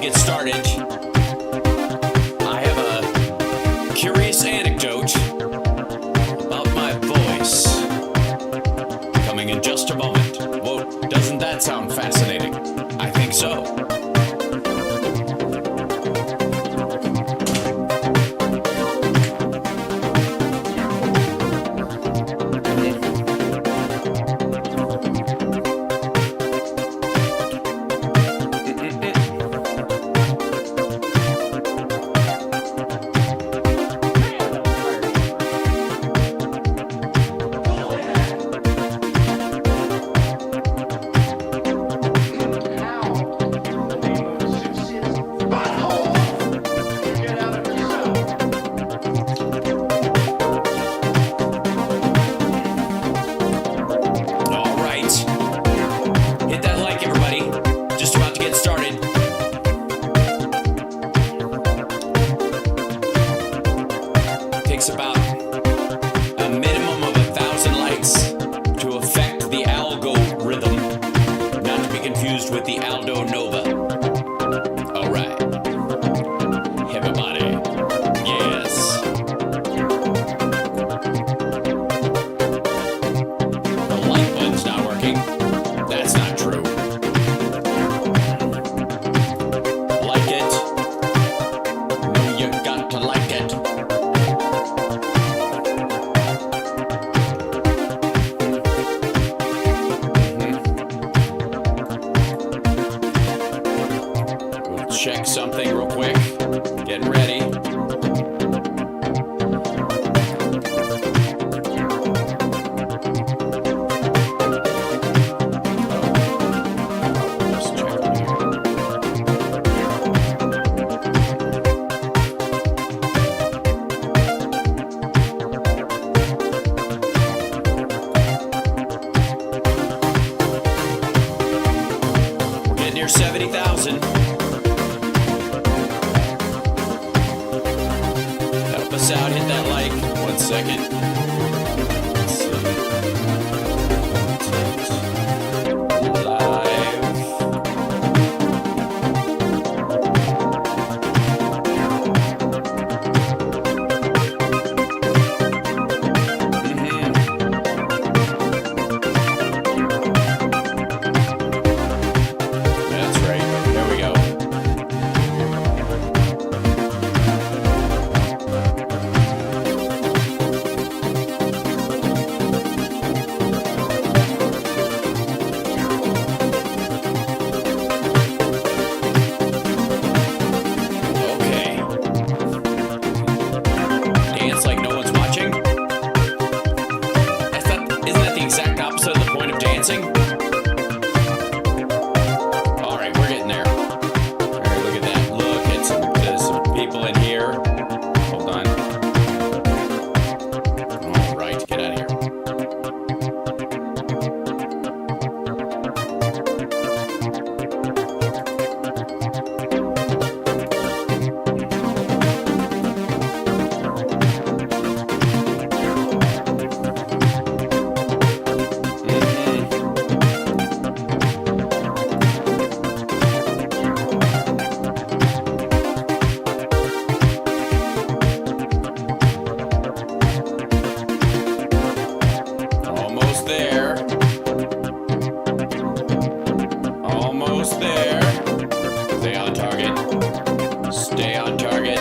to get started. I have a curious anecdote about my voice. Coming in just a moment. Whoa, doesn't that sound fascinating? I think so. About a minimum of 1,000 likes to affect the algorithm, not to be confused with the Aldo Nova. All right, everybody, yes. The like button's not working. That's not true. Like it. No, you got to like it. Check something real quick. Get ready. Just checking here. We're getting near 70,000. Out, hit that like. 1 second. Let's see. Live. That's right. There we go. Alright, we're getting there. Alright, look at that. Look, there's some people in here. Hold on. Alright, get out of here. Almost there. Stay on target. Stay on target.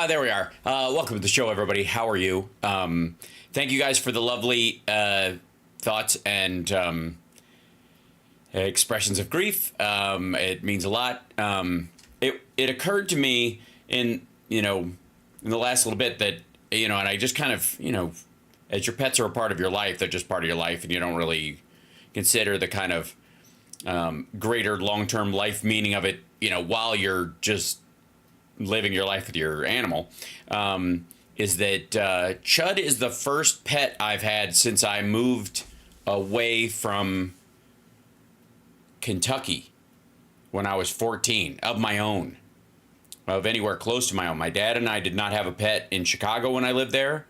There we are. Welcome to the show, everybody. How are you? Thank you guys for the lovely thoughts and expressions of grief. It means a lot. It occurred to me in the last little bit that, and I just kind of, as your pets are a part of your life, they're just part of your life, and you don't really consider the kind of greater long-term life meaning of it, while you're just living your life with your animal. Is that Chud is the first pet I've had since I moved away from Kentucky when I was 14, of my own, of anywhere close to my own. My dad and I did not have a pet in Chicago when I lived there.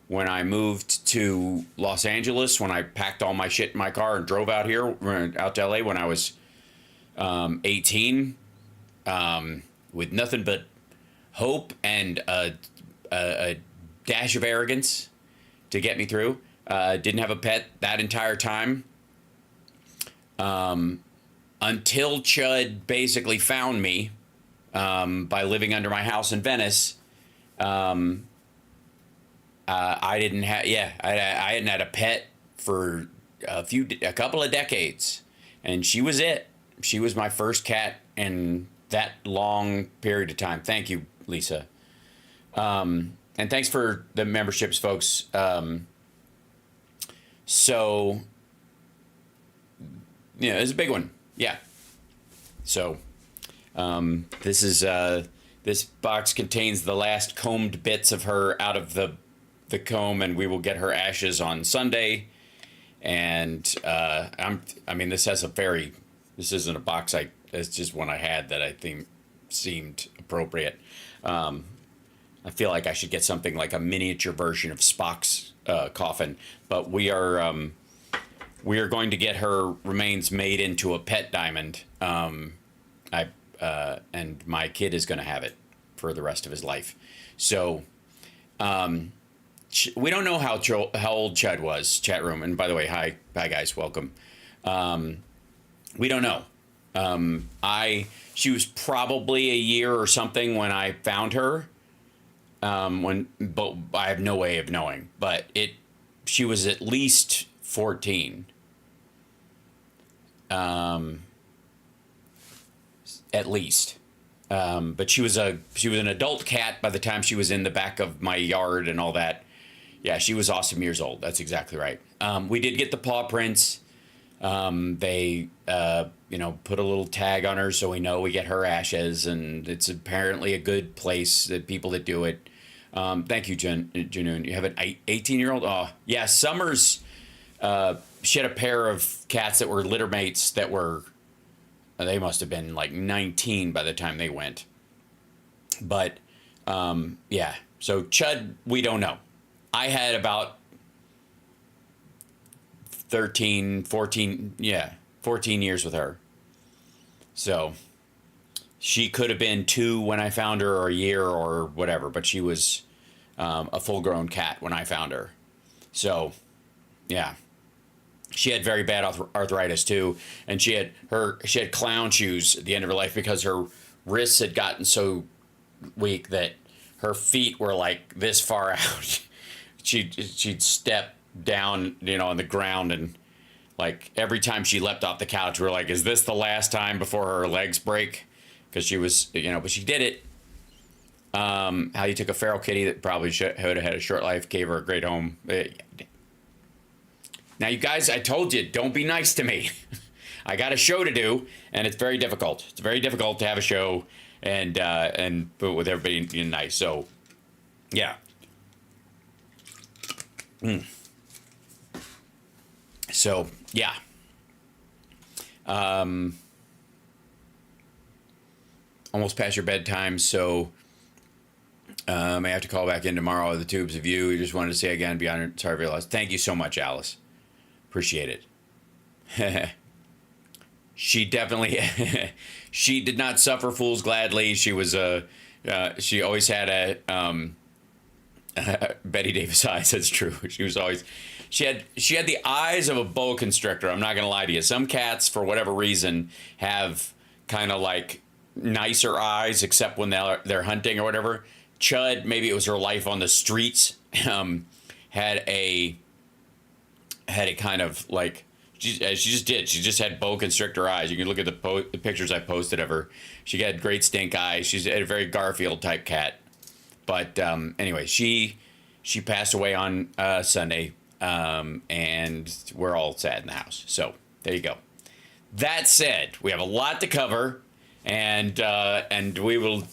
When I moved to Los Angeles, when I packed all my shit in my car and drove out here, out to LA when I was 18, with nothing but hope and a dash of arrogance to get me through. Didn't have a pet that entire time. Until Chud basically found me by living under my house in Venice. I didn't have, I hadn't had a pet for a couple of decades, and she was it. She was my first cat in that long period of time. Thank you, Lisa. And thanks for the memberships, folks. So, it's a big one. Yeah. So, this is, this box contains the last combed bits of her out of the comb, and we will get her ashes on Sunday. And, this isn't a box it's just one I had that I think seemed appropriate. I feel like I should get something like a miniature version of Spock's coffin, but we are going to get her remains made into a pet diamond. And my kid is going to have it for the rest of his life. So, we don't know how old Chud was, chat room. And by the way, hi guys, welcome. We don't know. She was probably a year or something when I found her. But I have no way of knowing, but she was at least 14. At least. But she was an adult cat by the time she was in the back of my yard and all that. Yeah, she was awesome years old. That's exactly right. We did get the paw prints. They, put a little tag on her so we know we get her ashes, and it's apparently a good place, that people that do it. Thank you, Janoon. You have an 18-year-old? Oh, yeah, Summers, she had a pair of cats that were litter mates that were, they must have been like 19 by the time they went. But, yeah, so Chud, we don't know. I had about 14 years with her. So she could have been 2 when I found her, or a year or whatever, but she was a full-grown cat when I found her. So, yeah. She had very bad arthritis too, and she had clown shoes at the end of her life because her wrists had gotten so weak that her feet were like this far out. She'd step down, on the ground, and like every time she leapt off the couch, we're like, is this the last time before her legs break? Because she was, but she did it. How you took a feral kitty that probably would have had a short life, gave her a great home. Now, you guys, I told you, don't be nice to me. I got a show to do, and it's very difficult. It's very difficult to have a show but with everybody being nice. So, yeah. So, yeah. Almost past your bedtime, so may have to call back in tomorrow. The tubes of you. We just wanted to say again, beyond sorry for your loss. Thank you so much, Alice. Appreciate it. She definitely, she did not suffer fools gladly. She was she always had Betty Davis eyes. That's true. She had the eyes of a boa constrictor. I'm not gonna lie to you. Some cats, for whatever reason, have kind of like nicer eyes, except when they're hunting or whatever. Chud, maybe it was her life on the streets, had a kind of like, she just did. She just had boa constrictor eyes. You can look at the pictures I posted of her. She had great stink eyes. She's a very Garfield type cat. But anyway, she She passed away on Sunday, and we're all sad in the house. So there you go. That said, we have a lot to cover, and we will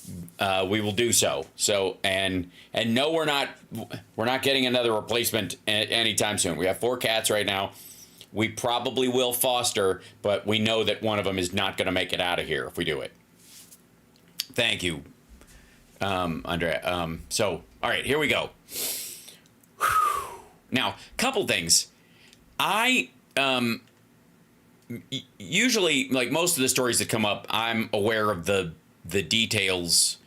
do so. So and no, we're not getting another replacement anytime soon. We have 4 cats right now. We probably will foster, but we know that one of them is not going to make it out of here if we do it. Thank you, Andrea. So, all right, here we go. Now, couple things. I usually, like most of the stories that come up, I'm aware of the details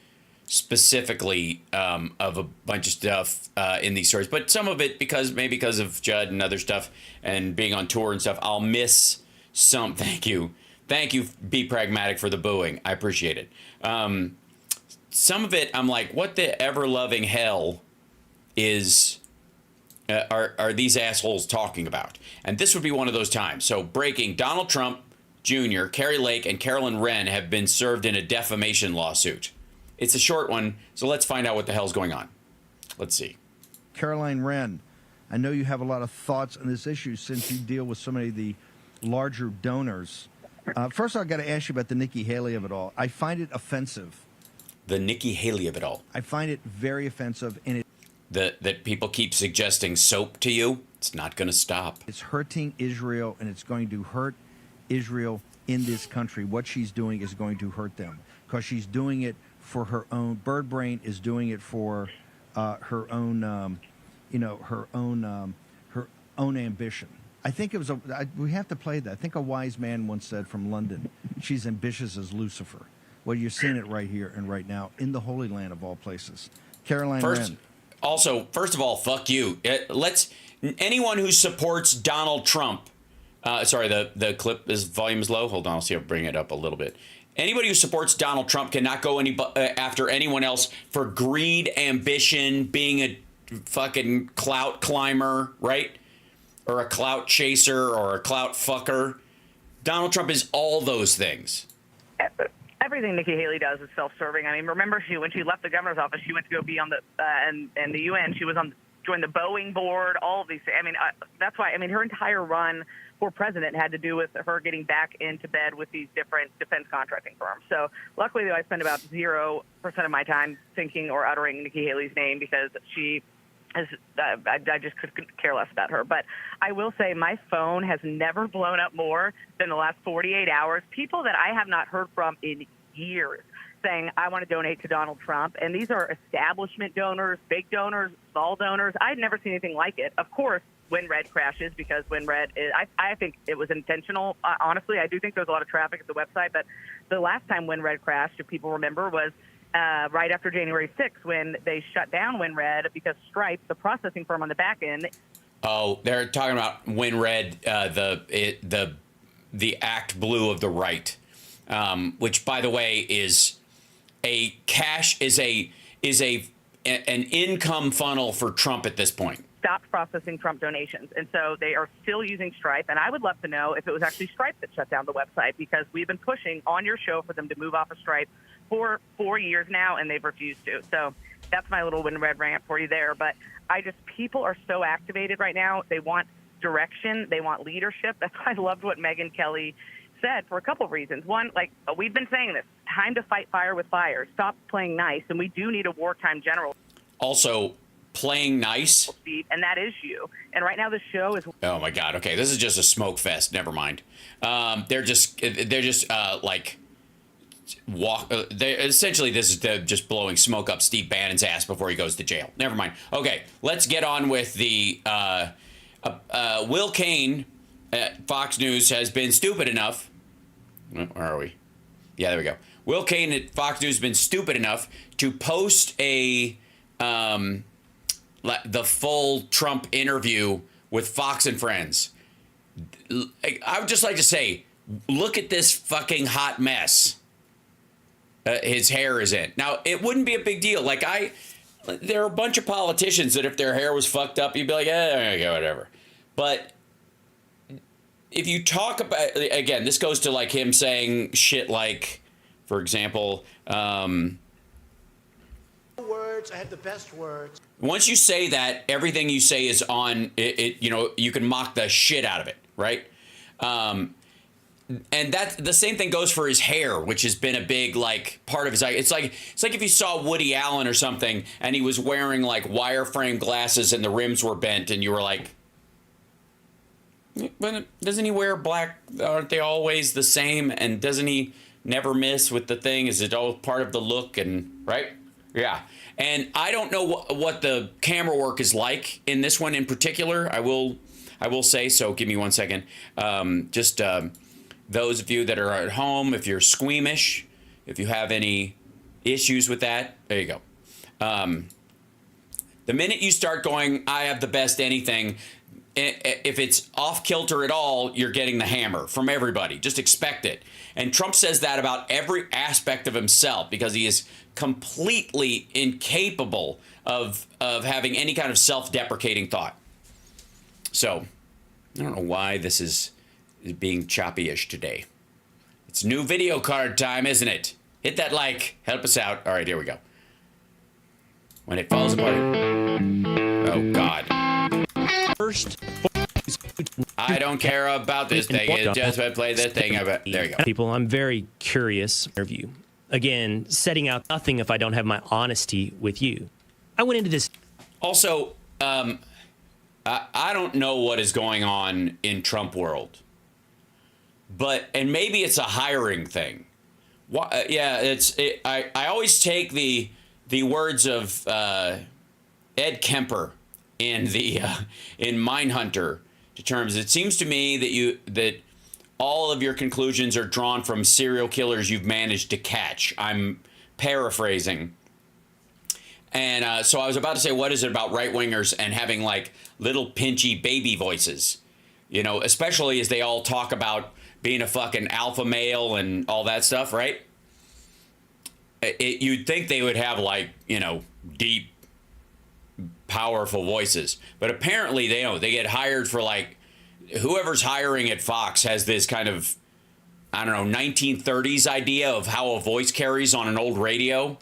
specifically of a bunch of stuff in these stories, but some of it because of Chud and other stuff and being on tour and stuff, I'll miss some. Thank you, Be Pragmatic, for the booing. I appreciate it. Some of it I'm like, what the ever loving hell is are these assholes talking about? And this would be one of those times. So breaking: Donald Trump Jr., Carrie Lake, and Carolyn Wren have been served in a defamation lawsuit. It's a short one, so let's find out what the hell's going on. Let's see. Caroline Wren, I know you have a lot of thoughts on this issue since you deal with so many of the larger donors. First, I've got to ask you about the Nikki Haley of it all. I find it offensive. The Nikki Haley of it all. I find it very offensive. And that people keep suggesting soap to you. It's not going to stop. It's hurting Israel, and it's going to hurt Israel in this country. What she's doing is going to hurt them because she's doing it for her own. Bird Brain is doing it for her own, her own ambition. I think it was we have to play that. I think a wise man once said from London, "She's ambitious as Lucifer." Well, you're seeing it right here and right now in the Holy Land of all places. Caroline Wren. Also, first of all, fuck you. Anyone who supports Donald Trump. Sorry, the clip volume is low. Hold on, I'll see if I bring it up a little bit. Anybody who supports Donald Trump cannot go after anyone else for greed, ambition, being a fucking clout climber, right? Or a clout chaser or a clout fucker. Donald Trump is all those things. Everything Nikki Haley does is self-serving. I mean, remember when she left the governor's office, she went to go be on the and the UN. She was joined the Boeing board. All of these things. I mean, that's why. I mean, her entire run for president had to do with her getting back into bed with these different defense contracting firms. So luckily, though, I spend about 0% of my time thinking or uttering Nikki Haley's name because she is. I just couldn't care less about her. But I will say my phone has never blown up more than the last 48 hours. People that I have not heard from in years saying, I want to donate to Donald Trump. And these are establishment donors, big donors, small donors. I've never seen anything like it. Of course, WinRed crashes because WinRed is, I think it was intentional. Honestly, I do think there's a lot of traffic at the website. But the last time WinRed crashed, if people remember, was right after January 6th when they shut down WinRed because Stripe, the processing firm on the back end. Oh, they're talking about WinRed, the Act Blue of the right. Which, by the way, is an income funnel for Trump at this point. Stopped processing Trump donations, and so they are still using Stripe. And I would love to know if it was actually Stripe that shut down the website because we've been pushing on your show for them to move off of Stripe for 4 years now, and they've refused to. So that's my little WinRed rant for you there. But people are so activated right now. They want direction. They want leadership. That's why I loved what Megyn Kelly said for a couple of reasons. One, like we've been saying this, time to fight fire with fire. Stop playing nice, and we do need a wartime general. Also, playing nice. And that is you. And right now the show is. Oh my God. Okay, this is just a smoke fest. Never mind. They're just like walk. Essentially, this is just blowing smoke up Steve Bannon's ass before he goes to jail. Never mind. Okay, let's get on with the Will Cain. Fox News has been stupid enough. Where are we? Yeah, there we go. Will Cain at Fox News has been stupid enough to post the full Trump interview with Fox and Friends. I would just like to say, look at this fucking hot mess his hair is in. Now, it wouldn't be a big deal. There are a bunch of politicians that if their hair was fucked up, you'd be like, okay, whatever. But if you talk about, again, this goes to like him saying shit like, for example, Words, I had the best words. Once you say that, everything you say is on it. You know, you can mock the shit out of it, right? And that the same thing goes for his hair, which has been a big like part of his. It's like if you saw Woody Allen or something, and he was wearing like wireframe glasses and the rims were bent, and you were like, "But doesn't he wear black? Aren't they always the same? And doesn't he never miss with the thing? Is it all part of the look?" And right, yeah. And I don't know what the camera work is like in this one in particular. I will say so. Give me 1 second. Those of you that are at home, if you're squeamish, if you have any issues with that, there you go. The minute you start going, I have the best anything, if it's off kilter at all, you're getting the hammer from everybody. Just expect it. And Trump says that about every aspect of himself because he is completely incapable of having any kind of self-deprecating thought. So I don't know why this is being choppy-ish today. It's new video card time, isn't it? Hit that like. Help us out. All right, here we go. When it falls apart. Oh, God. First, I don't care about this thing. It's just I play this thing. There you go. People, I'm very curious. Interview. Again, setting out nothing if I don't have my honesty with you. I went into this. Also, I don't know what is going on in Trump world. And maybe it's a hiring thing. I always take the words of Ed Kemper in Mindhunter to terms. It seems to me that all of your conclusions are drawn from serial killers you've managed to catch. I'm paraphrasing. And so I was about to say, what is it about right-wingers and having like little pinchy baby voices? You know, especially as they all talk about being a fucking alpha male and all that stuff, right? You'd think they would have like, you know, deep, powerful voices. But apparently they don't. They get hired for like, whoever's hiring at Fox has this kind of, I don't know, 1930s idea of how a voice carries on an old radio.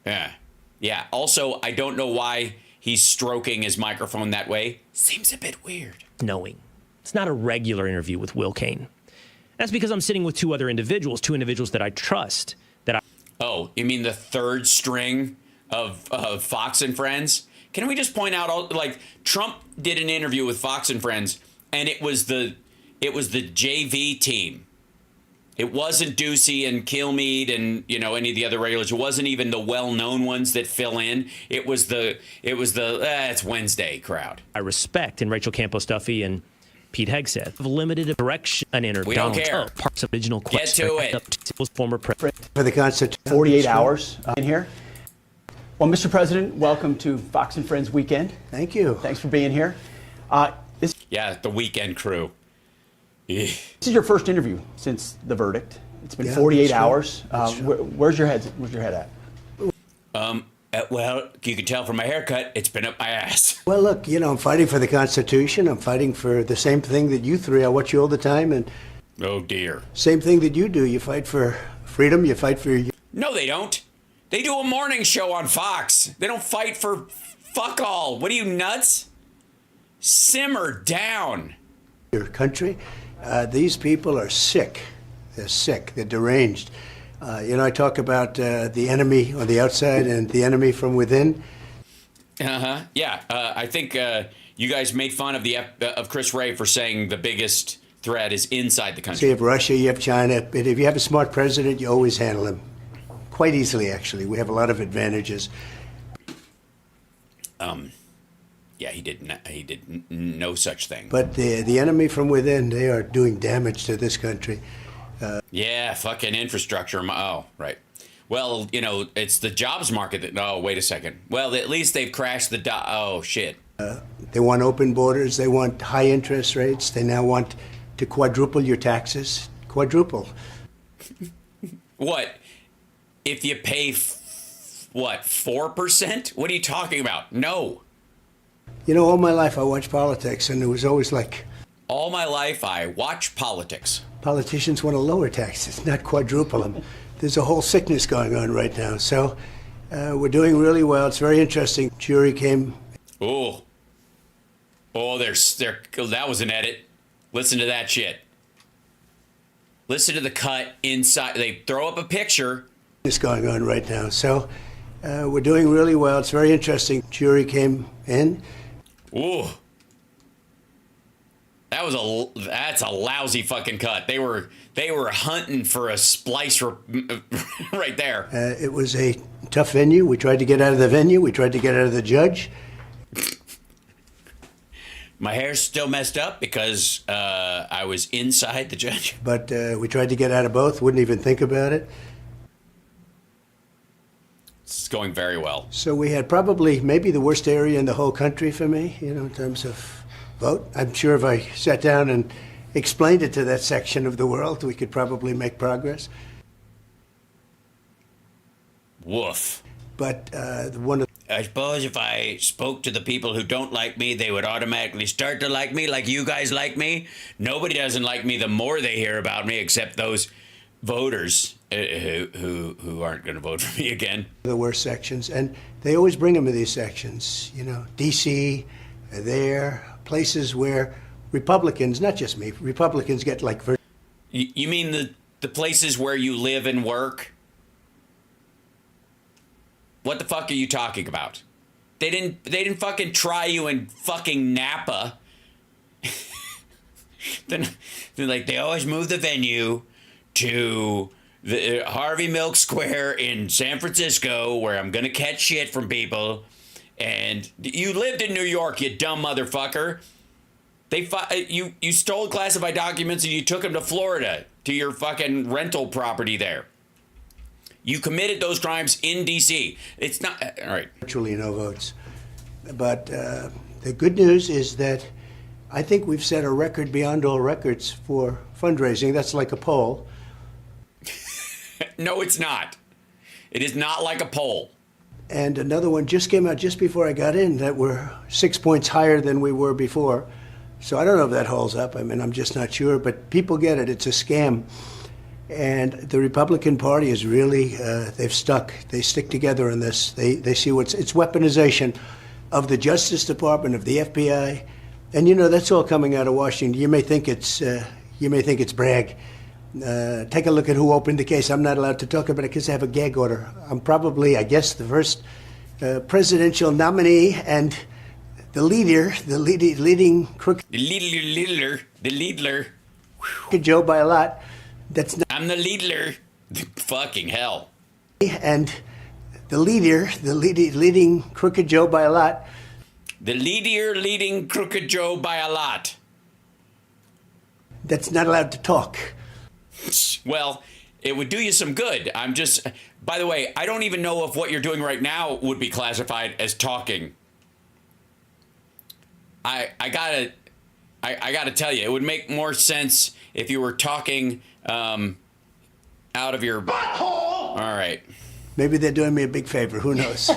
Yeah. Yeah. Also, I don't know why he's stroking his microphone that way. Seems a bit weird. Knowing. It's not a regular interview with Will Cain. That's because I'm sitting with two individuals that I trust. Oh, you mean the third string of Fox and Friends? Can we just point out, like, Trump did an interview with Fox and Friends, and it was the JV team. It wasn't Ducey and Kilmeade and, you know, any of the other regulars. It wasn't even the well-known ones that fill in. It was the it's Wednesday crowd. I respect, and Rachel Campos Duffy and Pete Hegseth have limited direction and entered We Donald don't care. Trump, parts of original Get question to it. was former president. For the Constitution. 48 hours in here. Well, Mr. President, welcome to Fox and Friends Weekend. Thank you. Thanks for being here. This The weekend crew. is your first interview since the verdict. It's been Yeah, 48 that's true. hours. That's true. Where's your head at? Well, you can tell from my haircut, it's been up my ass. Well, look, you know, I'm fighting for the Constitution. I'm fighting for the same thing that you three. I watch you all the time, and Oh, dear. same thing that you do. You fight for freedom. You fight for No, they don't. They do a morning show on Fox. They don't fight for fuck all. What are you, nuts? Simmer down. your country. These people are sick. They're sick. They're deranged. You know, I talk about the enemy on the outside and the enemy from within. Uh-huh. Yeah. I think you guys made fun of of Chris Wray for saying the biggest threat is inside the So you country. have Russia, you have China, but if you have a smart president, you always handle him. Quite easily, actually. We have a lot of advantages. Yeah, he did no such thing. But the enemy from within, they are doing damage to this country. Yeah, fucking infrastructure. Oh, right. Well, you know, it's the jobs market that. Oh, wait a second. Well, at least they've crashed the. Oh, shit. They want open borders. They want high interest rates. They now want to quadruple your taxes. Quadruple. What? If you pay, 4%? What are you talking about? No. You know, all my life I watched politics, and it was always like, All my life, I watch politics. politicians want to lower taxes, not quadruple them. There's a whole sickness going on right now. So We're doing really well. It's very interesting. Jury came. Oh, that was an edit. Listen to that shit. Listen to the cut inside. They throw up a picture. It's going on right now. So we're doing really well. It's very interesting. Jury came in. Ooh. That's a lousy fucking cut. They were hunting for a splice right there. It was a tough venue. We tried to get out of the venue. We tried to get out of the judge. My hair's still messed up because I was inside the judge. But we tried to get out of both. Wouldn't even think about it. It's going very well. So we had probably maybe the worst area in the whole country for me, in terms of vote. I'm sure if I sat down and explained it to that section of the world, we could probably make progress. Woof. But one of I suppose if I spoke to the people who don't like me, they would automatically start to like me, like you guys like me. Nobody doesn't like me the more they hear about me, except those voters who aren't going to vote for me again. the worst sections, and they always bring them to these sections. D.C., there, places where Republicans, not just me, Republicans get like. You mean the places where you live and work? What the fuck are you talking about? They didn't fucking try you in fucking Napa. then like they always move the venue to the Harvey Milk Square in San Francisco, where I'm gonna catch shit from people. And you lived in New York, you dumb motherfucker. You stole classified documents and you took them to Florida, to your fucking rental property there. You committed those crimes in D.C. It's not all right. Virtually no votes. But the good news is that I think we've set a record beyond all records for fundraising. That's like a poll. No, it's not. It is not like a poll. And another one just came out just before I got in that we're 6 points higher than we were before. So I don't know if that holds up. I mean, I'm just not sure. But people get it. It's a scam. And the Republican Party is really, they've stuck. They stick together in this. They see it's weaponization of the Justice Department, of the FBI. And, that's all coming out of Washington. You may think it's brag. Take a look at who opened the case. I'm not allowed to talk about it because I have a gag order. I'm probably, I guess, the first presidential nominee and the leading crooked The leader. Joe by a lot. I'm the leader. Fucking hell. And the leading crooked Joe by a lot. The leading crooked Joe by a lot. That's not allowed to talk. Well, it would do you some good. By the way, I don't even know if what you're doing right now would be classified as talking. I gotta tell you, it would make more sense if you were talking out of your butthole. All right. Maybe they're doing me a big favor. Who knows?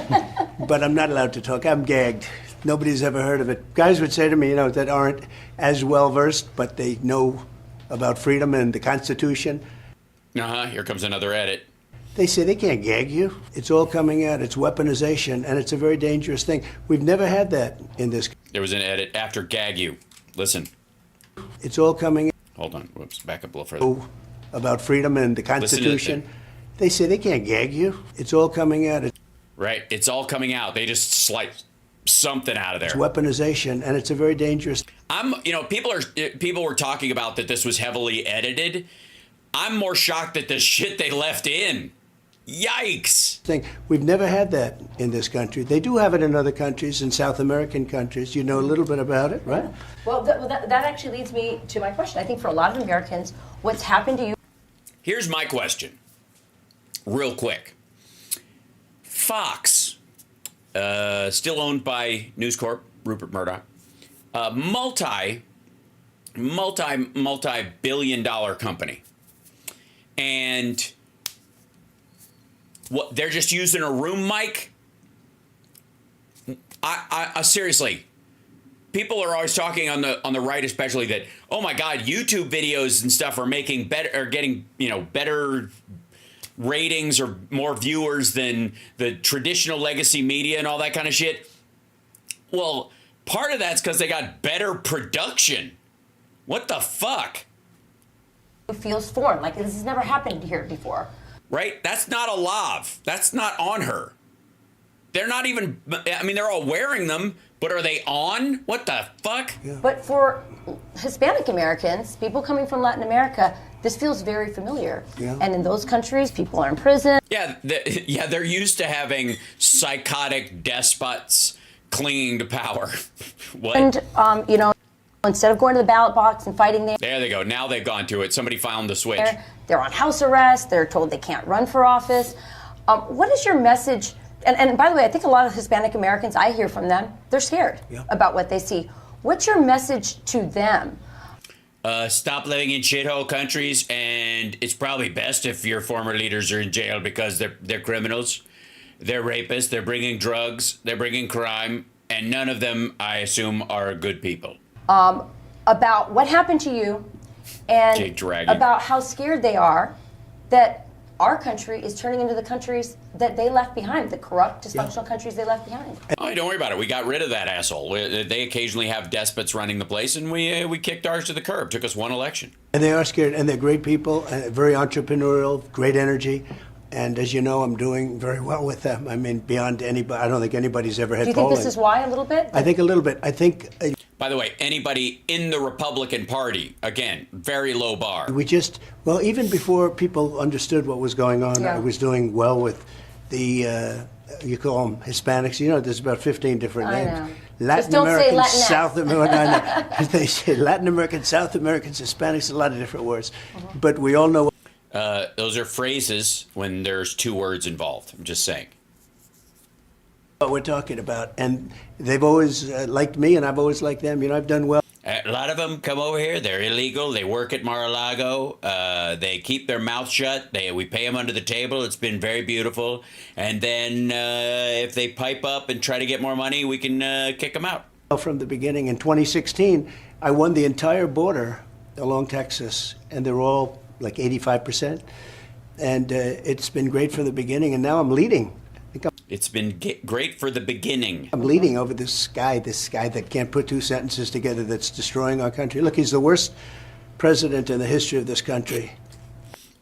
But I'm not allowed to talk. I'm gagged. Nobody's ever heard of it. Guys would say to me, that aren't as well versed, but they know about freedom and the Constitution. Here comes another edit. They say they can't gag you. It's all coming out. It's weaponization, and it's a very dangerous thing. We've never had that in this. There was an edit after gag you. Listen. It's all coming out. Hold on. Whoops. Back up a little further. About freedom and the Constitution. They say they can't gag you. It's all coming out. Right. It's all coming out. They just slice something out of there. It's weaponization, and it's a very dangerous. People were talking about that this was heavily edited. I'm more shocked at the shit they left in. Yikes. Thing. We've never had that in this country. They do have it in other countries, in South American countries. You know a little bit about it, right? Well, that actually leads me to my question. I think for a lot of Americans, what's happened to you? Here's my question, real quick. Fox, still owned by News Corp, Rupert Murdoch, multi-billion-dollar company. And what, they're just using a room mic? I seriously, people are always talking on the right, especially that, oh my God, YouTube videos and stuff are getting better ratings or more viewers than the traditional legacy media and all that kind of shit. Well, part of that's because they got better production. What the fuck? Feels foreign, like this has never happened here before. Right? That's not a lav. That's not on her. They're not even, I mean, they're all wearing them, but are they on? What the fuck? Yeah. But for Hispanic Americans, people coming from Latin America, this feels very familiar. Yeah. And in those countries, people are in prison. Yeah, they're used to having psychotic despots clinging to power. What? And, you know, instead of going to the ballot box and fighting There they go. Now they've gone to it. Somebody found the switch. they're on house arrest. They're told they can't run for office. What is your message? And by the way, I think a lot of Hispanic Americans, I hear from them, they're scared about what they see. What's your message to them? Stop living in shithole countries, and it's probably best if your former leaders are in jail because they're criminals, they're rapists, they're bringing drugs, they're bringing crime, and none of them, I assume, are good people. About what happened to you and about how scared they are that our country is turning into the countries that they left behind, the corrupt, dysfunctional countries they left behind. Oh, don't worry about it. We got rid of that asshole. They occasionally have despots running the place, and we kicked ours to the curb. Took us one election. And they are scared, and they're great people, very entrepreneurial, great energy. And as you know, I'm doing very well with them. I mean, beyond anybody, I don't think anybody's ever had Do you think polling. this is why a little bit? I think a little bit. I think... By the way, anybody in the Republican Party, again, very low bar. We just, well, even before people understood what was going on, I was doing well with the, you call them Hispanics. You know, there's about 15 different names. Know. Latin Just don't say Americans, Latinx. South Americans. They say Latin Americans, South Americans, Hispanics, a lot of different words. But we all know. Those are phrases when there's two words involved. I'm just saying. What we're talking about, and they've always liked me, and I've always liked them. You know, I've done well. A lot of them come over here. They're illegal. They work at Mar-a-Lago. They keep their mouth shut. We pay them under the table. It's been very beautiful. And then if they pipe up and try to get more money, we can kick them out. From the beginning, in 2016, I won the entire border along Texas, and they're all like 85%. And it's been great from the beginning, and now I'm leading. It's been great for the beginning. I'm leading over this guy that can't put two sentences together, that's destroying our country. Look, he's the worst president in the history of this country.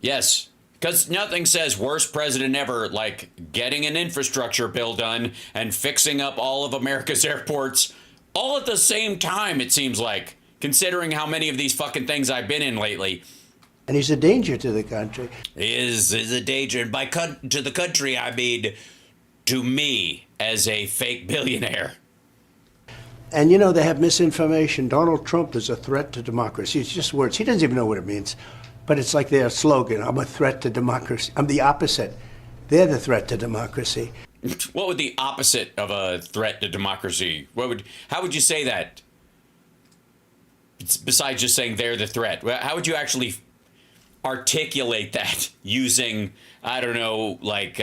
Yes, because nothing says worst president ever like getting an infrastructure bill done and fixing up all of America's airports all at the same time, it seems like, considering how many of these fucking things I've been in lately. And he's a danger to the country. He is a danger. And by to the country, I mean to me as a fake billionaire. And, you know, they have misinformation. Donald Trump is a threat to democracy. It's just words. He doesn't even know what it means. But it's like their slogan, I'm a threat to democracy. I'm the opposite. They're the threat to democracy. What would the opposite of a threat to democracy? How would you say that? Besides just saying they're the threat. How would you actually articulate that using, I don't know, like...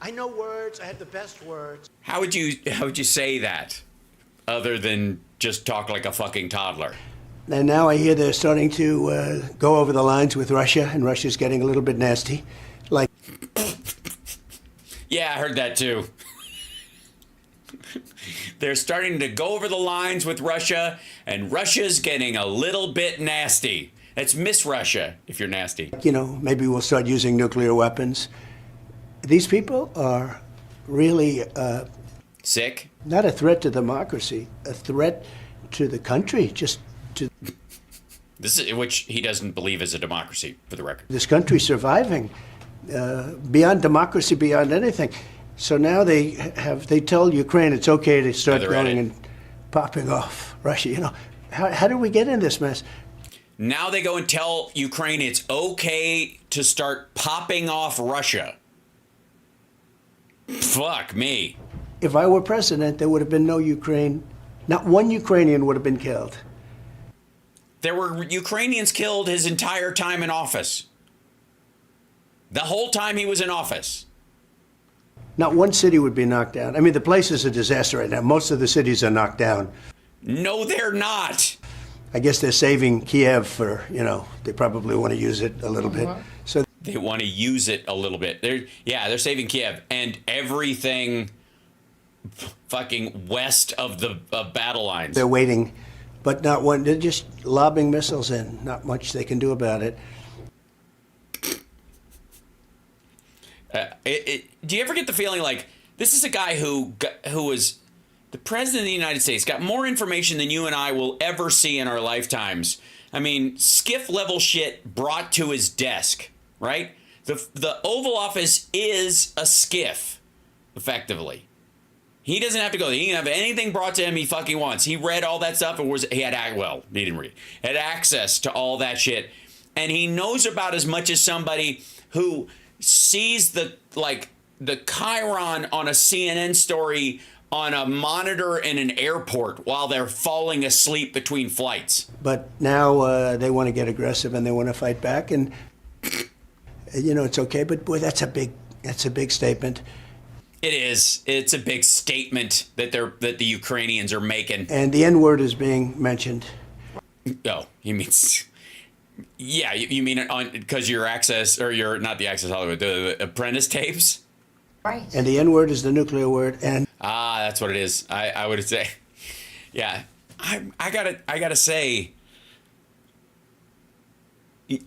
I know words. I have the best words. How would you say that, other than just talk like a fucking toddler? And now I hear they're starting to go over the lines with Russia, and Russia's getting a little bit nasty. Like, yeah, I heard that too. They're starting to go over the lines with Russia, and Russia's getting a little bit nasty. It's Miss Russia, if you're nasty. you know, maybe we'll start using nuclear weapons. These people are really Sick? not a threat to democracy, a threat to the country, just to This is which he doesn't believe is a democracy, for the record. this country surviving beyond democracy, beyond anything. So now they tell Ukraine it's okay to start going and popping off Russia. You know, how did we get in this mess? Now they go and tell Ukraine it's okay to start popping off Russia. Fuck me. If I were president, there would have been no Ukraine. Not one Ukrainian would have been killed. There were Ukrainians killed his entire time in office. The whole time he was in office. Not one city would be knocked down. I mean, the place is a disaster right now. Most of the cities are knocked down. No, they're not. I guess they're saving Kiev for, they probably want to use it a little bit. So They want to use it a little bit. They're saving Kiev and everything fucking west of the battle lines. they're waiting, but not one. They're just lobbing missiles in. Not much they can do about it. Do you ever get the feeling like this is a guy who was the president of the United States, got more information than you and I will ever see in our lifetimes? I mean, skiff level shit brought to his desk, right? The Oval Office is a skiff, effectively. He doesn't have to go. He can have anything brought to him he fucking wants. He read all that stuff and he didn't read. Had access to all that shit. And he knows about as much as somebody who sees the chyron on a CNN story on a monitor in an airport while they're falling asleep between flights. But now they want to get aggressive and they want to fight back, and it's okay. But boy, that's a big statement. It is. It's a big statement that the Ukrainians are making. And the N-word is being mentioned. Oh, he means. Yeah, you mean it on because your Access or your not the Access Hollywood, the Apprentice tapes. Right. And the N-word is the nuclear word, and that's what it is. I would say, yeah. I gotta say.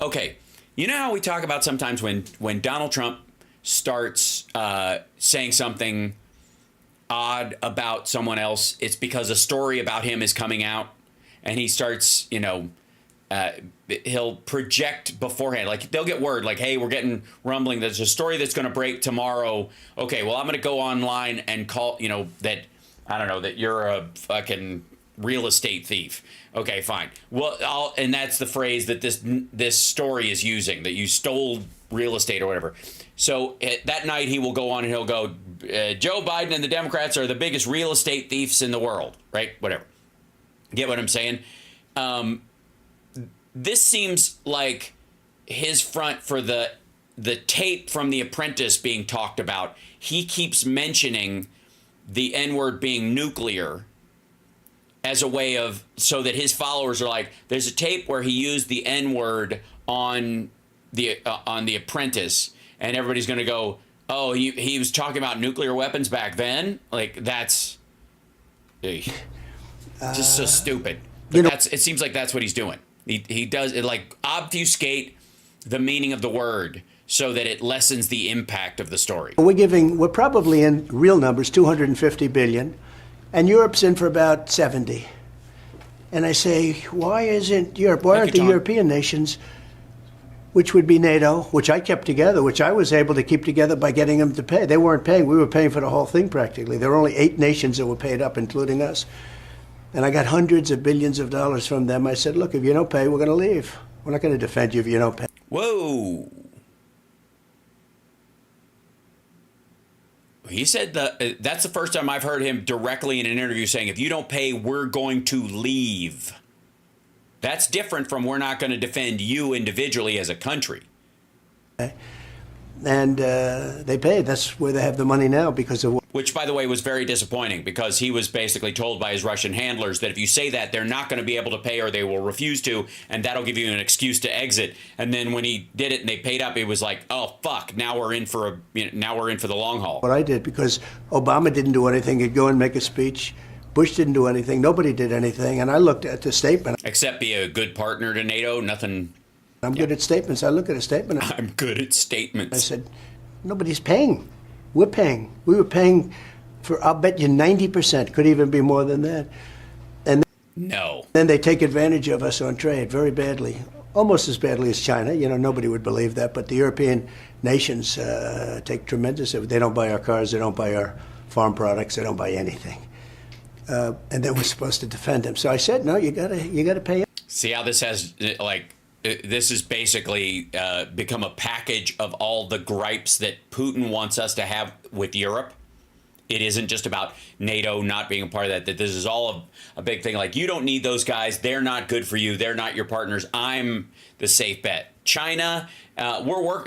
Okay, you know how we talk about sometimes when Donald Trump starts saying something odd about someone else, it's because a story about him is coming out, and he starts, he'll project beforehand. Like they'll get word like, hey, we're getting rumbling. There's a story that's going to break tomorrow. Okay, well, I'm going to go online and call, that, I don't know, that you're a fucking real estate thief. Okay, fine. Well, and that's the phrase that this story is using, that you stole real estate or whatever. So that night he will go on and he'll go, Joe Biden and the Democrats are the biggest real estate thieves in the world, right? Whatever. Get what I'm saying? This seems like his front for the tape from The Apprentice being talked about. He keeps mentioning the N-word being nuclear as a way of, so that his followers are like, there's a tape where he used the N-word on the Apprentice, and everybody's going to go, oh, he was talking about nuclear weapons back then? Like, that's just so stupid. But it seems like that's what he's doing. He does it, like, obfuscate the meaning of the word so that it lessens the impact of the story. we're probably in real numbers 250 billion, and Europe's in for about 70. And I say, why isn't Europe? Why aren't the European nations, which would be NATO, which I kept together, which I was able to keep together by getting them to pay? They weren't paying. We were paying for the whole thing practically. There were only 8 nations that were paid up, including us. And I got hundreds of billions of dollars from them. I said, look, if you don't pay, we're going to leave. We're not going to defend you if you don't pay. Whoa. He said that's the first time I've heard him directly in an interview saying, if you don't pay, we're going to leave. That's different from we're not going to defend you individually as a country. Okay. And they paid. That's where they have the money now because of. Which, by the way, was very disappointing because he was basically told by his Russian handlers that if you say that, they're not going to be able to pay or they will refuse to, and that'll give you an excuse to exit. And then when he did it and they paid up, it was like, oh fuck, now we're in for the long haul. What I did, because Obama didn't do anything, he'd go and make a speech. Bush didn't do anything. Nobody did anything. And I looked at the statement. Except be a good partner to NATO. Nothing. I'm good at statements. I look at a statement. I'm good at statements. I said, nobody's paying. We're paying. We were paying for, I'll bet you 90%, could even be more than that. And then they take advantage of us on trade very badly, almost as badly as China. Nobody would believe that, but the European nations take tremendous. They don't buy our cars, they don't buy our farm products, they don't buy anything. And then we're supposed to defend them. So I said, no, you gotta pay up. See how this has, this has basically become a package of all the gripes that Putin wants us to have with Europe. It isn't just about NATO not being a part of that this is all a big thing. Like, you don't need those guys. They're not good for you. They're not your partners. I'm the safe bet. China,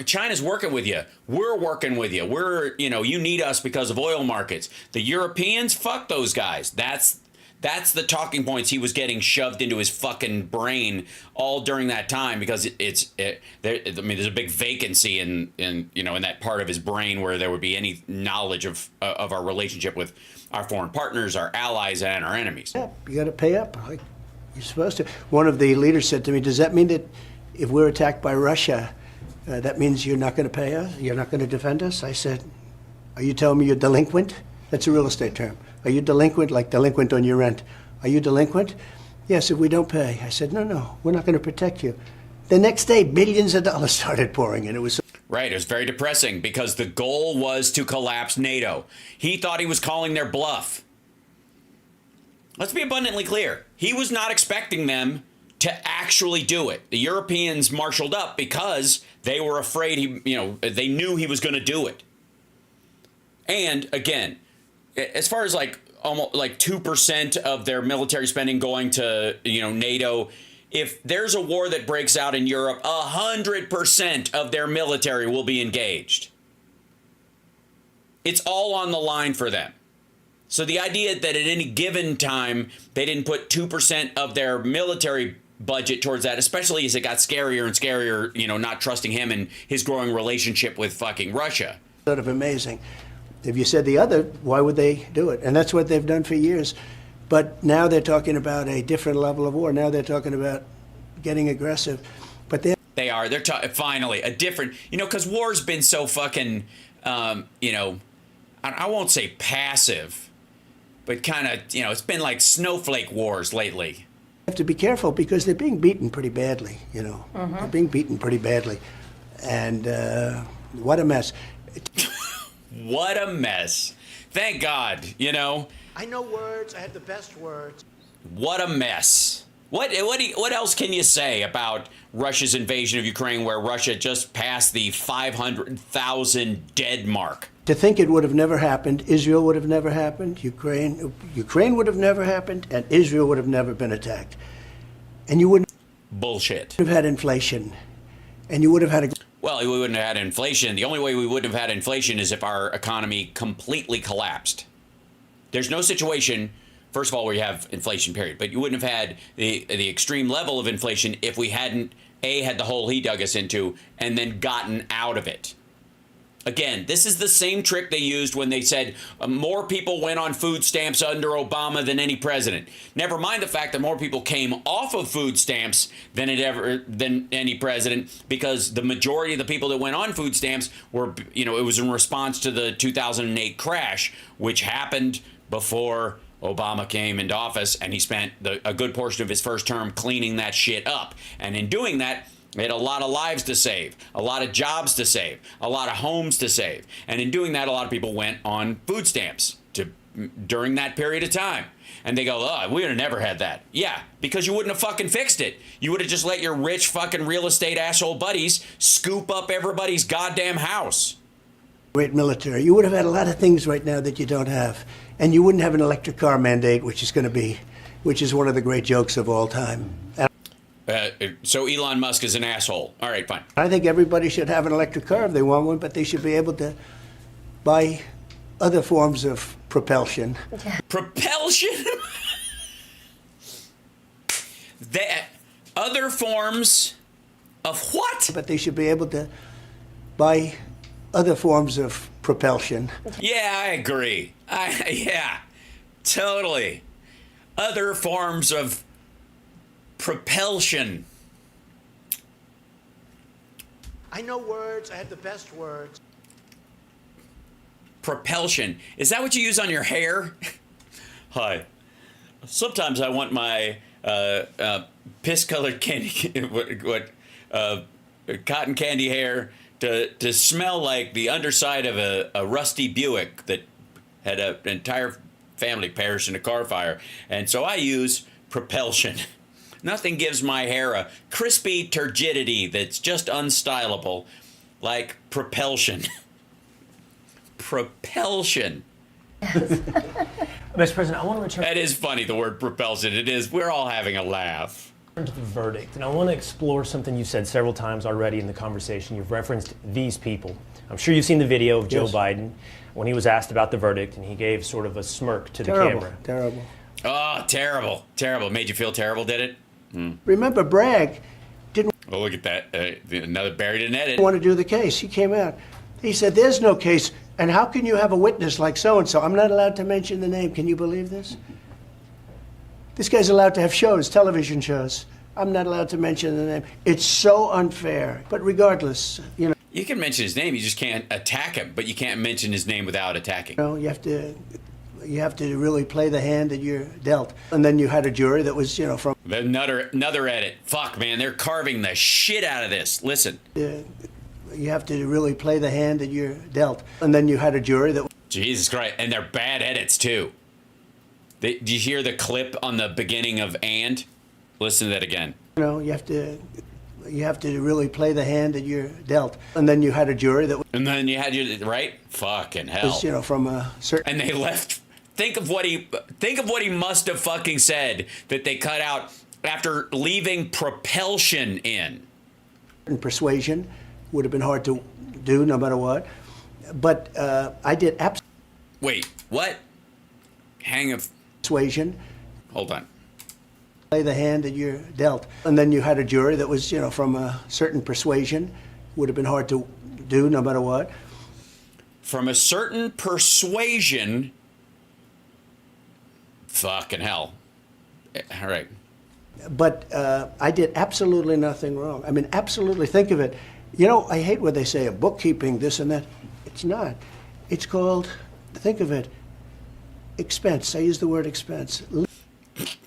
China's working with you. We're working with you. You need us because of oil markets. The Europeans, fuck those guys. That's That's the talking points he was getting shoved into his fucking brain all during that time, because there's a big vacancy in that part of his brain where there would be any knowledge of our relationship with our foreign partners, our allies, and our enemies. Yeah, you got to pay up like you're supposed to. One of the leaders said to me, "Does that mean that if we're attacked by Russia, that means you're not going to pay us? You're not going to defend us?" I said, "Are you telling me you're delinquent?" That's a real estate term. Are you delinquent, like delinquent on your rent? Are you delinquent? Yes, if we don't pay. I said, no, we're not going to protect you. The next day, billions of dollars started pouring in. It was right. It was very depressing because the goal was to collapse NATO. He thought he was calling their bluff. Let's be abundantly clear. He was not expecting them to actually do it. The Europeans marshaled up because they were afraid they knew he was going to do it. And again, as far as almost 2% of their military spending going to NATO, if there's a war that breaks out in Europe, 100% of their military will be engaged. It's all on the line for them. So the idea that at any given time they didn't put 2% of their military budget towards that, especially as it got scarier and scarier, not trusting him and his growing relationship with fucking Russia. sort of amazing. If you said the other, why would they do it? And that's what they've done for years. But now they're talking about a different level of war. Now they're talking about getting aggressive. But they're finally a different, because war's been so fucking, I won't say passive, but kind of, it's been like snowflake wars lately. Have to be careful because they're being beaten pretty badly, They're being beaten pretty badly. And what a mess. What a mess. Thank God, I know words. I have the best words. What a mess. What else can you say about Russia's invasion of Ukraine, where Russia just passed the 500,000 dead mark? To think it would have never happened, Israel would have never happened, Ukraine would have never happened, and Israel would have never been attacked. And you wouldn't Bullshit. have had inflation. And you would have had Well, we wouldn't have had inflation. The only way we wouldn't have had inflation is if our economy completely collapsed. There's no situation, first of all, where you have inflation, period. But you wouldn't have had the extreme level of inflation if we hadn't, had the hole he dug us into and then gotten out of it. Again, this is the same trick they used when they said more people went on food stamps under Obama than any president. Never mind the fact that more people came off of food stamps than any president, because the majority of the people that went on food stamps were, it was in response to the 2008 crash, which happened before Obama came into office, and he spent a good portion of his first term cleaning that shit up. And in doing that, they had a lot of lives to save, a lot of jobs to save, a lot of homes to save. And in doing that, a lot of people went on food stamps during that period of time. And they go, we would have never had that. Yeah, because you wouldn't have fucking fixed it. You would have just let your rich fucking real estate asshole buddies scoop up everybody's goddamn house. great military. You would have had a lot of things right now that you don't have. And you wouldn't have an electric car mandate, which is one of the great jokes of all time. So Elon Musk is an asshole. All right, fine. I think everybody should have an electric car if they want one, but they should be able to buy other forms of propulsion. Propulsion? Other forms of what? But they should be able to buy other forms of propulsion. Yeah, I agree. Yeah, totally. Other forms of propulsion. I know words. I have the best words. Propulsion. Is that what you use on your hair? Hi. Sometimes I want my piss-colored candy, cotton candy hair to smell like the underside of a rusty Buick that had an entire family perish in a car fire. And so I use propulsion. Nothing gives my hair a crispy turgidity that's just unstylable like propulsion. Propulsion. Mr. President, I want to return. That is funny, the word propulsion. It is. We're all having a laugh. To the verdict, and I want to explore something you've said several times already in the conversation. You've referenced these people. I'm sure you've seen the video of Joe Biden when he was asked about the verdict, and he gave sort of a smirk to the camera. Terrible. Oh, terrible. Terrible. Made you feel terrible, did it? Remember, Bragg didn't Oh, look at that. Another buried in edit. want to do the case. He came out. He said, there's no case. And how can you have a witness like so-and-so? I'm not allowed to mention the name. Can you believe this? This guy's allowed to have shows, television shows. I'm not allowed to mention the name. It's so unfair. But regardless, you know, You can mention his name. You just can't attack him, but you can't mention his name without attacking. you have to really play the hand that you're dealt. And then you had a jury that was, you know, from Another edit. Fuck, man. They're carving the shit out of this. Listen. you have to really play the hand that you're dealt. And then you had a jury that Jesus Christ. And they're bad edits, too. Do you hear the clip on the beginning of And? Listen to that again. you have to really play the hand that you're dealt. And then you had a jury that And then you had your, right? Fucking hell. was, you know, from a certain And they left. Think of what he must have fucking said that they cut out after leaving propulsion in. persuasion. Would have been hard to do no matter what. But I did Wait, what? Hang of. persuasion. Hold on. Play the hand that you're dealt. And then you had a jury that was, you know, from a certain persuasion. Would have been hard to do no matter what. From a certain persuasion. Fucking hell. All right. But I did absolutely nothing wrong. I mean, absolutely. Think of it. You know, I hate when they say a bookkeeping, this and that. It's not. It's called, think of it, expense. I use the word expense.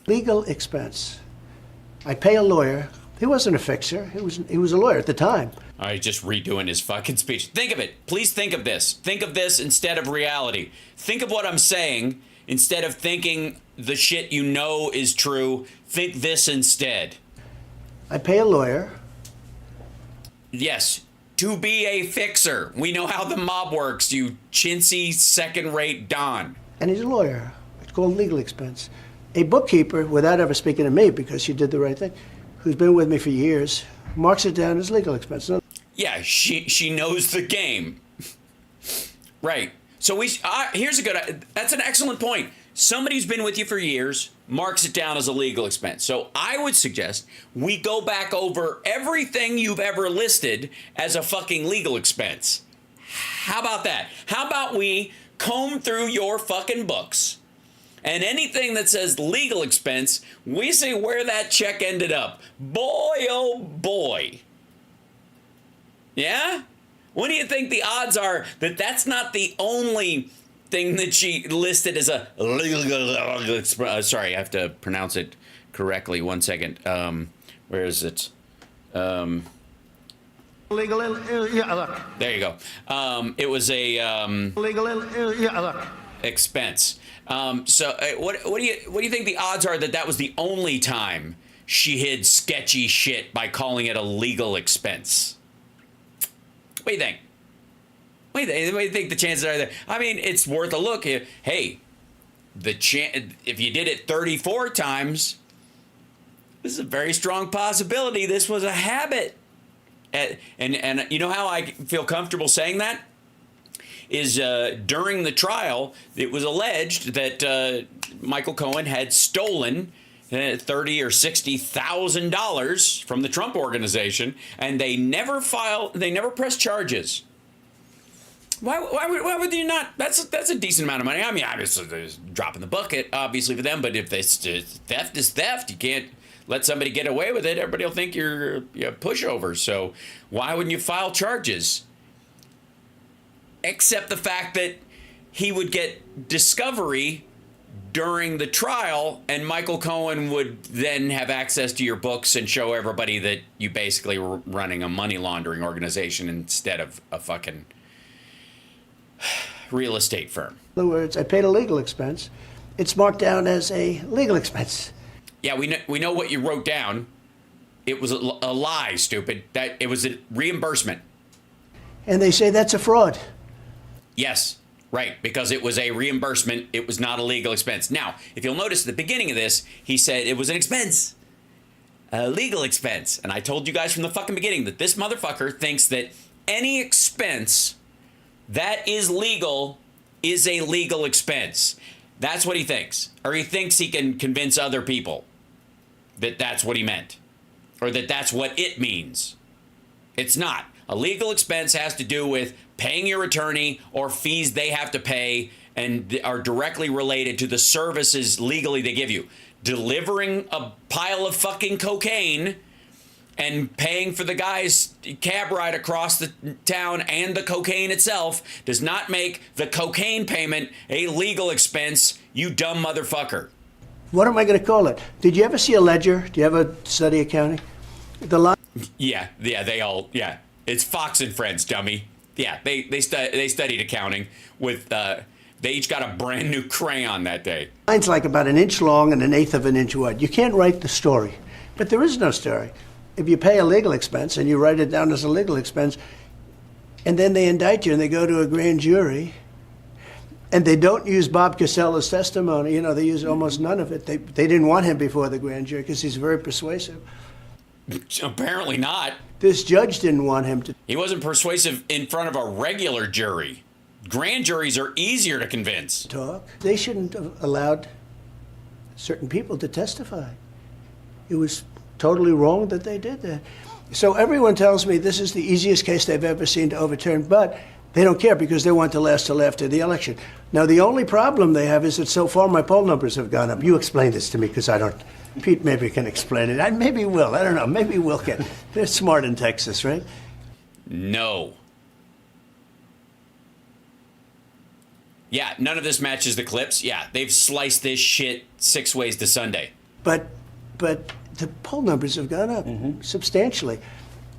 Legal expense. I pay a lawyer. He wasn't a fixer. He was a lawyer at the time. All right, just redoing his fucking speech. Think of it. Please think of this. Think of this instead of reality. Think of what I'm saying instead of thinking the shit you know is true. Think this instead. I pay a lawyer. Yes, to be a fixer. We know how the mob works, you chintzy second-rate Don. And he's a lawyer. It's called legal expense. A bookkeeper, without ever speaking to me because she did the right thing, who's been with me for years, marks it down as legal expense. Yeah, she knows the game. Right. So here's a good. That's an excellent point. Somebody who's been with you for years marks it down as a legal expense. So I would suggest we go back over everything you've ever listed as a fucking legal expense. How about that? How about we comb through your fucking books and anything that says legal expense, we see where that check ended up. Boy, oh boy. Yeah? What do you think the odds are that that's not the only thing that she listed as a legal expense? Sorry, I have to pronounce it correctly. 1 second. Where is it? Legal, yeah, look. There you go. It was a Legal, yeah, look. expense. So what do you think the odds are that that was the only time she hid sketchy shit by calling it a legal expense? What do you think? What do you think the chances are there? I mean, it's worth a look. Hey, if you did it 34 times, this is a very strong possibility this was a habit. And you know how I feel comfortable saying that? Is during the trial, it was alleged that Michael Cohen had stolen $30,000 or $60,000 from the Trump organization, and they never pressed charges. Why would you not? That's a decent amount of money. I mean, obviously, there's a drop in the bucket, obviously, for them. But if theft is theft, you can't let somebody get away with it. Everybody will think you're a pushover. So why wouldn't you file charges? Except the fact that he would get discovery during the trial, and Michael Cohen would then have access to your books and show everybody that you basically were running a money laundering organization instead of a fucking real estate firm. In other words, I paid a legal expense. It's marked down as a legal expense. Yeah, we know what you wrote down. It was a lie, stupid. That it was a reimbursement. And they say that's a fraud. Yes, right, because it was a reimbursement. It was not a legal expense. Now, if you'll notice at the beginning of this, he said it was an expense. A legal expense. And I told you guys from the fucking beginning that this motherfucker thinks that any expense that is legal is a legal expense. That's what he thinks. Or he thinks he can convince other people that that's what he meant. Or that that's what it means. It's not. A legal expense has to do with paying your attorney or fees they have to pay and are directly related to the services legally they give you. Delivering a pile of fucking cocaine and paying for the guy's cab ride across the town and the cocaine itself does not make the cocaine payment a legal expense, you dumb motherfucker. What am I going to call it? Did you ever see a ledger? Do you ever study accounting? Yeah, it's Fox and Friends, dummy. Yeah, they studied accounting with they each got a brand new crayon that day. Line's like about an inch long and an eighth of an inch wide. You can't write the story, but there is no story. If you pay a legal expense and you write it down as a legal expense, and then they indict you and they go to a grand jury, and they don't use Bob Costello's testimony. You know, they use almost none of it. They didn't want him before the grand jury because he's very persuasive. Apparently not. This judge didn't want him to. He wasn't persuasive in front of a regular jury. Grand juries are easier to convince. Talk. They shouldn't have allowed certain people to testify. It was totally wrong that they did that. So everyone tells me this is the easiest case they've ever seen to overturn, but they don't care because they want to last till after the election. Now, the only problem they have is that so far my poll numbers have gone up. You explain this to me because I don't. Pete maybe can explain it. Maybe Will. I don't know. Maybe Will can. They're smart in Texas, right? No. Yeah, none of this matches the clips. Yeah, they've sliced this shit 6 ways to Sunday. But the poll numbers have gone up substantially.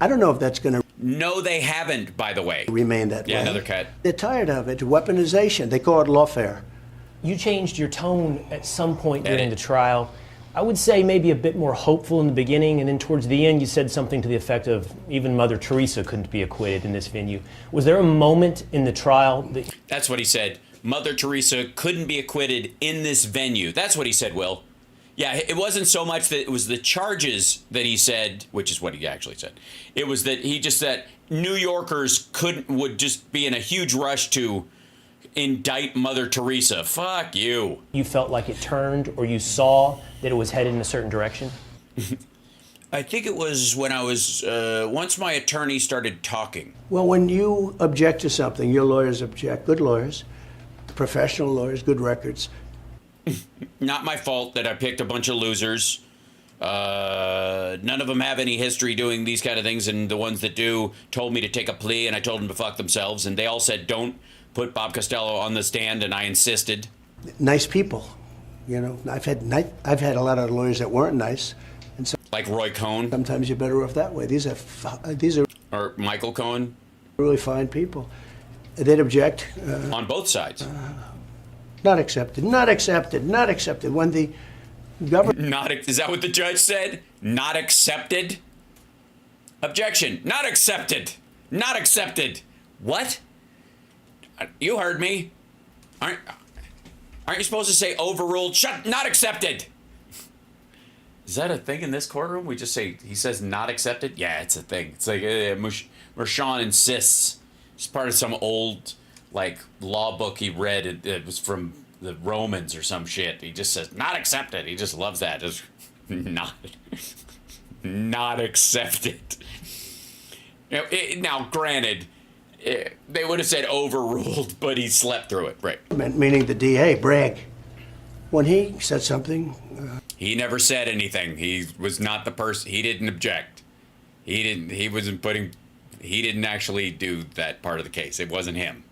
I don't know if that's going to. No, they haven't, by the way. Remain that way. Yeah, another cut. They're tired of it. Weaponization. They call it lawfare. You changed your tone at some point during the trial. I would say maybe a bit more hopeful in the beginning, and then towards the end you said something to the effect of even Mother Teresa couldn't be acquitted in this venue. Was there a moment in the trial that... That's what he said. Mother Teresa couldn't be acquitted in this venue. That's what he said, Will. Yeah, it wasn't so much that it was the charges that he said, which is what he actually said. It was that he just said New Yorkers would just be in a huge rush to indict Mother Teresa. Fuck you. You felt like it turned, or you saw that it was headed in a certain direction? I think it was when I was, once my attorney started talking. Well, when you object to something, your lawyers object, good lawyers, professional lawyers, good records. Not my fault that I picked a bunch of losers. None of them have any history doing these kind of things, and the ones that do told me to take a plea, and I told them to fuck themselves, and they all said, don't put Bob Costello on the stand, and I insisted. Nice people. You know, I've had a lot of lawyers that weren't nice. And so like Roy Cohn? Sometimes you're better off that way. These are or Michael Cohen? Really fine people. They'd object. On both sides? Not accepted, not accepted, not accepted. When the government... Is that what the judge said? Not accepted? Objection. Not accepted. Not accepted. What? You heard me. Aren't you supposed to say overruled? Shut. Not accepted. Is that a thing in this courtroom? We just say, he says not accepted? Yeah, it's a thing. It's like, Mershon insists. It's part of some old, like, law book he read. It was from the Romans or some shit. He just says, not accepted. He just loves that. Just not accepted. You know, now, granted, they would have said overruled, but he slept through it, right? Meaning the DA, Bragg. When he said something... He never said anything. He was not the person. He didn't object. He didn't actually do that part of the case. It wasn't him.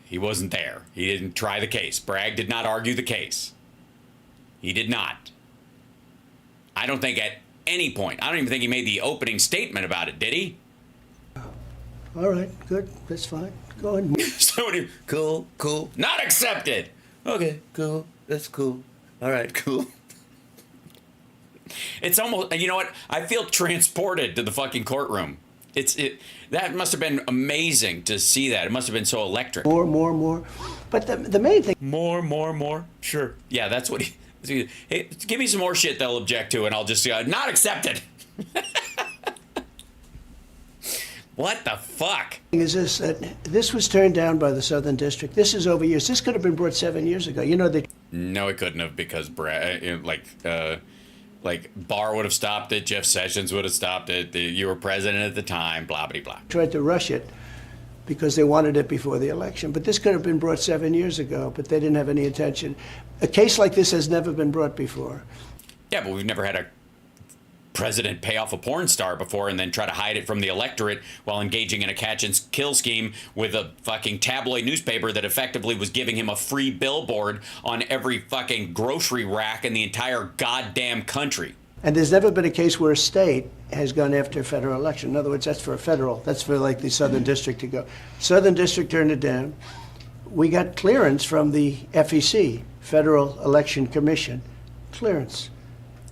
He wasn't there. He didn't try the case. Bragg did not argue the case. He did not. I don't think at any point. I don't even think he made the opening statement about it, did he? All right, good. That's fine. Go ahead. Cool. Not accepted. Okay, cool. That's cool. All right, cool. It's almost, you know what? I feel transported to the fucking courtroom. That must have been amazing to see that. It must have been so electric. More. But the main thing... More. Sure. Yeah, that's what he... Hey, give me some more shit they'll object to, and I'll just not accepted. What the fuck? Is this that this was turned down by the Southern District? This is over years. This could have been brought 7 years ago. You know, they No, it couldn't have, because like Barr would have stopped it, Jeff Sessions would have stopped it. You were president at the time, blah blah blah. tried to rush it because they wanted it before the election. But this could have been brought 7 years ago, but they didn't have any intention. A case like this has never been brought before. Yeah, but we've never had a president pay off a porn star before and then try to hide it from the electorate while engaging in a catch and kill scheme with a fucking tabloid newspaper that effectively was giving him a free billboard on every fucking grocery rack in the entire goddamn country. And there's never been a case where a state has gone after a federal election. In other words, that's for like the Southern District to go. Southern District turned it down. We got clearance from the FEC, Federal Election Commission, clearance.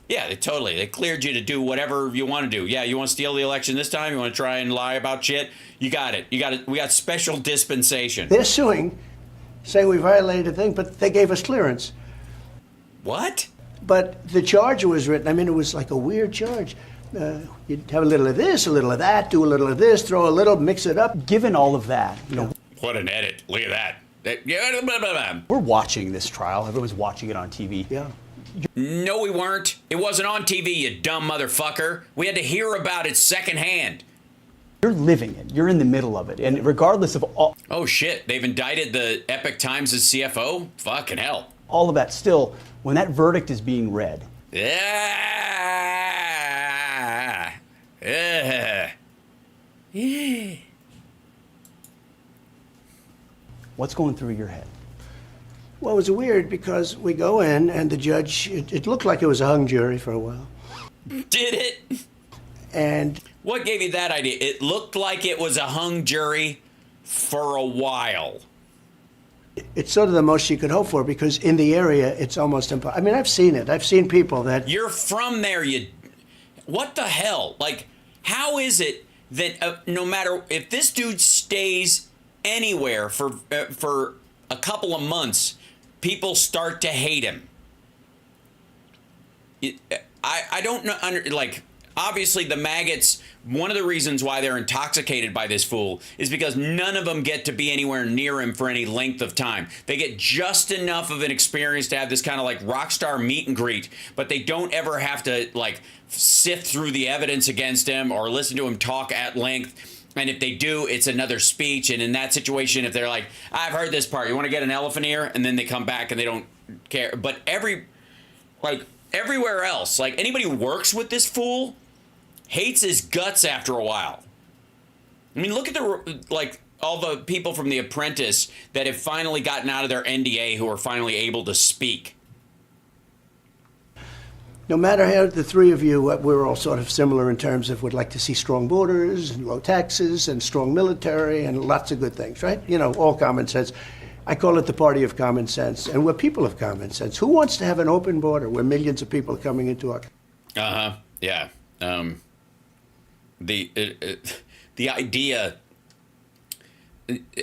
Yeah, they cleared you to do whatever you want to do. Yeah, you want to steal the election this time? You want to try and lie about shit? You got it. We got special dispensation. They're suing, saying we violated a thing, but they gave us clearance. What? But the charge was written, I mean, it was like a weird charge. You'd have a little of this, a little of that, do a little of this, throw a little, mix it up. Given all of that, you know, What an edit. Look at that. we're watching this trial. Everyone's watching it on TV. Yeah. No, we weren't. It wasn't on TV, you dumb motherfucker. We had to hear about it secondhand. You're living it. You're in the middle of it. And regardless of Oh shit, they've indicted the Epic Times' CFO? Fucking hell. all of that, still, when that verdict is being read, what's going through your head? Well, it was weird because we go in and the judge, it looked like it was a hung jury for a while. Did it? And What gave you that idea? It looked like it was a hung jury for a while. it's sort of the most you could hope for because in the area, it's almost impossible. I mean, I've seen it. I've seen people that. You're from there, you... What the hell? Like, how is it that no matter... If this dude stays anywhere for a couple of months, people start to hate him? I don't know... Like... Obviously, the maggots, one of the reasons why they're intoxicated by this fool is because none of them get to be anywhere near him for any length of time. They get just enough of an experience to have this kind of like rock star meet and greet, but they don't ever have to like sift through the evidence against him or listen to him talk at length. And if they do, it's another speech. And in that situation, if they're like, I've heard this part, you want to get an elephant ear? And then they come back and they don't care. But everywhere else, like anybody who works with this fool hates his guts after a while. I mean, look at all the people from The Apprentice that have finally gotten out of their NDA who are finally able to speak. No matter how the three of you, we're all sort of similar in terms of would like to see strong borders and low taxes and strong military and lots of good things, right? You know, all common sense. I call it the party of common sense, and we're people of common sense. Who wants to have an open border where millions of people are coming into our country? Yeah. The idea,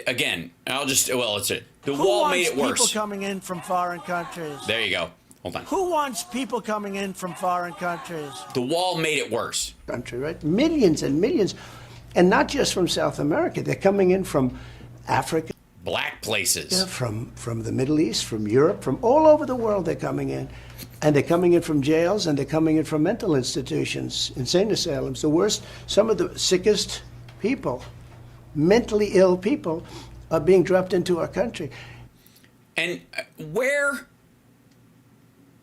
again, it's it. The wall made it worse. Who wants people coming in from foreign countries? There you go. Hold on. Who wants people coming in from foreign countries? The wall made it worse. Country, right? Millions and millions, and not just from South America. They're coming in from Africa, Black places. from the Middle East, from Europe, from all over the world. They're coming in, and they're coming in from jails, and they're coming in from mental institutions, insane asylums. The worst, some of the sickest people, mentally ill people, are being dropped into our country. And where,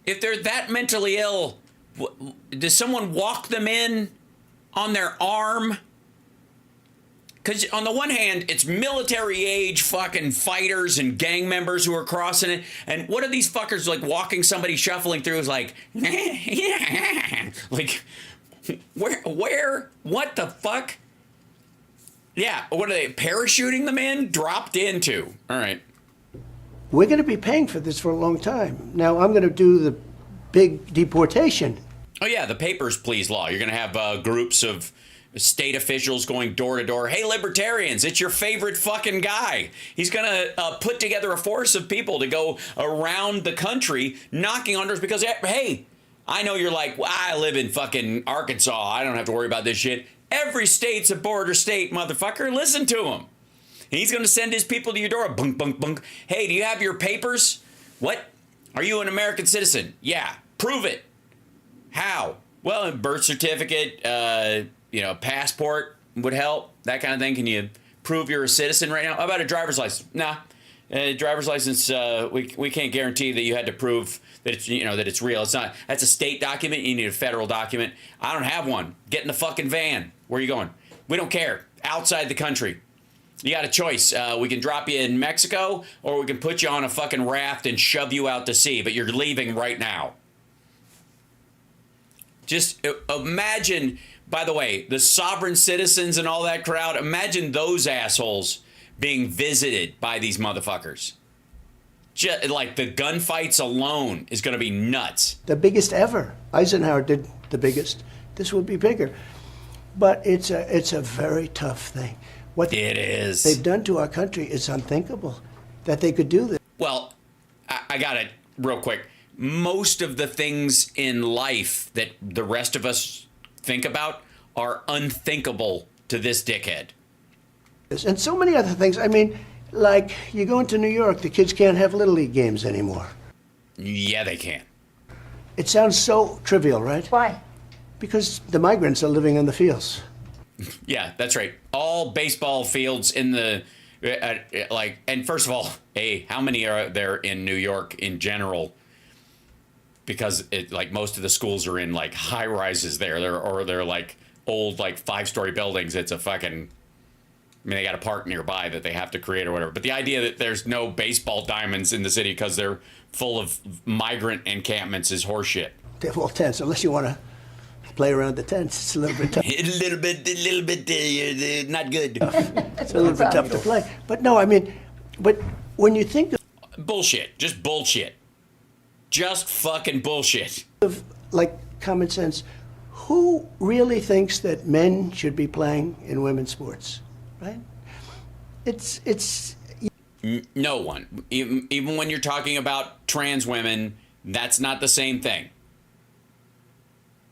if they're that mentally ill, does someone walk them in on their arm? Because on the one hand, it's military age fucking fighters and gang members who are crossing it. And what are these fuckers like walking somebody shuffling through is like, like, where, what the fuck? Yeah, what are they, parachuting them in? Dropped into. All right. We're going to be paying for this for a long time. Now, I'm going to do the big deportation. Oh, yeah, the Papers, Please law. You're going to have groups of state officials going door to door. Hey, libertarians, it's your favorite fucking guy. He's going to put together a force of people to go around the country knocking on doors because, hey, I know you're like, well, I live in fucking Arkansas. I don't have to worry about this shit. Every state's a border state, motherfucker. Listen to him. He's going to send his people to your door. Bunk, bunk, bunk. Hey, do you have your papers? What? Are you an American citizen? Yeah. Prove it. How? Well, a birth certificate, passport would help. That kind of thing. Can you prove you're a citizen right now? How about a driver's license? Nah. Driver's license, we can't guarantee that you had to prove that it's, that it's real. It's not. That's a state document. You need a federal document. I don't have one. Get in the fucking van. Where are you going? We don't care. Outside the country. You got a choice. We can drop you in Mexico, or we can put you on a fucking raft and shove you out to sea, but you're leaving right now. Just imagine, by the way, the sovereign citizens and all that crowd, imagine those assholes being visited by these motherfuckers. Like the gunfights alone is going to be nuts. The biggest ever. Eisenhower did the biggest. This will be bigger. But it's a very tough thing. What it is. They've done to our country is unthinkable that they could do this. Well, I got it real quick. Most of the things in life that the rest of us think about are unthinkable to this dickhead. And so many other things. I mean, like you go into New York, the kids can't have Little League games anymore. Yeah, they can. It sounds so trivial, right? Why? Because the migrants are living on the fields. Yeah, that's right. All baseball fields in the, and first of all, hey, how many are there in New York in general? Because most of the schools are in like high rises there, they're like old like 5-story buildings. It's a fucking, they got a park nearby that they have to create or whatever. But the idea that there's no baseball diamonds in the city because they're full of migrant encampments is horseshit. They have all tents, unless you want to play around the tents. It's a little bit tough. a little bit, not good. It's a little bit tough to play. But no, I mean, but when you think bullshit, just bullshit. Just fucking bullshit. Of like common sense, who really thinks that men should be playing in women's sports, right? It's no one. Even when you're talking about trans women, that's not the same thing.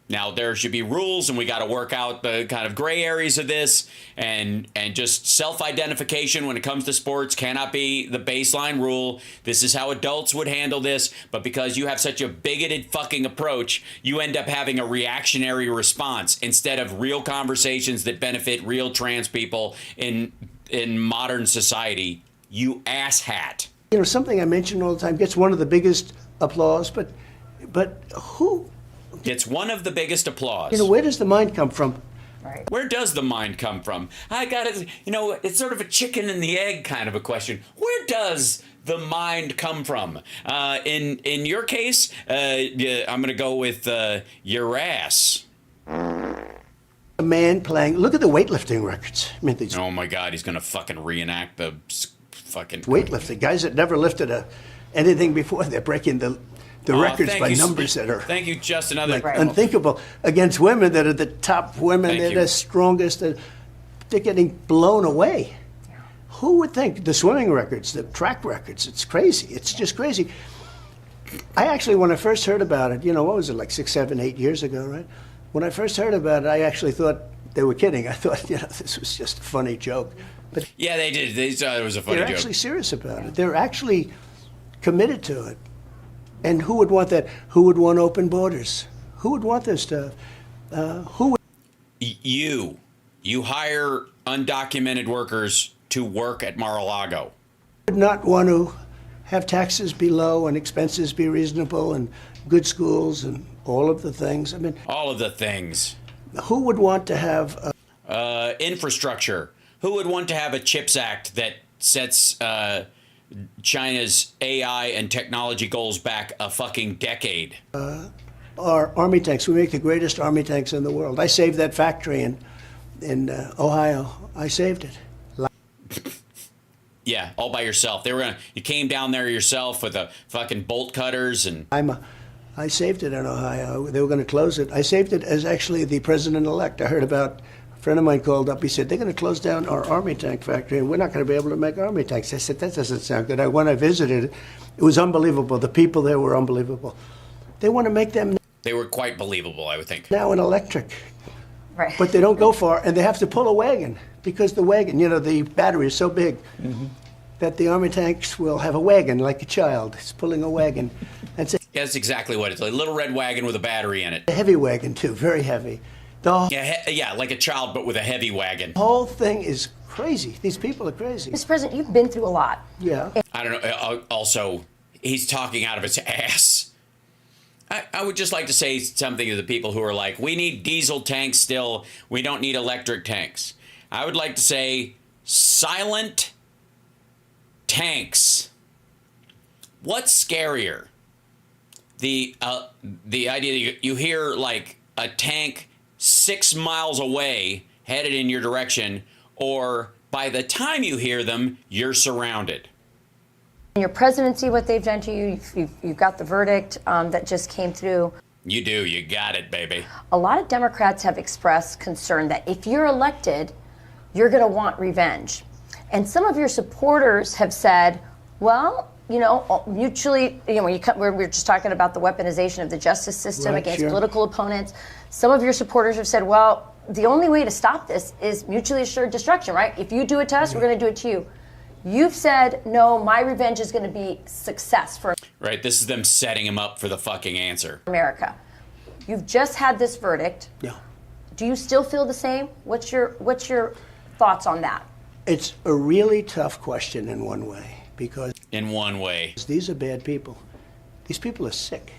Now, there should be rules, and we got to work out the kind of gray areas of this, and just self-identification when it comes to sports cannot be the baseline rule. This is how adults would handle this, but because you have such a bigoted fucking approach, you end up having a reactionary response instead of real conversations that benefit real trans people in modern society. You asshat. You know, something I mention all the time gets one of the biggest applause, but who... It's one of the biggest applause. You know, where does the mind come from? Right. Where does the mind come from? I got it. It's sort of a chicken and the egg kind of a question. Where does the mind come from? In your case, I'm going to go with your ass. A man playing. Look at the weightlifting records. I mean, these oh my God, he's going to fucking reenact the fucking weightlifting guys that never lifted anything before. They're breaking the records by numbers that are thank you, Justin. unthinkable against women that are the top women. They're the strongest. They're getting blown away. Yeah. Who would think the swimming records, the track records? It's crazy. It's just crazy. I actually, when I first heard about it, what was it, like 6, 7, 8 years ago, right? When I first heard about it, I actually thought they were kidding. I thought, this was just a funny joke. But yeah, they did. They thought it was a funny joke. They're actually serious about it. They're actually committed to it. And who would want that? Who would want open borders? Who would want this stuff? Who would? You hire undocumented workers to work at Mar-a-Lago. Would not want to have taxes be low and expenses be reasonable and good schools and all of the things. I mean, all of the things. Who would want to have infrastructure? Who would want to have a CHIPS Act that sets China's AI and technology goals back a fucking decade? Our army tanks. We make the greatest army tanks in the world. I saved that factory in Ohio. I saved it. Yeah, all by yourself. You came down there yourself with the fucking bolt cutters and. I saved it in Ohio. They were going to close it. I saved it as actually the president-elect. I heard about. A friend of mine called up. He said, they're going to close down our army tank factory, and we're not going to be able to make army tanks. I said, that doesn't sound good. When I visited, it was unbelievable. The people there were unbelievable. They want to make them. They were quite believable, I would think. Now in electric. Right. But they don't go far, and they have to pull a wagon because the wagon, the battery is so big that the Army tanks will have a wagon like a child. It's pulling a wagon. That's a That's exactly what it's like. A little red wagon with a battery in it. heavy wagon, too, very heavy. The Yeah, like a child, but with a heavy wagon. whole thing is crazy. These people are crazy. Mr. President, you've been through a lot. Yeah. I don't know. Also, he's talking out of his ass. I would just like to say something to the people who are like, we need diesel tanks still. We don't need electric tanks. I would like to say, silent tanks. What's scarier? The idea that you hear like a tank 6 miles away headed in your direction, or by the time you hear them, you're surrounded. In your presidency, what they've done to you, you've got the verdict that just came through. You do. You got it, baby. A lot of Democrats have expressed concern that if you're elected, you're going to want revenge. And some of your supporters have said, well, mutually, we're just talking about the weaponization of the justice system against political opponents. Some of your supporters have said, well, the only way to stop this is mutually assured destruction, right? If you do it to us, we're going to do it to you. You've said, no, my revenge is going to be success for Right, this is them setting him up for the fucking answer. America. You've just had this verdict. Yeah. Do you still feel the same? What's your thoughts on that? It's a really tough question in one way because In one way. these are bad people. These people are sick.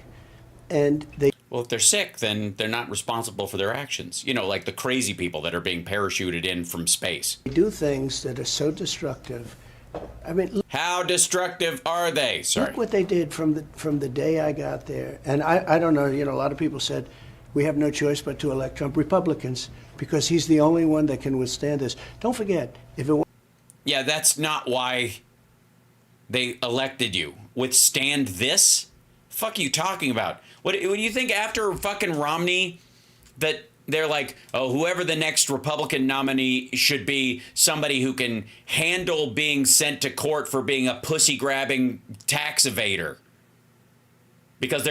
And they Well, if they're sick, then they're not responsible for their actions. Like the crazy people that are being parachuted in from space. do things that are so destructive. I mean, How destructive are they? Sorry. look what they did from the day I got there. And I don't know, a lot of people said we have no choice but to elect Trump. Republicans, because he's the only one that can withstand this. Don't forget, if it Yeah, that's not why they elected you. Withstand this? Fuck are you talking about? What do you think after fucking Romney that they're like, oh, whoever the next Republican nominee should be, somebody who can handle being sent to court for being a pussy-grabbing tax evader. Because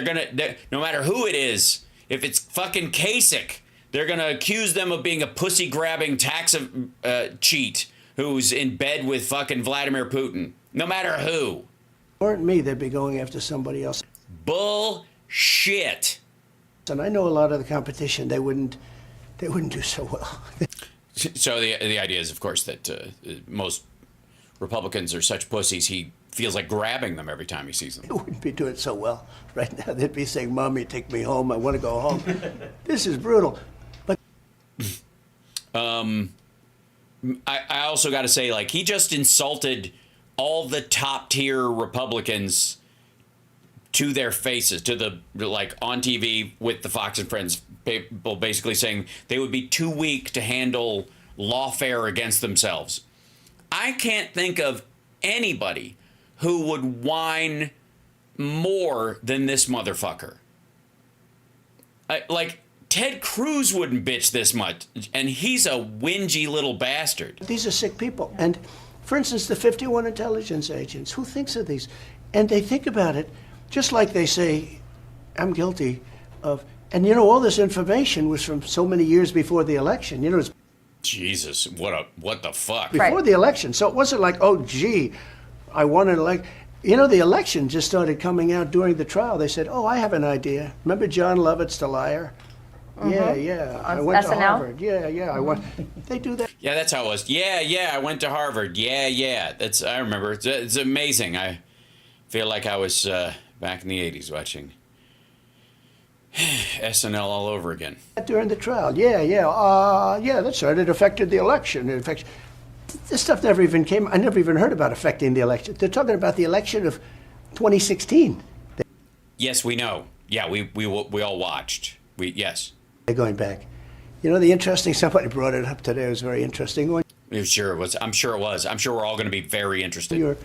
no matter who it is, if it's fucking Kasich, they're going to accuse them of being a pussy-grabbing tax cheat who's in bed with fucking Vladimir Putin. No matter who. weren't me, they'd be going after somebody else. Bullshit. And I know a lot of the competition, they wouldn't do so well. So the idea is, of course, that most Republicans are such pussies, he feels like grabbing them every time he sees them. They wouldn't be doing so well right now. They'd be saying, Mommy, take me home. I want to go home. This is brutal. But I also got to say, like, he just insulted all the top tier Republicans to their faces, to the, like, on TV with the Fox and Friends people basically saying they would be too weak to handle lawfare against themselves. I can't think of anybody who would whine more than this motherfucker. Like, Ted Cruz wouldn't bitch this much, and he's a whingy little bastard. these are sick people. And, for instance, the 51 intelligence agents, who thinks of these? And they think about it just like they say, I'm guilty of... And, all this information was from so many years before the election. It's Jesus, what the fuck? before the election. So it wasn't like, oh, gee, I won an election. The election just started coming out during the trial. They said, oh, I have an idea. Remember John Lovett's The Liar? Yeah. I went to SNL? Harvard. Yeah, I went. They do that. Yeah, that's how it was. Yeah, I went to Harvard. Yeah. I remember. It's amazing. I feel like I was back in the 80s watching SNL all over again. During the trial. Yeah, that's right. It affected the election. This stuff never even came. I never even heard about affecting the election. They're talking about the election of 2016. Yes, we know. Yeah, we all watched. Yes. They're going back. The interesting, somebody brought it up today. It was very interesting. Sure it was. I'm sure it was. I'm sure we're all going to be very interested. Your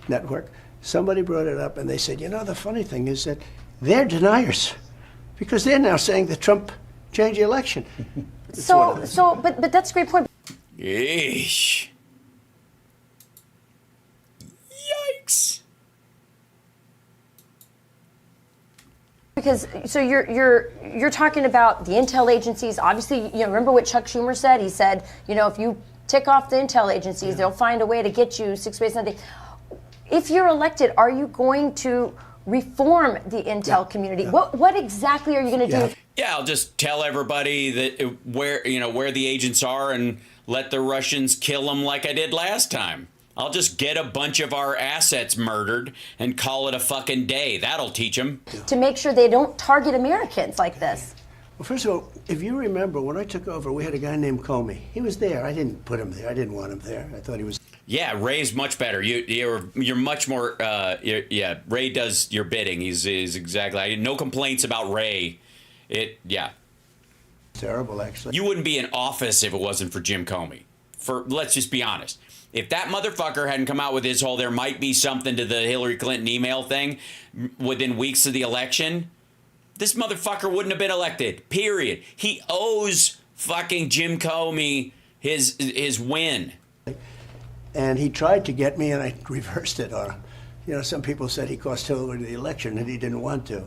network, somebody brought it up and they said, the funny thing is that they're deniers because they're now saying that Trump changed the election. But that's a great point. Yeesh. Yikes. Because so you're talking about the intel agencies. Obviously, remember what Chuck Schumer said? He said, if you tick off the intel agencies, they'll find a way to get you 6 ways a day. If you're elected, are you going to reform the intel community? What exactly are you going to do? Yeah, I'll just tell everybody that where the agents are and let the Russians kill them like I did last time. I'll just get a bunch of our assets murdered and call it a fucking day. That'll teach them. To make sure they don't target Americans like this. Well, first of all, if you remember, when I took over, we had a guy named Comey. He was there. I didn't put him there. I didn't want him there. I thought he was... Yeah, Ray's much better. You're much more... Ray does your bidding. He's exactly... No complaints about Ray. Terrible, actually. You wouldn't be in office if it wasn't for Jim Comey. Let's just be honest. If that motherfucker hadn't come out with his whole there might be something to the Hillary Clinton email thing within weeks of the election, this motherfucker wouldn't have been elected, period. He owes fucking Jim Comey his win. And he tried to get me, and I reversed it on him. Some people said he cost Hillary the election, and he didn't want to.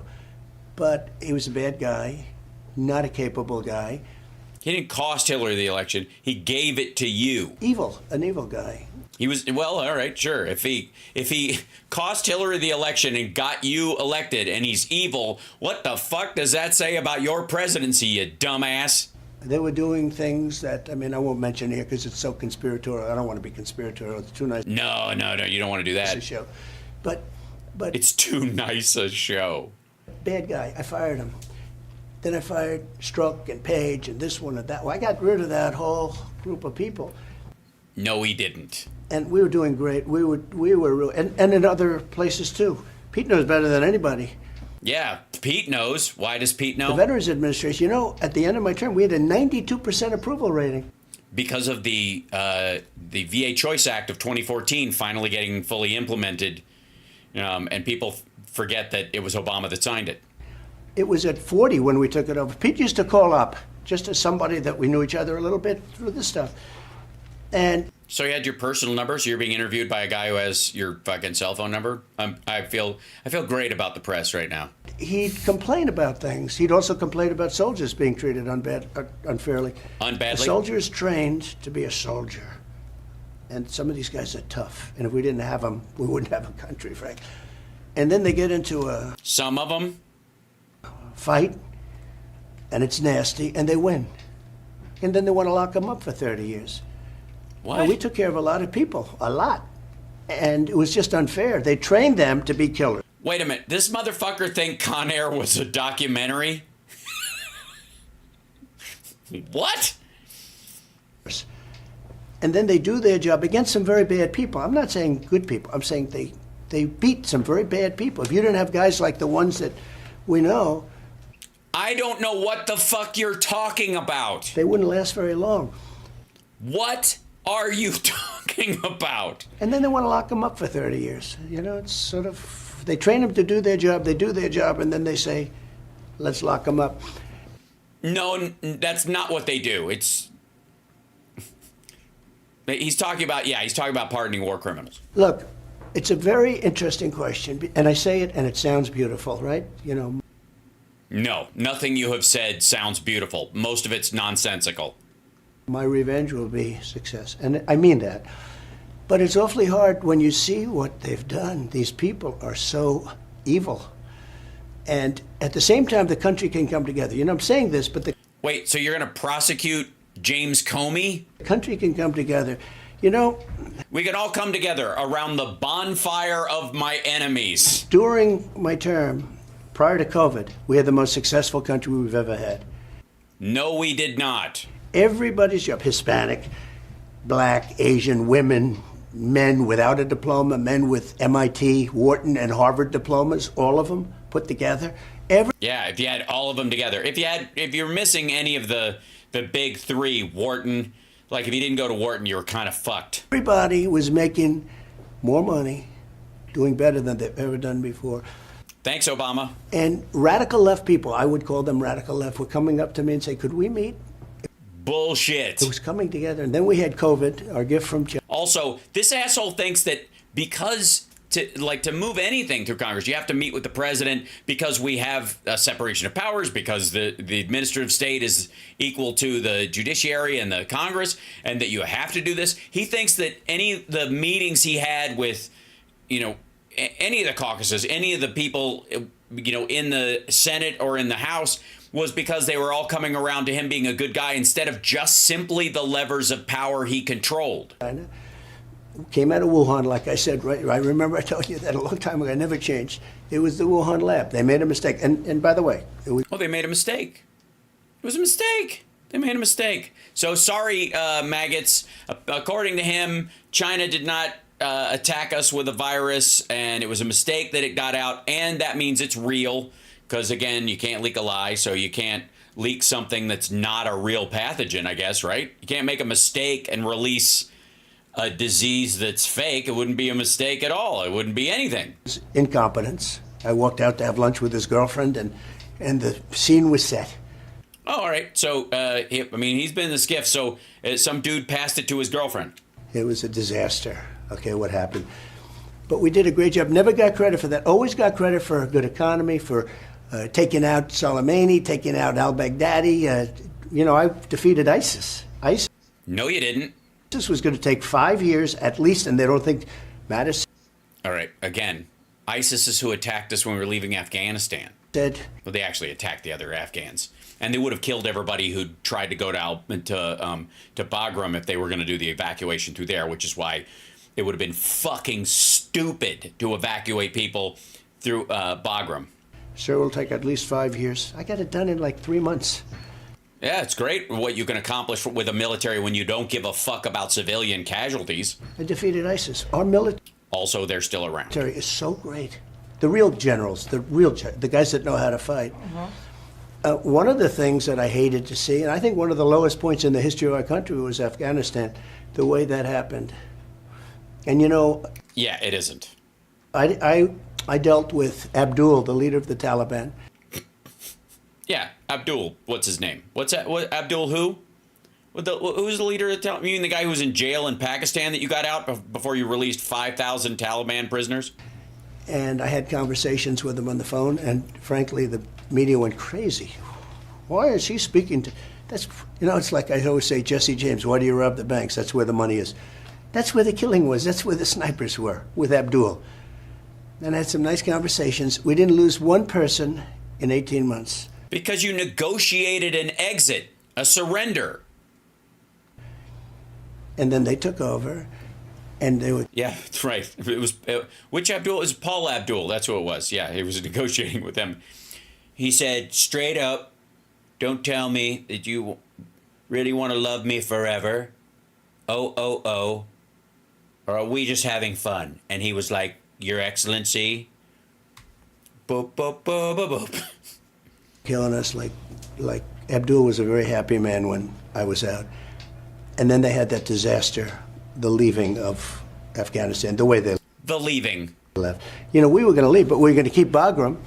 But he was a bad guy, not a capable guy. He didn't cost Hillary the election. He gave it to you. An evil guy. He was, well, all right, sure. If he cost Hillary the election and got you elected and he's evil, what the fuck does that say about your presidency, you dumbass? They were doing things that, I won't mention here because it's so conspiratorial. I don't want to be conspiratorial. It's too nice. No, you don't want to do that. It's a show. But it's too nice a show. Bad guy. I fired him. Then I fired Strzok and Page and this one and that one. I got rid of that whole group of people. No, he didn't. And we were doing great. We were real, and in other places too. Pete knows better than anybody. Yeah, Pete knows. Why does Pete know? The Veterans Administration. At the end of my term, we had a 92% approval rating. Because of the VA Choice Act of 2014 finally getting fully implemented, and people forget that it was Obama that signed it. It was at 40 when we took it over. Pete used to call up, just as somebody that we knew each other a little bit through this stuff. And so you had your personal number, so you're being interviewed by a guy who has your fucking cell phone number? I feel great about the press right now. He'd complain about things. He'd also complain about soldiers being treated unfairly. Unbadly? A soldier is trained to be a soldier. And some of these guys are tough. And if we didn't have them, we wouldn't have a country, Frank. And then they get into a... Some of them? Fight, and it's nasty, and they win. And then they want to lock them up for 30 years. What? And we took care of a lot of people, a lot. And it was just unfair. They trained them to be killers. Wait a minute. This motherfucker think Con Air was a documentary? What? And then they do their job against some very bad people. I'm not saying good people. I'm saying they beat some very bad people. If you didn't have guys like the ones that we know... I don't know what the fuck you're talking about. They wouldn't last very long. What are you talking about? And then they want to lock them up for 30 years. It's sort of, they train them to do their job, they do their job, and then they say, let's lock them up. No, that's not what they do. He's talking about pardoning war criminals. Look, it's a very interesting question, and I say it and it sounds beautiful, right? No, nothing you have said sounds beautiful. Most of it's nonsensical. My revenge will be success, and I mean that. But it's awfully hard when you see what they've done. These people are so evil. And at the same time, the country can come together. I'm saying this, but Wait, so you're going to prosecute James Comey? The country can come together. We can all come together around the bonfire of my enemies. During my term, prior to COVID, we had the most successful country we've ever had. No, we did not. Everybody's job, Hispanic, Black, Asian, women, men without a diploma, men with MIT, Wharton, and Harvard diplomas, all of them put together. Yeah, if you had all of them together. If you're missing any of the big three, Wharton, like if you didn't go to Wharton, you were kind of fucked. Everybody was making more money, doing better than they've ever done before. Thanks, Obama. And radical left people, I would call them radical left, were coming up to me and say, could we meet? Bullshit. It was coming together. And then we had COVID, our gift from Chud. Also, this asshole thinks that because to move anything through Congress, you have to meet with the president because we have a separation of powers, because the administrative state is equal to the judiciary and the Congress, and that you have to do this. He thinks that any of the meetings he had with, any of the caucuses, any of the people, in the Senate or in the House, was because they were all coming around to him being a good guy instead of just simply the levers of power he controlled. China came out of Wuhan, like I said, right? I remember I told you that a long time ago. I never changed. It was the Wuhan lab. They made a mistake. And by the way, they made a mistake. It was a mistake. They made a mistake. So sorry, maggots. According to him, China did not attack us with a virus, and it was a mistake that it got out, and that means it's real. Because, again, you can't leak a lie, so you can't leak something that's not a real pathogen, I guess, right? You can't make a mistake and release a disease that's fake. It wouldn't be a mistake at all. It wouldn't be anything. Incompetence. I walked out to have lunch with his girlfriend, and the scene was set. Oh, all right. So, he's been in the skiff, so some dude passed it to his girlfriend. It was a disaster, okay, what happened. But we did a great job. Never got credit for that. Always got credit for a good economy, for taking out Soleimani, taking out al-Baghdadi. I defeated ISIS. No, you didn't. ISIS was going to take 5 years at least, and they don't think Mattis. All right, again, ISIS is who attacked us when we were leaving Afghanistan. Well, they actually attacked the other Afghans, and they would have killed everybody who tried to go to Bagram if they were going to do the evacuation through there, which is why it would have been fucking stupid to evacuate people through Bagram. Sure, will take at least 5 years. I got it done in like 3 months. Yeah, it's great what you can accomplish with a military when you don't give a fuck about civilian casualties. I defeated ISIS. Our military. Also, they're still around. Military is so great. The real generals, the guys that know how to fight. One of the things that I hated to see, and I think one of the lowest points in the history of our country, was Afghanistan, the way that happened. And yeah, it isn't. I dealt with Abdul, the leader of the Taliban. Yeah, Abdul. What's his name? What's that? Abdul who? Who's the leader of the Taliban? You mean the guy who was in jail in Pakistan that you got out before you released 5,000 Taliban prisoners? And I had conversations with him on the phone, and frankly, the media went crazy. Why is he speaking to... That's, it's like I always say, Jesse James, why do you rob the banks? That's where the money is. That's where the killing was. That's where the snipers were, with Abdul. And I had some nice conversations. We didn't lose one person in 18 months. Because you negotiated an exit, a surrender. And then they took over, and they would... Yeah, that's right. It was which Abdul? It was Paul Abdul. That's who it was. Yeah, he was negotiating with them. He said, straight up, don't tell me that you really want to love me forever. Oh. Or are we just having fun? And he was like, Your Excellency. Boop, boop, boop, boop, boop. Killing us like Abdul was a very happy man when I was out. And then they had that disaster, the leaving of Afghanistan, the way they... The leaving. Left. We were going to leave, but we were going to keep Bagram.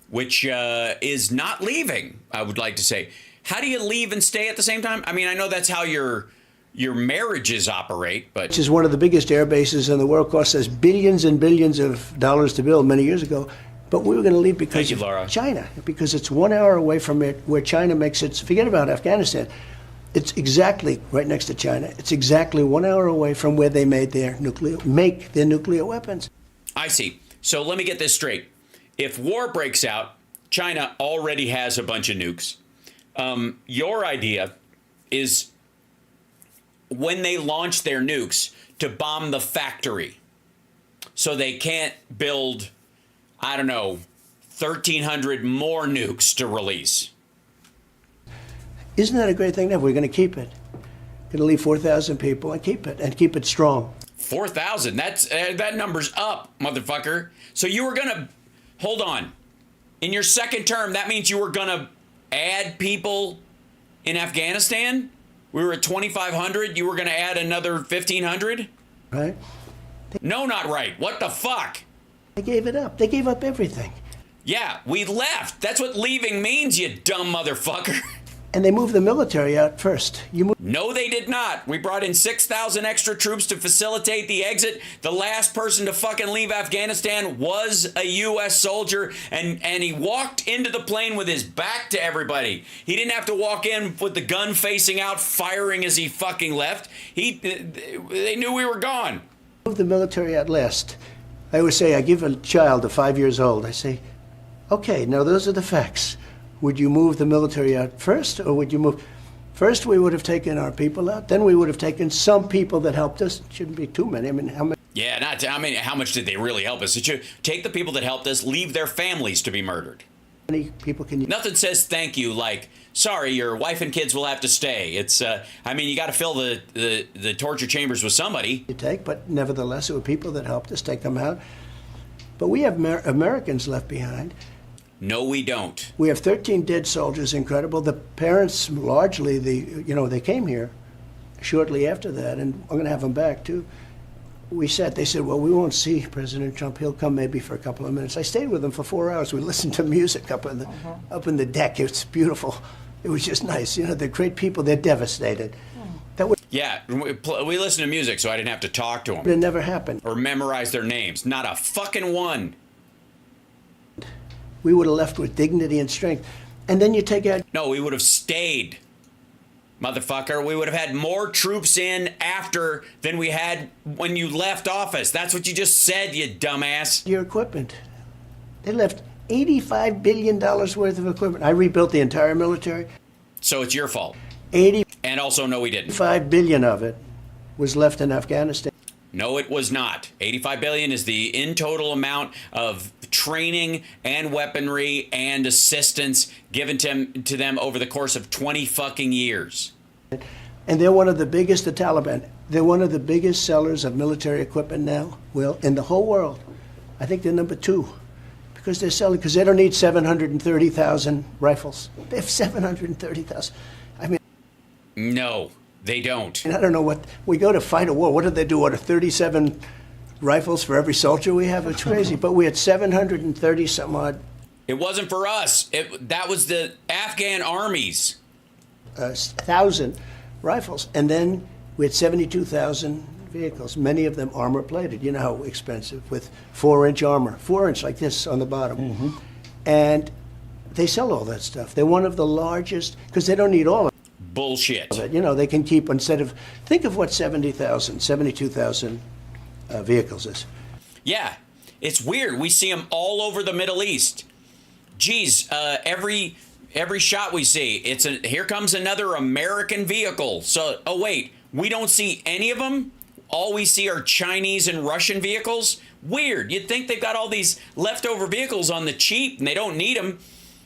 Which is not leaving, I would like to say. How do you leave and stay at the same time? I mean, I know that's how your marriages operate, but... Which is one of the biggest air bases in the world, cost us billions and billions of dollars to build many years ago. But we were going to leave because of China, because it's 1 hour away from it, where China makes its... Forget about Afghanistan. It's exactly right next to China. It's exactly 1 hour away from where they make their nuclear weapons. I see. So let me get this straight. If war breaks out, China already has a bunch of nukes. Your idea is when they launch their nukes to bomb the factory so they can't build, 1,300 more nukes to release. Isn't that a great thing? We're going to keep it. Going to leave 4,000 people and keep it strong. 4,000. That number's up, motherfucker. So you were going to... Hold on. In your second term, that means you were going to add people in Afghanistan? We were at 2,500. You were going to add another 1,500? Right. No, not right. What the fuck? They gave it up. They gave up everything. Yeah, we left. That's what leaving means, you dumb motherfucker. And they moved the military out first. No, they did not. We brought in 6,000 extra troops to facilitate the exit. The last person to fucking leave Afghanistan was a U.S. soldier, and he walked into the plane with his back to everybody. He didn't have to walk in with the gun facing out, firing as he fucking left. They knew we were gone. Moved the military out last. I always say, I give a child of 5 years old, I say, okay, now those are the facts. Would you move the military out first, or would you move? First, we would have taken our people out. Then we would have taken some people that helped us. Shouldn't be too many. I mean, how many? Yeah, how much did they really help us? Did you take the people that helped us, leave their families to be murdered? How many people can you? Nothing says thank you like, sorry, your wife and kids will have to stay. It's, you got to fill the torture chambers with somebody. You take, but nevertheless, it were people that helped us take them out. But we have Americans left behind. No, we don't. We have 13 dead soldiers, incredible. The parents, largely, they came here shortly after that, and I'm going to have them back, too. They said, well, we won't see President Trump. He'll come maybe for a couple of minutes. I stayed with them for 4 hours. We listened to music up in the deck. It's beautiful. It was just nice. They're great people. They're devastated. Yeah, we listened to music, so I didn't have to talk to them. It never happened. Or memorize their names. Not a fucking one. We would have left with dignity and strength. And then you take out... No, we would have stayed, motherfucker. We would have had more troops in after than we had when you left office. That's what you just said, you dumbass. Your equipment. They left $85 billion worth of equipment. I rebuilt the entire military. So it's your fault. 80. And also, no, we didn't. $5 billion of it was left in Afghanistan. No, it was not. 85 billion is the in total amount of training and weaponry and assistance given to them over the course of 20 fucking years. And they're one of the biggest, the Taliban, they're one of the biggest sellers of military equipment now, in the whole world. I think they're number 2 because because they don't need 730,000 rifles. They have 730,000. No. They don't. And I don't know what, we go to fight a war. What did they do? 37 rifles for every soldier we have? It's crazy. But we had 730 some odd. It wasn't for us. That was the Afghan armies. 1,000 rifles. And then we had 72,000 vehicles, many of them armor plated. You know how expensive, with 4-inch armor, 4-inch like this on the bottom. Mm-hmm. And they sell all that stuff. They're one of the largest, because they don't need all of it. Bullshit. They can keep, think of what 72,000 vehicles is. Yeah, it's weird. We see them all over the Middle East. Geez, every shot we see, here comes another American vehicle. So, wait, we don't see any of them? All we see are Chinese and Russian vehicles? Weird. You'd think they've got all these leftover vehicles on the cheap and they don't need them.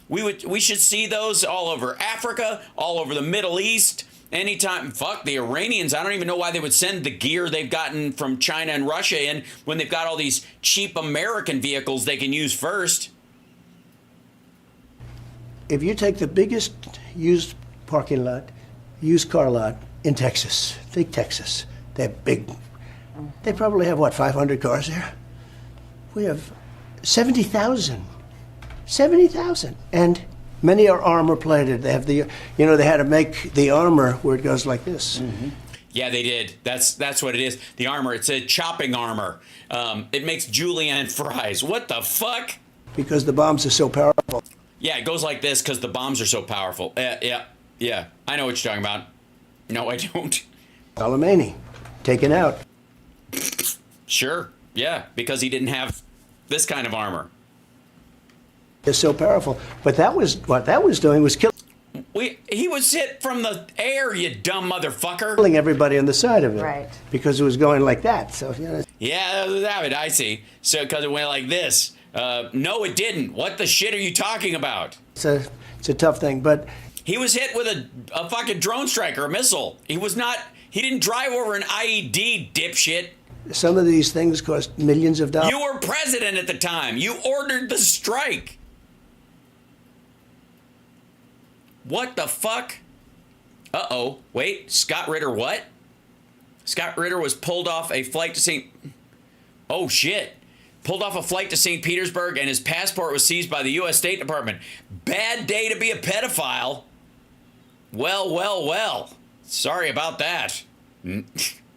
We should see those all over Africa, all over the Middle East, anytime. Fuck, the Iranians, I don't even know why they would send the gear they've gotten from China and Russia in when they've got all these cheap American vehicles they can use first. If you take the biggest used car lot in Texas, think Texas, they're big. They probably have, 500 cars there? We have 70,000. 70,000, and many are armor plated. They have they had to make the armor where it goes like this. Mm-hmm. Yeah, they did. That's what it is. The armor. It's a chopping armor. It makes julienne fries. What the fuck? Because the bombs are so powerful. Yeah, it goes like this because the bombs are so powerful. Yeah. I know what you're talking about. No, I don't. Soleimani, taken out. Sure. Yeah, because he didn't have this kind of armor. Is so powerful, but what that was doing was killing. He was hit from the air, you dumb motherfucker. Killing everybody on the side of it, right? Because it was going like that. So Yeah, I see. So because it went like this. No, it didn't. What the shit are you talking about? It's a tough thing, but he was hit with a fucking drone strike or a missile. He didn't drive over an IED, dipshit. Some of these things cost millions of dollars. You were president at the time. You ordered the strike. What the fuck? Uh-oh. Wait, Scott Ritter what? Scott Ritter was pulled off a flight to St. Oh, shit. Pulled off a flight to St. Petersburg and his passport was seized by the U.S. State Department. Bad day to be a pedophile. Well, well, well. Sorry about that.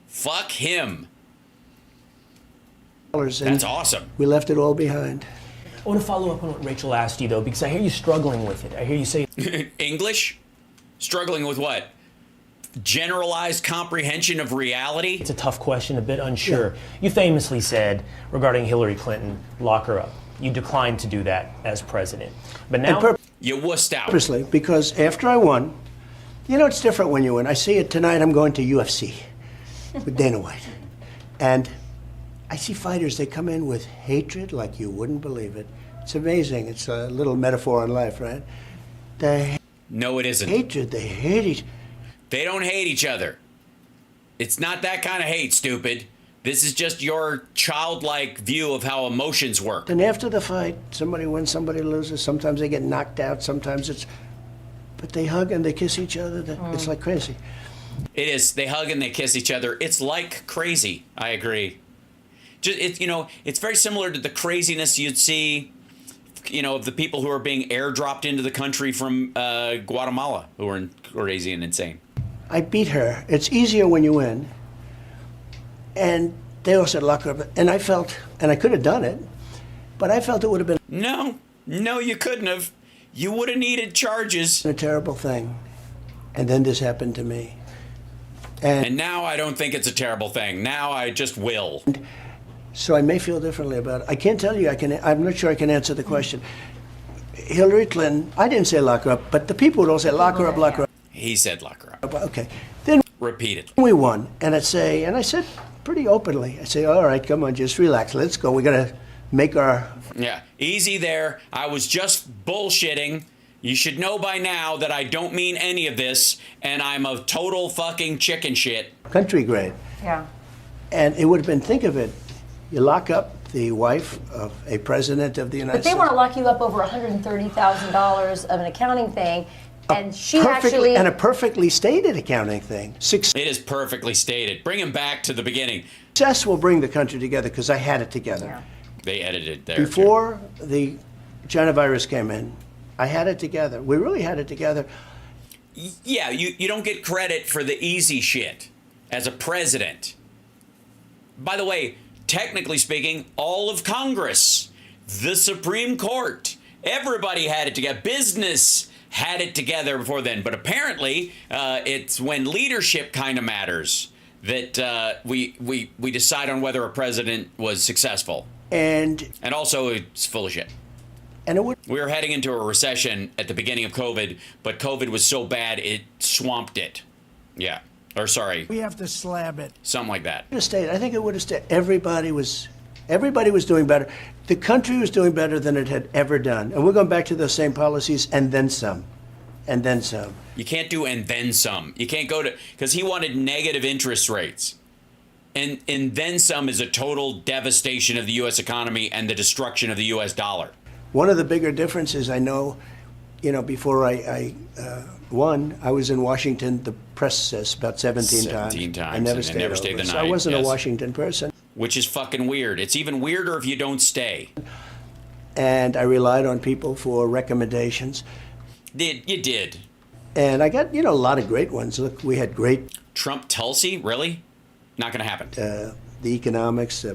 Fuck him. That's awesome. We left it all behind. I want to follow up on what Rachel asked you, though, because I hear you struggling with it. I hear you say... English? Struggling with what? Generalized comprehension of reality? It's a tough question, a bit unsure. Yeah. You famously said, regarding Hillary Clinton, lock her up. You declined to do that as president. But now... You wussed out. Purposely, because after I won, you know, it's different when you win. I see it tonight, I'm going to UFC with Dana White. And I see fighters, they come in with hatred like you wouldn't believe it. It's amazing. It's a little metaphor on life, right? No, it isn't. Hatred, they hate each other. They don't hate each other. It's not that kind of hate, stupid. This is just your childlike view of how emotions work. And after the fight, somebody wins, somebody loses. Sometimes they get knocked out. Sometimes it's... But they hug and they kiss each other. It's like crazy. It is. They hug and they kiss each other. It's like crazy. I agree. Just, it's very similar to the craziness you'd see, of the people who are being airdropped into the country from Guatemala, who are crazy and insane. I beat her. It's easier when you win. And they all said lock her up. And I felt, and I could have done it, but I felt it would have been... No, you couldn't have. You would have needed charges. A terrible thing. And then this happened to me. And now I don't think it's a terrible thing. Now I just will. So I may feel differently about it. I can't tell you. I'm not sure I can answer the question. Hillary Clinton, I didn't say lock her up, but the people would all say lock her up, lock her up. He said lock her up. Okay. Then repeatedly. We won. And I said pretty openly, I say, all right, come on, just relax. Let's go. We got to make our... Yeah, easy there. I was just bullshitting. You should know by now that I don't mean any of this, and I'm a total fucking chicken shit. Country grade. Yeah. And it would have been, think of it, you lock up the wife of a president of the United States. But they want to lock you up over $130,000 of an accounting thing, and And a perfectly stated accounting thing. It is perfectly stated. Bring him back to the beginning. Success will bring the country together, because I had it together. Yeah. They edited there. Before the China virus came in, I had it together. We really had it together. Yeah, you don't get credit for the easy shit as a president. By the way, technically speaking, all of Congress, the Supreme Court, everybody had it together. Business had it together before then. But apparently, it's when leadership kind of matters that we decide on whether a president was successful. And also, it's full of shit. And we were heading into a recession at the beginning of COVID, but COVID was so bad it swamped it. Yeah. Or sorry. We have to slab it. Something like that. I think it would have stayed. Everybody was doing better. The country was doing better than it had ever done. And we're going back to those same policies and then some. And then some. You can't do and then some. You can't go to, because he wanted negative interest rates. And then some is a total devastation of the U.S. economy and the destruction of the U.S. dollar. One of the bigger differences I know, before I won, I was in Washington, the press says, about 17 times. 17 times. I never stayed the night. So I wasn't a Washington person. Which is fucking weird. It's even weirder if you don't stay. And I relied on people for recommendations. You did. And I got, a lot of great ones. Look, we had great... Trump Tulsi? Really? Not going to happen. The economics.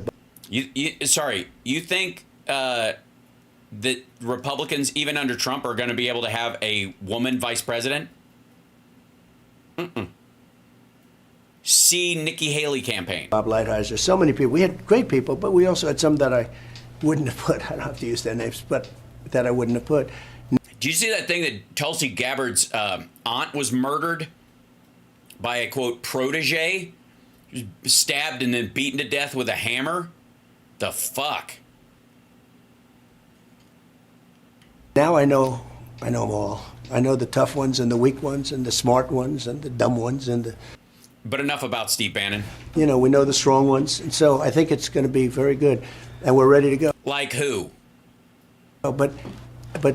You think that Republicans, even under Trump, are going to be able to have a woman vice president? See Nikki Haley campaign. Bob Lighthizer, so many people. We had great people, but we also had some that I wouldn't have put. I don't have to use their names, but that I wouldn't have put. Did you see that thing that Tulsi Gabbard's aunt was murdered by a, quote, protege? Stabbed and then beaten to death with a hammer? The fuck? Now I know them all. I know the tough ones and the weak ones and the smart ones and the dumb ones and the... But enough about Steve Bannon. We know the strong ones. And so I think it's going to be very good. And we're ready to go. Like who? But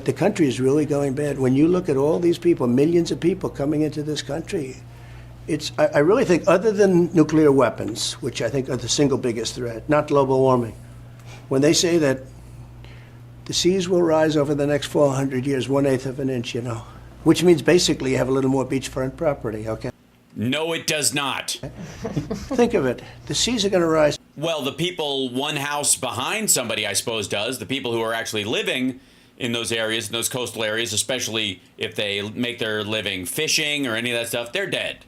the country is really going bad. When you look at all these people, millions of people coming into this country... I really think, other than nuclear weapons, which I think are the single biggest threat, not global warming, when they say that the seas will rise over the next 400 years, 1/8 of an inch, which means basically you have a little more beachfront property, okay? No, it does not. Think of it. The seas are going to rise. Well, the people one house behind somebody, I suppose, does. The people who are actually living in those areas, in those coastal areas, especially if they make their living fishing or any of that stuff, they're dead.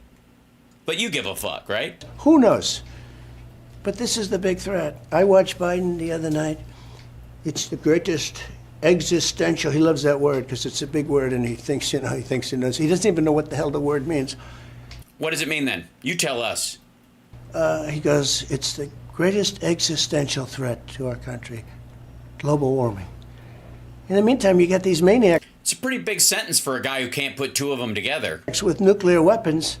But you give a fuck, right? Who knows? But this is the big threat. I watched Biden the other night. It's the greatest existential. He loves that word because it's a big word, and he thinks he knows. He doesn't even know what the hell the word means. What does it mean then? You tell us. He goes, it's the greatest existential threat to our country, global warming. In the meantime, you get these maniacs It's a pretty big sentence for a guy who can't put two of them together. with nuclear weapons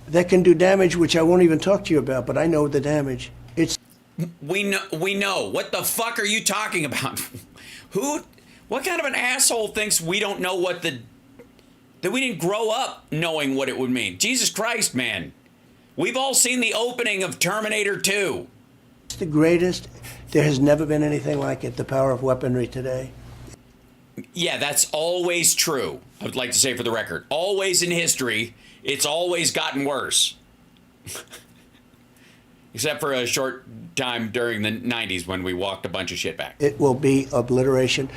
that can do damage, which I won't even talk to you about, but I know the damage. It's We know. What the fuck are you talking about? What kind of an asshole thinks we don't know that we didn't grow up knowing what it would mean? Jesus Christ, man. We've all seen the opening of Terminator 2. It's the greatest. There has never been anything like it, the power of weaponry today. Yeah, that's always true. I would like to say for the record, always in history, it's always gotten worse. Except for a short time during the 90s when we walked a bunch of shit back. It will be obliteration.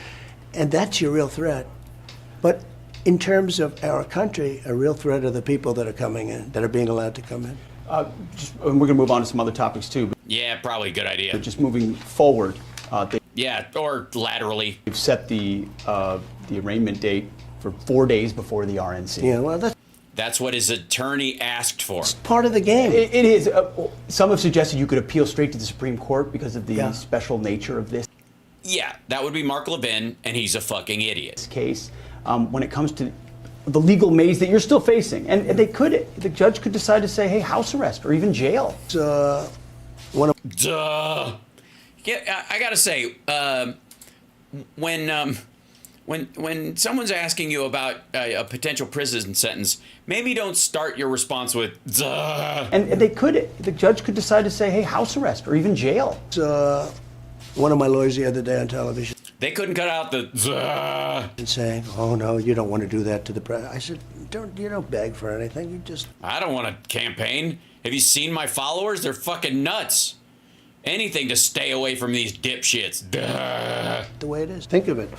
And that's your real threat. But in terms of our country, a real threat are the people that are coming in, that are being allowed to come in. And we're going to move on to some other topics too. Yeah, probably a good idea. But just moving forward, Yeah, or laterally. they've set the arraignment date for 4 days before the RNC. Yeah, well, that's That's what his attorney asked for. part of the game. It is. Some have suggested you could appeal straight to the Supreme Court because of the Yeah. special nature of this Yeah, that would be Mark Levin, and he's a fucking idiot. case. When it comes to the legal maze that you're still facing, and the judge could decide to say, hey, house arrest or even jail. One of Duh. Yeah, I gotta say, when someone's asking you about a potential prison sentence, maybe don't start your response with duh. And the judge could decide to say, hey, house arrest or even jail. one of my lawyers the other day on television They couldn't cut out the duh. saying, "Oh no, you don't want to do that to the president." I said, "You don't beg for anything. You just." I don't want to campaign. Have you seen my followers? They're fucking nuts. Anything to stay away from these dipshits. Duh. The way it is. Think of it.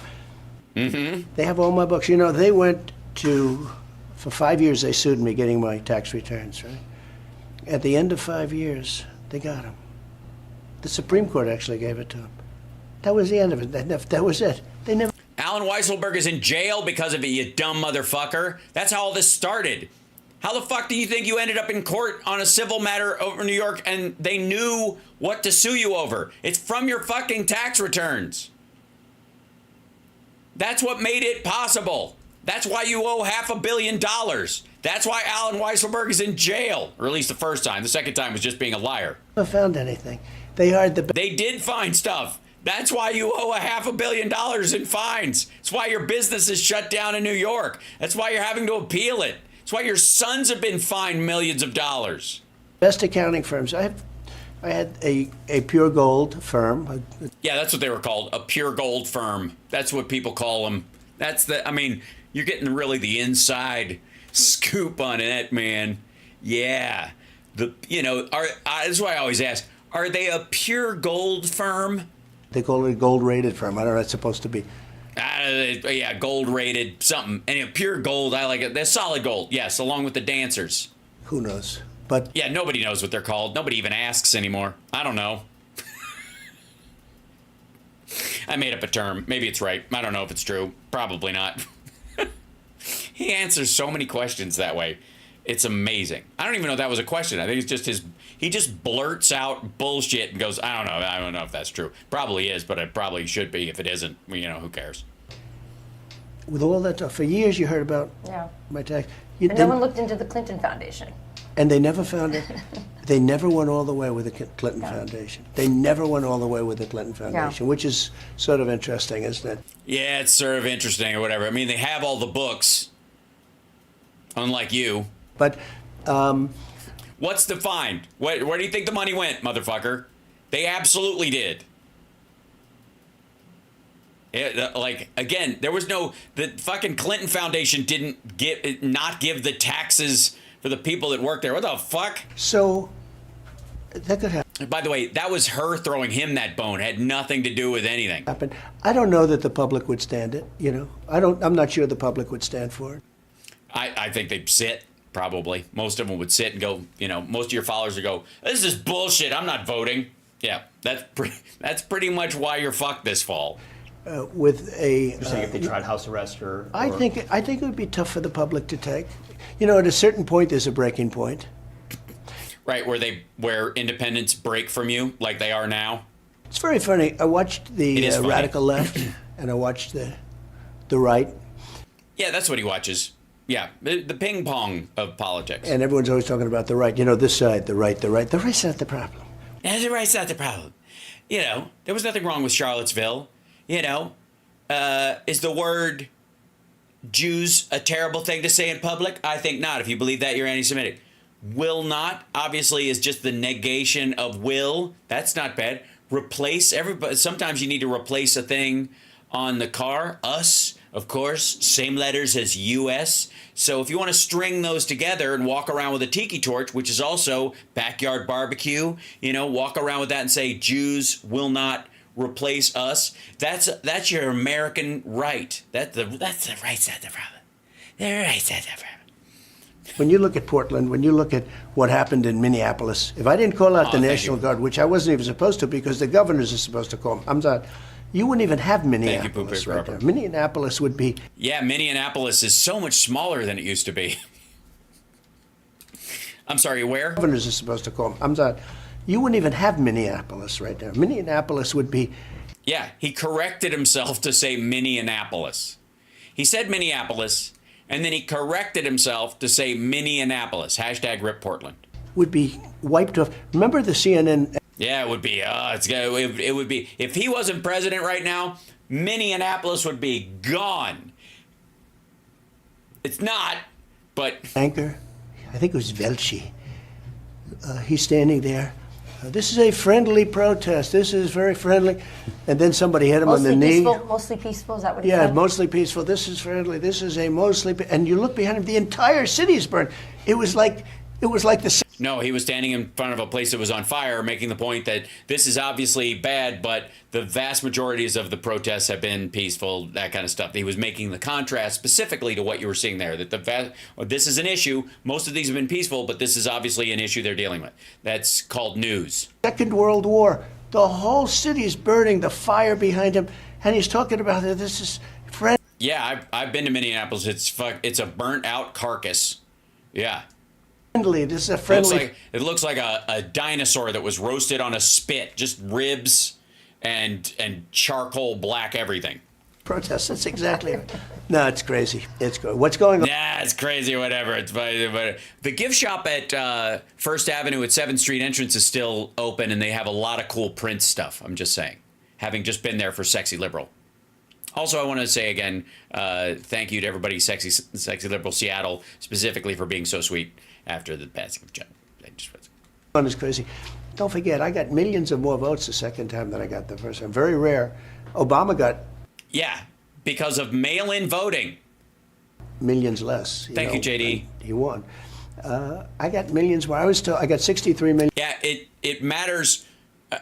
Mm-hmm. They have all my books. You know, they went to, for 5 years, they sued me getting my tax returns, right? At the end of 5 years, they got them. The Supreme Court actually gave it to them. That was the end of it. That was it. They never. Alan Weisselberg is in jail because of it, you dumb motherfucker. That's how all this started. How the fuck do you think you ended up in court on a civil matter over New York and they knew what to sue you over? It's from your fucking tax returns. That's what made it possible. That's why you owe $500 million. That's why Alan Weisselberg is in jail, or at least the first time. The second time was just being a liar. Never found anything. They hired the. They did find stuff. That's why you owe $500 million in fines. That's why your business is shut down in New York. That's why you're having to appeal it. That's why your sons have been fined millions of dollars. Best accounting firms. I had a pure gold firm. Yeah, that's what they were called, a pure gold firm. That's what people call them. You're getting really the inside scoop on it, man. Yeah. That's why I always ask, are they a pure gold firm? They call it a gold-rated firm. I don't know what it's supposed to be. Yeah, gold rated something. And pure gold, I like it. They're solid gold, yes, along with the dancers. Who knows? But yeah, nobody knows what they're called. Nobody even asks anymore. I don't know. I made up a term. Maybe it's right. I don't know if it's true. Probably not. He answers so many questions that way. It's amazing. I don't even know if that was a question. I think it's just he just blurts out bullshit and goes, I don't know if that's true. Probably is, but it probably should be. If it isn't, who cares? With all that stuff, for years you heard about my tax. And no one looked into the Clinton Foundation. And they never found it. They never went all the way with the Clinton Foundation. They never went all the way with the Clinton Foundation, which is sort of interesting, isn't it? Yeah, it's sort of interesting or whatever. I mean, they have all the books, unlike you. But what's the fine? Where do you think the money went, motherfucker? They absolutely did. Like, again, there was the fucking Clinton Foundation didn't not give the taxes for the people that work there. What the fuck? So that could By the way, that was her throwing him that bone. It had nothing to do with anything. happen. I don't know that the public would stand it. I'm not sure the public would stand for it. I think they'd sit, probably. Most of them would sit and go, most of your followers would go, this is bullshit, I'm not voting. Yeah, that's pretty much why you're fucked this fall. You're saying if they tried house arrest or... I think it would be tough for the public to take. At a certain point, there's a breaking point. Right, where independents break from you like they are now. It's very funny. I watched the radical left, and I watched the right. Yeah, that's what he watches. Yeah, the ping pong of politics. And everyone's always talking about the right. This side, the right. The right's not the problem. Yeah, the right's not the problem. There was nothing wrong with Charlottesville. Is the word Jews a terrible thing to say in public? I think not. If you believe that, you're anti-Semitic. Will not, obviously, is just the negation of will. That's not bad. Replace everybody. Sometimes you need to replace a thing on the car. Us, of course, same letters as US. So if you want to string those together and walk around with a tiki torch, which is also backyard barbecue, walk around with that and say Jews will not replace us. That's your American right. That's the right side of the problem. The right side of the problem. When you look at Portland, when you look at what happened in Minneapolis, if I didn't call out the National Guard, which I wasn't even supposed to because the governors are supposed to call them, I'm not. You wouldn't even have Minneapolis right there. Minneapolis would be... Yeah, Minneapolis is so much smaller than it used to be. I'm sorry, where? Governors are supposed to call them. I'm not. You wouldn't even have Minneapolis right there. Minneapolis would be... Yeah, he corrected himself to say Minneapolis. He said Minneapolis, and then he corrected himself to say Minneapolis. Hashtag Rip Portland. Would be wiped off. Remember the CNN... Yeah, it would be. It would be. If he wasn't president right now, Minneapolis would be gone. It's not, but... Anchor, I think it was Velchi. He's standing there. This is a friendly protest. This is very friendly. And then somebody hit him on the knee. Mostly peaceful, is that what he said? Yeah, mostly peaceful. This is friendly. This is a mostly... And you look behind him, the entire city is burned. It was like the... No, he was standing in front of a place that was on fire, making the point that this is obviously bad, but the vast majorities of the protests have been peaceful, that kind of stuff. He was making the contrast specifically to what you were seeing there, that this is an issue. Most of these have been peaceful, but this is obviously an issue they're dealing with. That's called news. Second World War. The whole city is burning, the fire behind him, and he's talking about it. This is friendly. Yeah, I've been to Minneapolis. It's a burnt out carcass. Yeah. This is a friendly... It looks like a dinosaur that was roasted on a spit, just ribs and charcoal black everything. Protest, that's exactly it. No, it's crazy. It's good. What's going on? Nah, it's crazy, whatever. It's funny, but the gift shop at First Avenue at 7th Street entrance is still open, and they have a lot of cool Prince stuff, I'm just saying, having just been there for Sexy Liberal. Also, I want to say again, thank you to everybody, Sexy Liberal Seattle, specifically for being so sweet after the passing of Chud. It's crazy. Don't forget, I got millions of more votes the second time than I got the first time. Very rare. Obama got... Yeah, because of mail-in voting. Millions less. Thank you, JD. He won. I got millions more. I got 63 million. Yeah, it matters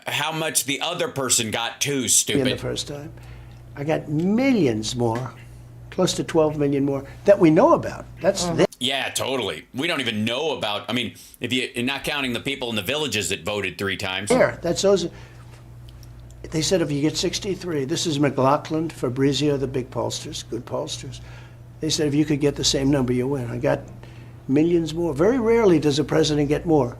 how much the other person got too, stupid. In the first time. I got millions more, close to 12 million more, that we know about. That's Yeah, totally. We don't even know about, if you're not counting the people in the villages that voted 3 times. That's those. They said if you get 63, this is McLaughlin, Fabrizio, the big pollsters, good pollsters. They said if you could get the same number, you win. I got millions more. Very rarely does a president get more.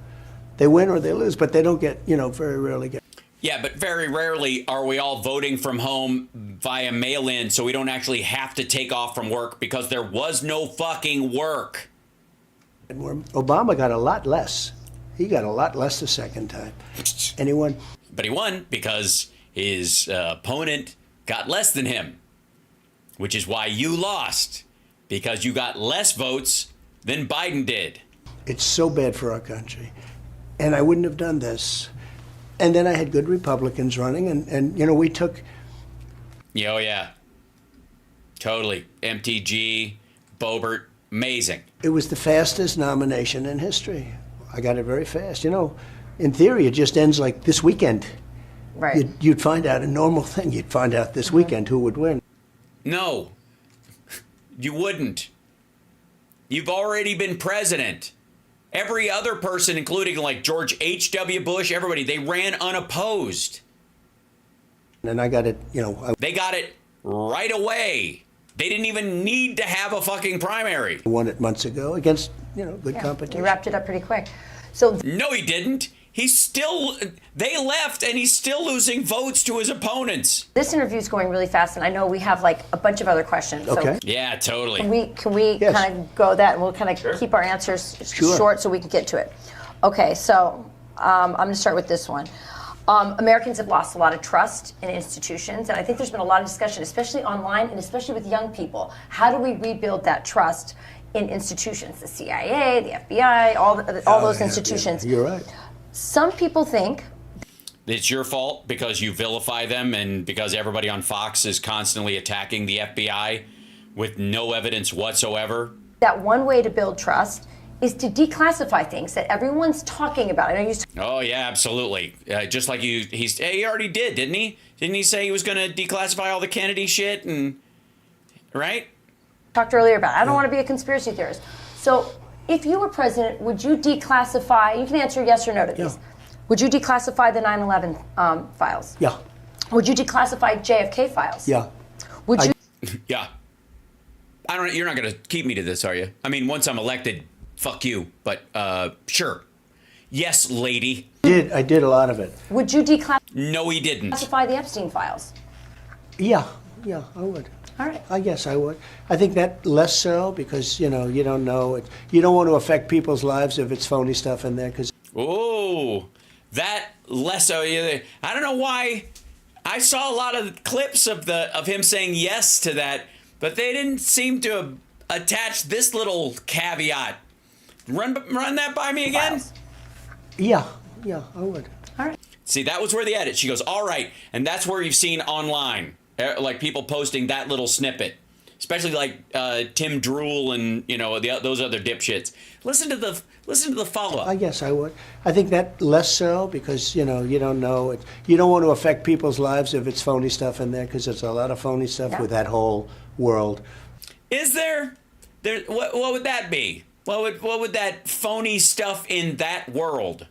They win or they lose, but they don't get, very rarely get. Yeah, but very rarely are we all voting from home via mail-in, so we don't actually have to take off from work because there was no fucking work. Obama got a lot less. He got a lot less the second time. Anyone? But he won because his opponent got less than him, which is why you lost, because you got less votes than Biden did. It's so bad for our country. And I wouldn't have done this. And then I had good Republicans running, and we took... Yeah, oh, yeah. Totally. MTG, Boebert, amazing. It was the fastest nomination in history. I got it very fast. You know, in theory, it just ends like this weekend. Right. You'd find out a normal thing. You'd find out this weekend who would win. No, you wouldn't. You've already been president. Every other person, including like George H.W. Bush, everybody, they ran unopposed. And I got it, you know. They got it right away. They didn't even need to have a fucking primary. I won it months ago against, you know, good Yeah, competition. you wrapped it up pretty quick. So No, he didn't. He's still, they left and he's still losing votes to his opponents. this interview is going really fast, and I know we have like a bunch of other questions. Okay. So Yeah, totally. can we Yes. kind of go that, and we'll kind of keep our answers Sure. short so we can get to it. Okay, so I'm going to start with this one. Americans have lost a lot of trust in institutions, and I think there's been a lot of discussion, especially online and especially with young people. How do we rebuild that trust in institutions? The CIA, the FBI, all those institutions. You're right. Some people think It's your fault because you vilify them and because everybody on Fox is constantly attacking the FBI with no evidence whatsoever. that one way to build trust is to declassify things that everyone's talking about. I know you Oh, yeah, absolutely. Just like he already did, didn't he? Didn't he say he was going to declassify all the Kennedy shit and, right? talked earlier about. I don't want to be a conspiracy theorist. So if you were president, would you declassify, you can answer yes or no to these. Yeah. Would you declassify the 9/11 files? Yeah. Would you declassify JFK files? Yeah. Would you? Yeah. You're not going to keep me to this, are you? I mean, once I'm elected, fuck you. But, sure. Yes, lady. I did a lot of it. Would you declassify No, he didn't. the Epstein files? Yeah, I would. All right. I guess I would. I think that less so because, you know, you don't know it. You don't want to affect people's lives if it's phony stuff in there because Oh, that less so. I don't know why. I saw a lot of clips of him saying yes to that, but they didn't seem to attach this little caveat. Run that by me again. yeah, I would. All right. See, that was where the edit. She goes, all right, and that's where you've seen online, like people posting that little snippet, especially like Tim Drool and those other dipshits. Listen to the follow up. I guess I would. I think that less so because, you know, you don't know it. You don't want to affect people's lives if it's phony stuff in there because there's a lot of phony stuff with that whole world. Is there? What would that be? What would that phony stuff in that world?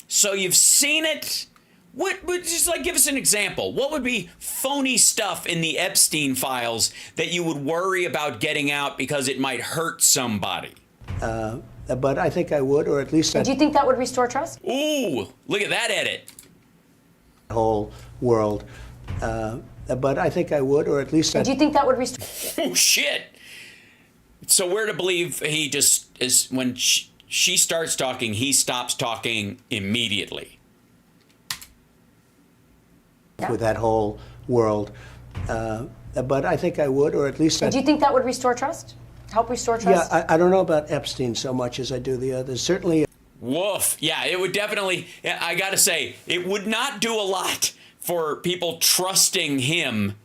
So you've seen it. What would just like give us an example? What would be phony stuff in the Epstein files that you would worry about getting out because it might hurt somebody? But I think I would, or at least Do you think that would restore trust? Ooh, look at that edit. whole world. But I think I would, or at least Do you think that would restore? Oh shit. So we're to believe he just is when she starts talking, he stops talking immediately. with that whole world. But I think I would, or at least Do you think that would restore trust? Help restore trust? Yeah, I don't know about Epstein so much as I do the others. Certainly. Woof. Yeah, it would definitely, I gotta say, it would not do a lot for people trusting him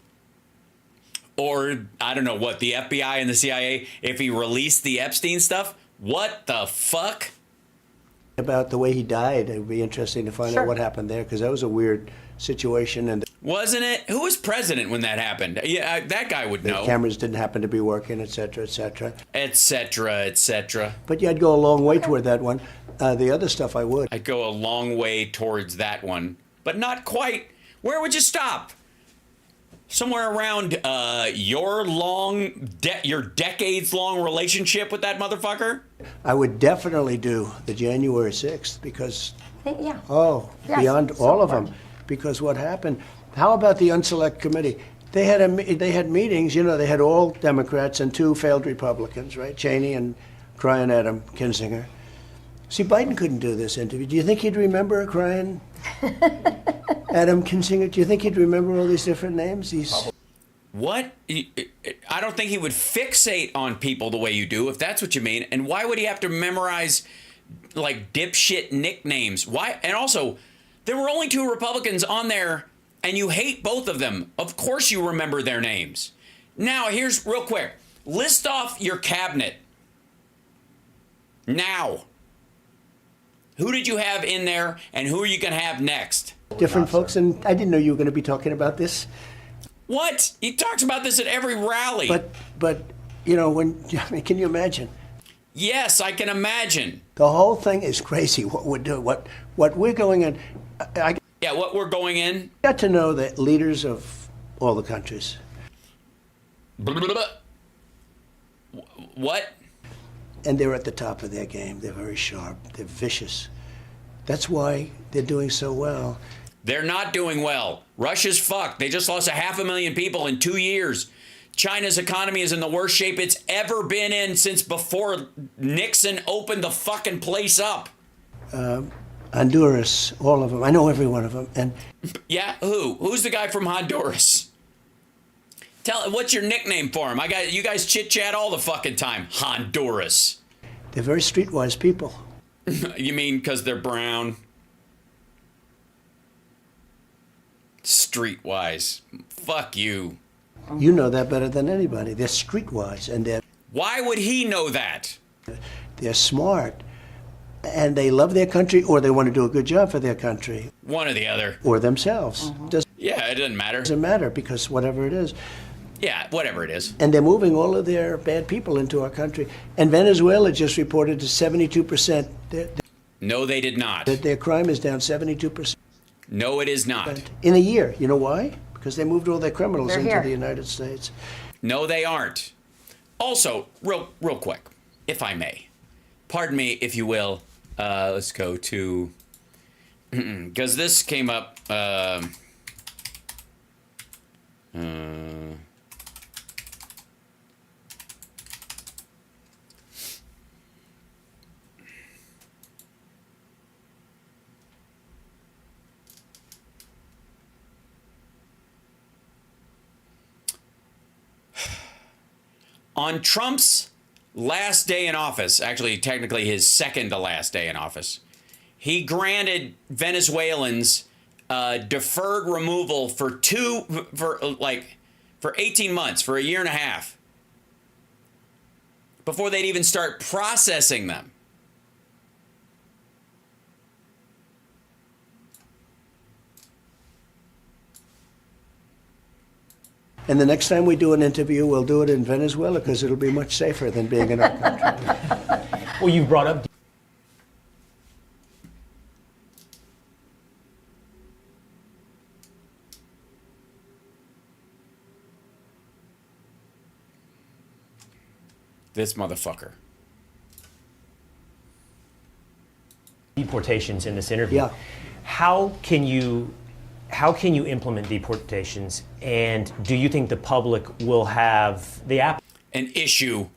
or, I don't know what, the FBI and the CIA, if he released the Epstein stuff. What the fuck? About the way he died, it would be interesting to find out what happened there, because that was a weird situation, and Wasn't it? Who was president when that happened? Yeah, that guy would the know. cameras didn't happen to be working, et cetera, et cetera. Et cetera, et cetera. But yeah, I'd go a long way toward that one. The other stuff I would. I'd go a long way towards that one, but not quite. Where would you stop? Somewhere around your decades-long relationship with that motherfucker? I would definitely do the January 6th, because, Yeah. beyond Yes, all so of them. Because what happened, how about the Unselect Committee? They had meetings, they had all Democrats and 2 failed Republicans, right? Cheney and crying Adam Kinzinger. See, Biden couldn't do this interview. Do you think he'd remember crying Adam Kinzinger? Do you think he'd remember all these different names? What? I don't think he would fixate on people the way you do, if that's what you mean. And why would he have to memorize, like, dipshit nicknames? Why? And also, There were only 2 Republicans on there, and you hate both of them. Of course you remember their names. Now, here's real quick. List off your cabinet. Now. Who did you have in there, and who are you going to have next? Different folks, and I didn't know you were going to be talking about this. What? He talks about this at every rally. But you know, can you imagine? Yes, I can imagine. The whole thing is crazy. What we're doing, what we're going in. Yeah, what we're going in. Got to know the leaders of all the countries. What? And they're at the top of their game. They're very sharp. They're vicious. That's why they're doing so well. They're not doing well. Russia's fucked. They just lost 500,000 people in 2 years. China's economy is in the worst shape it's ever been in since before Nixon opened the fucking place up. Honduras, all of them. I know every one of them. And yeah, who? Who's the guy from Honduras? What's your nickname for him? You guys chit chat all the fucking time. Honduras. They're very streetwise people. You mean because they're brown? Streetwise. Fuck you. You know that better than anybody. They're streetwise, and why would he know that? They're smart, and they love their country, or they want to do a good job for their country. One or the other. Or themselves. Yeah, it doesn't matter. Doesn't matter, because whatever it is. Yeah, whatever it is. And they're moving all of their bad people into our country. And Venezuela just reported to 72%. No, they did not. That their crime is down 72%. No, it is not. In a year. You know why? Because they moved all their criminals into here. the United States. No, they aren't. Also, real quick, if I may. Pardon me, if you will. Let's go to... Because this came up... On Trump's last day in office, actually technically his second to last day in office, he granted Venezuelans deferred removal for 18 months, for a year and a half, before they'd even start processing them. And the next time we do an interview, we'll do it in Venezuela, because it'll be much safer than being in our country. Well, you brought up... This motherfucker. Deportations in this interview. Yeah. How can you implement deportations, and do you think the public will have the an issue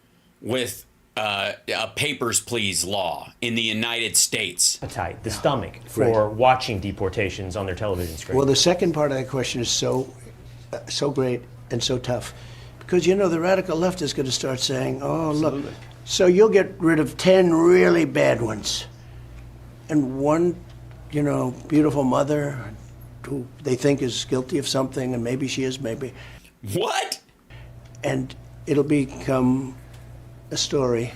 with a papers please law in the United States? appetite, the stomach for watching deportations on their television screen? Well, the second part of that question is so great and so tough. Because, you know, the radical left is going to start saying, oh, look, so you'll get rid of 10 really bad ones. And one, you know, beautiful mother who they think is guilty of something, and maybe she is, maybe. What? And it'll become a story.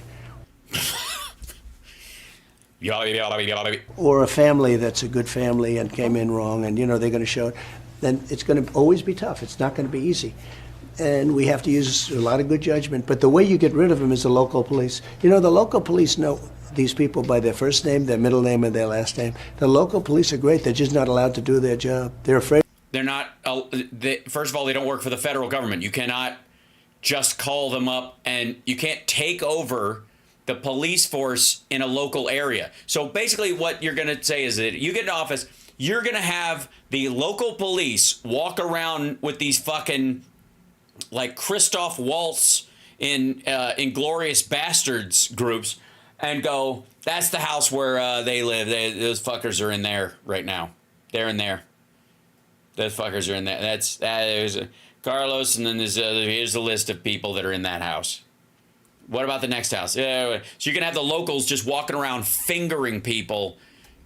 Or a family that's a good family and came in wrong, and, you know, they're going to show it. Then it's going to always be tough. It's not going to be easy. And we have to use a lot of good judgment. But the way you get rid of them is the local police. You know, the local police know these people by their first name, their middle name, and their last name. The local police are great. They're just not allowed to do their job. They're afraid. They're not, first of all, they don't work for the federal government. You cannot just call them up, and you can't take over the police force in a local area. So basically what you're going to say is that you get in office, you're going to have the local police walk around with these fucking, like, Christoph Waltz in Glorious Bastards groups, and go, that's the house where they live. Those fuckers are in there right now. They're in there. Those fuckers are in there. There's Carlos, and then here's the list of people that are in that house. What about the next house? Yeah, so you can have the locals just walking around fingering people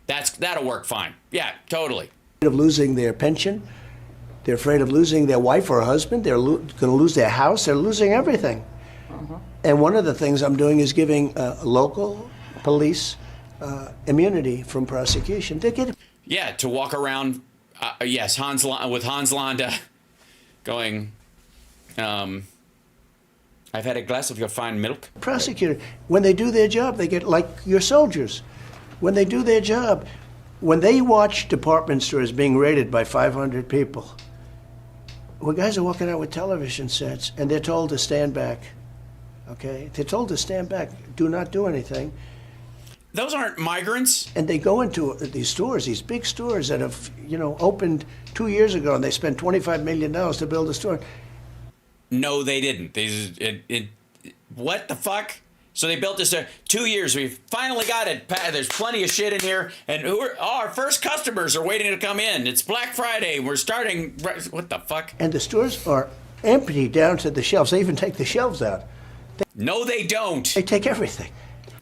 That'll work fine. Yeah, totally. Of losing their pension. They're afraid of losing their wife or husband. They're going to lose their house. They're losing everything. And one of the things I'm doing is giving local police immunity from prosecution. They get Yeah, to walk around. Yes, with Hans Landa going. I've had a glass of your fine milk. prosecuted. When they do their job, they get like your soldiers. When they do their job, when they watch department stores being raided by 500 people, well, guys are walking out with television sets and they're told to stand back. Okay? They're told to stand back, do not do anything. Those aren't migrants. And they go into these stores, these big stores that have, opened 2 years ago, and they spent $25 million to build a store. No, they didn't. What the fuck? So they built this 2 years. We finally got it. There's plenty of shit in here. And our first customers are waiting to come in. It's Black Friday. We're starting. What the fuck? And the stores are empty down to the shelves. They even take the shelves out. No, they don't. They take everything.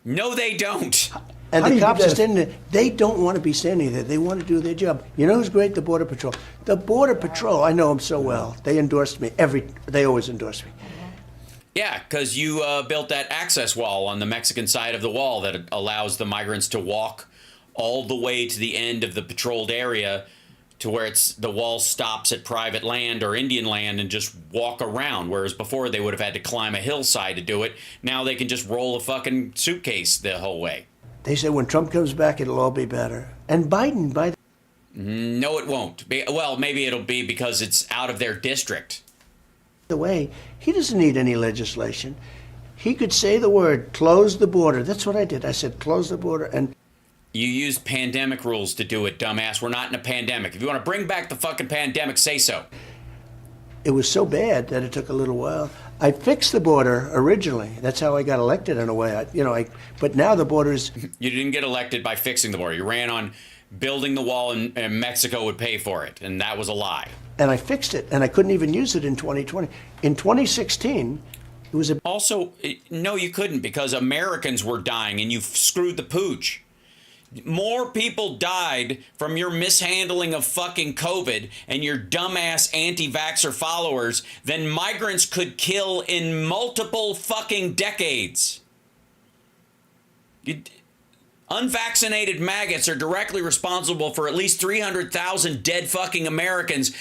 No, they don't. And How do the you cops do are that? standing there. They don't want to be standing there. They want to do their job. You know who's great? The Border Patrol. The Border Patrol, I know them so well. They endorsed me. They always endorse me. Yeah, because you built that access wall on the Mexican side of the wall that allows the migrants to walk all the way to the end of the patrolled area to where the wall stops at private land or Indian land and just walk around. Whereas before they would have had to climb a hillside to do it. Now they can just roll a fucking suitcase the whole way. They say when Trump comes back, it'll all be better. And Biden, by No, it won't. Well, maybe it'll be because it's out of their district. the way, he doesn't need any legislation. He could say the word, close the border. That's what I did. I said, close the border. And You used pandemic rules to do it, dumbass. We're not in a pandemic. If you want to bring back the fucking pandemic, say so. it was so bad that it took a little while. I fixed the border originally. That's how I got elected in a way. But now the border is. You didn't get elected by fixing the border. You ran on building the wall and Mexico would pay for it. And that was a lie. And I fixed it, and I couldn't even use it in 2020. In 2016, it was a. Also, no, you couldn't because Americans were dying and you screwed the pooch. More people died from your mishandling of fucking COVID and your dumbass anti-vaxxer followers than migrants could kill in multiple fucking decades. Unvaccinated maggots are directly responsible for at least 300,000 dead fucking Americans.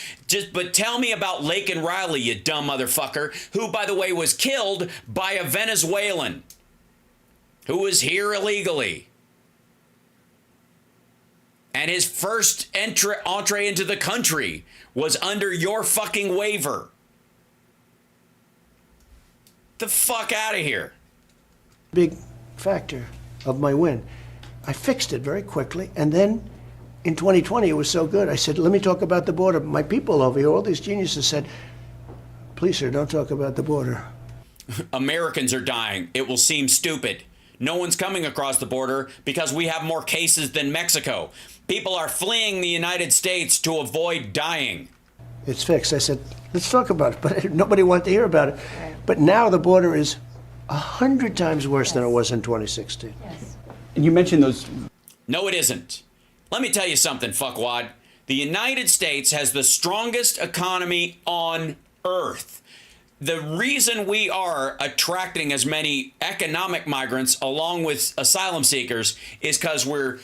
But tell me about Laken Riley, you dumb motherfucker, who, by the way, was killed by a Venezuelan who was here illegally. And his first entree into the country was under your fucking waiver. The fuck out of here. Big factor of my win. I fixed it very quickly, and then in 2020 it was so good. I said, let me talk about the border. My people over here, all these geniuses said, please, sir, don't talk about the border. Americans are dying. It will seem stupid. No one's coming across the border because we have more cases than Mexico. People are fleeing the United States to avoid dying. It's fixed. I said, let's talk about it. But nobody wanted to hear about it. But now the border is 100 times worse than it was in 2016. Yes. And you mentioned those. No, it isn't. Let me tell you something, fuckwad. The United States has the strongest economy on earth. The reason we are attracting as many economic migrants along with asylum seekers is because we're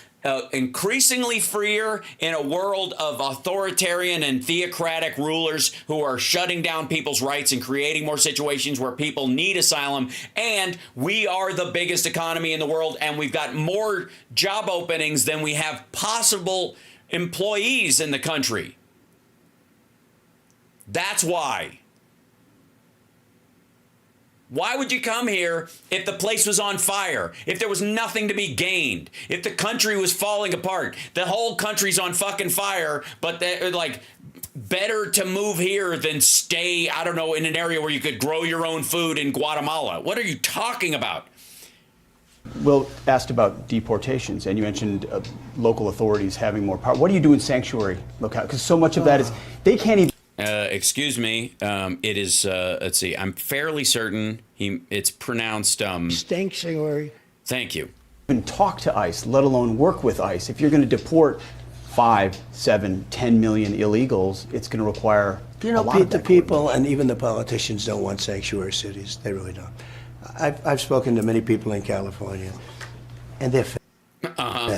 increasingly freer in a world of authoritarian and theocratic rulers who are shutting down people's rights and creating more situations where people need asylum. And we are the biggest economy in the world, and we've got more job openings than we have possible employees in the country. That's why. Why would you come here if the place was on fire? If there was nothing to be gained? If the country was falling apart? The whole country's on fucking fire, but they're like, better to move here than stay, I don't know, in an area where you could grow your own food in Guatemala. What are you talking about? Will asked about deportations, and you mentioned local authorities having more power. What do you do in sanctuary locales? Because so much of that is, they can't even. Excuse me. It is, let's see, I'm fairly certain it's pronounced. Sanctuary. Thank you. even talk to ICE, let alone work with ICE. If you're going to deport 5, 7, 10 million illegals, it's going to require You a know, lot of the that people and even the politicians don't want sanctuary cities. They really don't. I've spoken to many people in California, and they're fed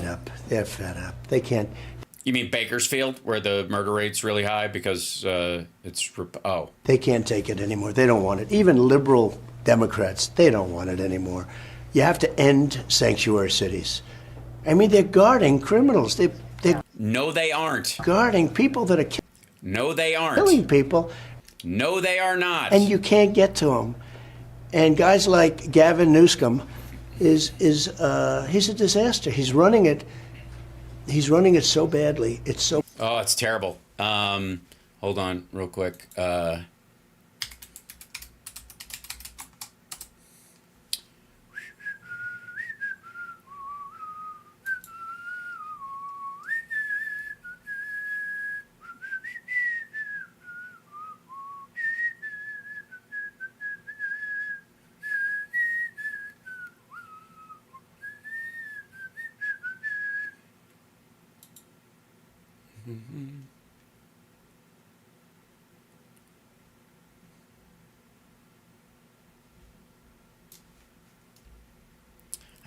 up. They're fed up. They can't. You mean Bakersfield, where the murder rate's really high because They can't take it anymore. They don't want it. Even liberal Democrats, they don't want it anymore. You have to end sanctuary cities. I mean, they're guarding criminals. They're No, they aren't. guarding people that are No, they aren't. killing people, No, they are not. and you can't get to them. And guys like Gavin Newsom he's a disaster. He's running it so badly. It's so. Oh, it's terrible. Hold on real quick.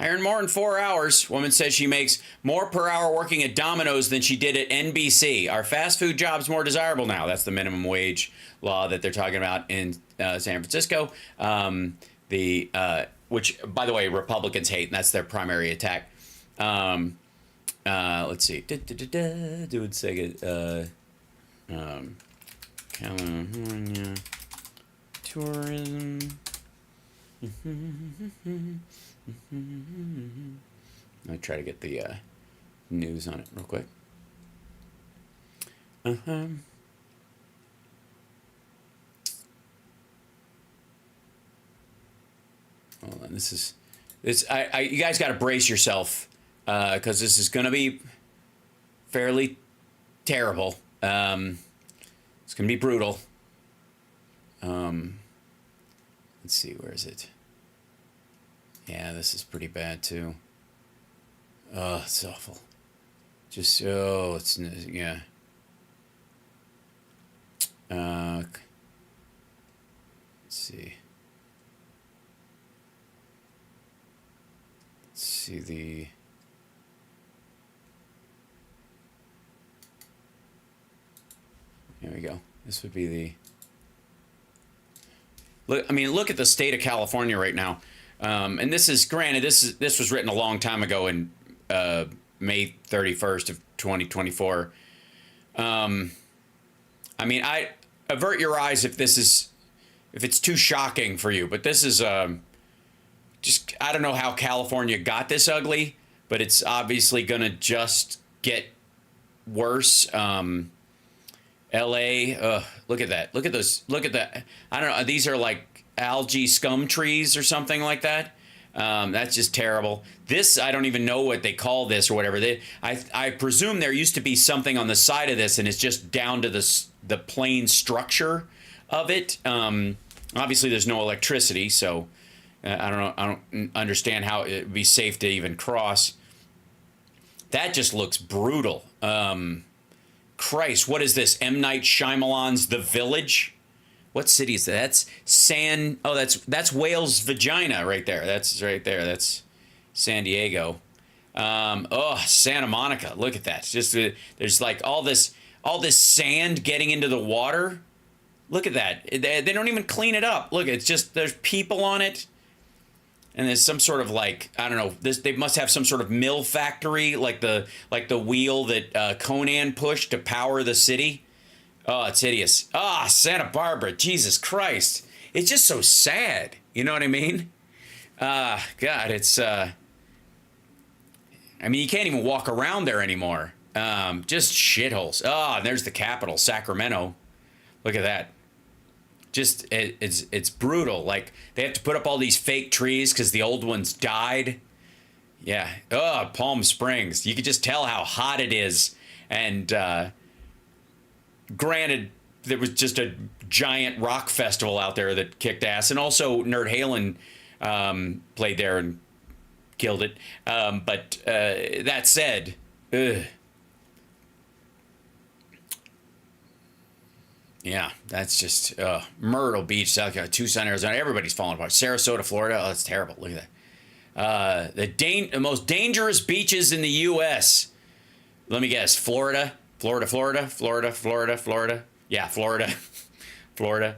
I earn more in 4 hours. Woman says she makes more per hour working at Domino's than she did at NBC. Are fast food jobs more desirable now? That's the minimum wage law that they're talking about in San Francisco. Which, by the way, Republicans hate, and that's their primary attack. Let's see. Do it second. California tourism. Let me try to get the news on it real quick. Hold on, this. You guys got to brace yourself because this is going to be fairly terrible. It's going to be brutal. Let's see, where is it? Yeah, this is pretty bad too. Oh, it's awful. Yeah. Let's see. Let's see the. Here we go. This would be the. Look at the state of California right now. And this is granted. This was written a long time ago in May 31st of 2024. I avert your eyes if it's too shocking for you. But this is just, I don't know how California got this ugly, but it's obviously gonna just get worse. LA, look at that. Look at those. Look at that. I don't know. These are like algae scum trees or something like that. That's just terrible. This, I don't even know what they call this or whatever. I presume there used to be something on the side of this, and it's just down to the plain structure of it. Obviously, there's no electricity, so I don't know. I don't understand how it would be safe to even cross. That just looks brutal. Christ, what is this? M. Night Shyamalan's The Village? What city is that? That's Whale's Vagina right there. That's right there. That's San Diego. Santa Monica. Look at that. Just there's like all this sand getting into the water. Look at that. They don't even clean it up. Look, it's just there's people on it. And there's some sort of like, I don't know, they must have some sort of mill factory, like the wheel that Conan pushed to power the city. Oh, it's hideous. Santa Barbara, Jesus Christ. It's just so sad. You know what I mean? God, it's, you can't even walk around there anymore. Just shitholes. And there's the capital, Sacramento. Look at that. Just it's brutal. Like they have to put up all these fake trees because the old ones died. Yeah. Palm Springs. You could just tell how hot it is. And granted, there was just a giant rock festival out there that kicked ass, and also Nerd Halen played there and killed it. But that said, ugh. Yeah, that's just Myrtle Beach, South Carolina, Tucson, Arizona. Everybody's falling apart. Sarasota, Florida. Oh, that's terrible. Look at that. The most dangerous beaches in the U.S. Let me guess. Florida. Yeah, Florida. Florida.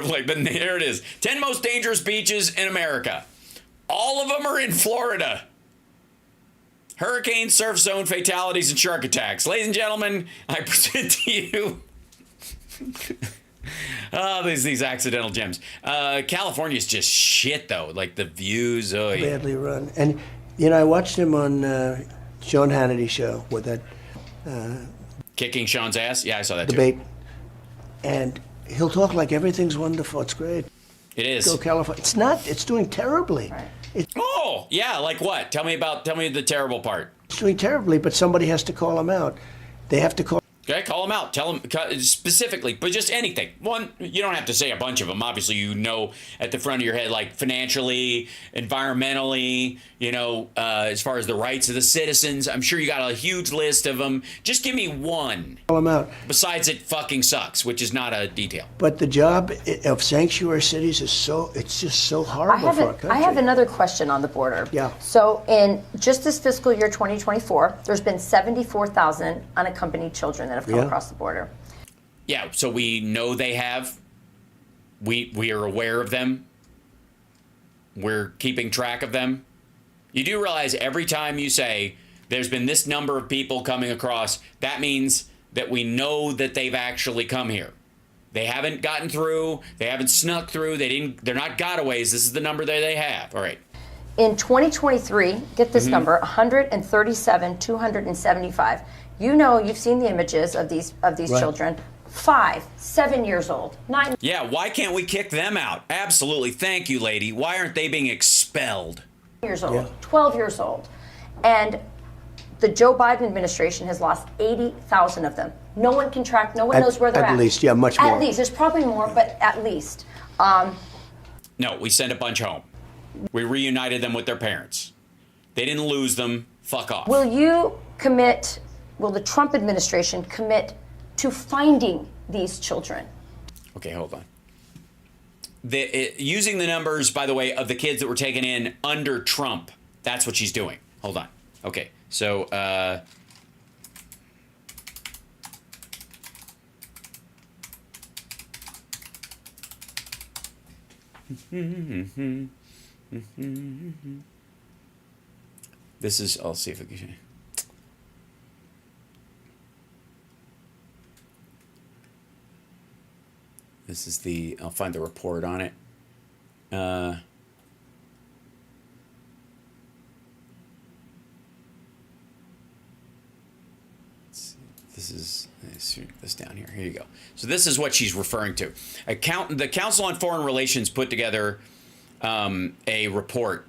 Like, then there it is. 10 most dangerous beaches in America. All of them are in Florida. Hurricane, surf zone, fatalities, and shark attacks. Ladies and gentlemen, I present to you these accidental gems. California's just shit, though. Like, the views. Oh, yeah. Badly run. And, I watched him on Sean Hannity's show with that Kicking Sean's ass? Yeah, I saw that debate. too. And he'll talk like everything's wonderful. It's great. It is. Go California. It's not. It's doing terribly. Right. Oh, yeah, like what? Tell me the terrible part. It's doing terribly, but somebody has to call him out. They have to call. Okay, call them out. Tell them specifically, but just anything. One, you don't have to say a bunch of them. Obviously, at the front of your head, like financially, environmentally, as far as the rights of the citizens. I'm sure you got a huge list of them. Just give me one. Call him out. Besides, it fucking sucks, which is not a detail. But the job of sanctuary cities it's just so horrible for our country. I have another question on the border. Yeah. So in just this fiscal year 2024, there's been 74,000 unaccompanied children that have come across the border. Yeah, so we know they have. We are aware of them. We're keeping track of them. You do realize every time you say there's been this number of people coming across, that means that we know that they've actually come here. They haven't gotten through. They haven't snuck through. They're not gotaways. This is the number that they have. All right. In 2023, get this number, 137,275. You've seen the images of these right. Children. 5, 7 years old, 9. Yeah, why can't we kick them out? Absolutely. Thank you, lady. Why aren't they being expelled? Years old, 12 years old. And the Joe Biden administration has lost 80,000 of them. No one can track, no one knows where they're at. At least, yeah, much more. At least, there's probably more, but at least. No, we sent a bunch home. We reunited them with their parents. They didn't lose them. Fuck off. Will the Trump administration commit to finding these children? Okay, hold on. Using the numbers, by the way, of the kids that were taken in under Trump, that's what she's doing. Hold on. Okay, so this is, I'll see if I can. This is I'll find the report on it. This down here. Here you go. So this is what she's referring to. The Council on Foreign Relations put together a report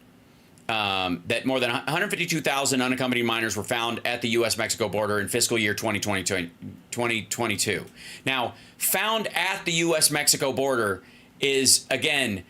that more than 152,000 unaccompanied minors were found at the U.S.-Mexico border in fiscal year 2022. Now, found at the U.S.-Mexico border is, again,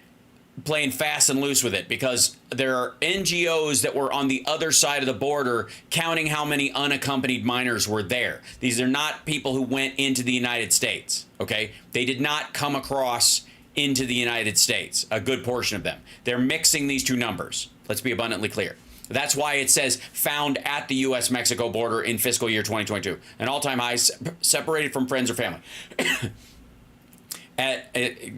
playing fast and loose with it, because there are NGOs that were on the other side of the border counting how many unaccompanied minors were there. These are not people who went into the United States, okay? They did not come across into the United States, a good portion of them. They're mixing these two numbers. Let's be abundantly clear. That's why it says found at the U.S.-Mexico border in fiscal year 2022, an all-time high, separated from friends or family.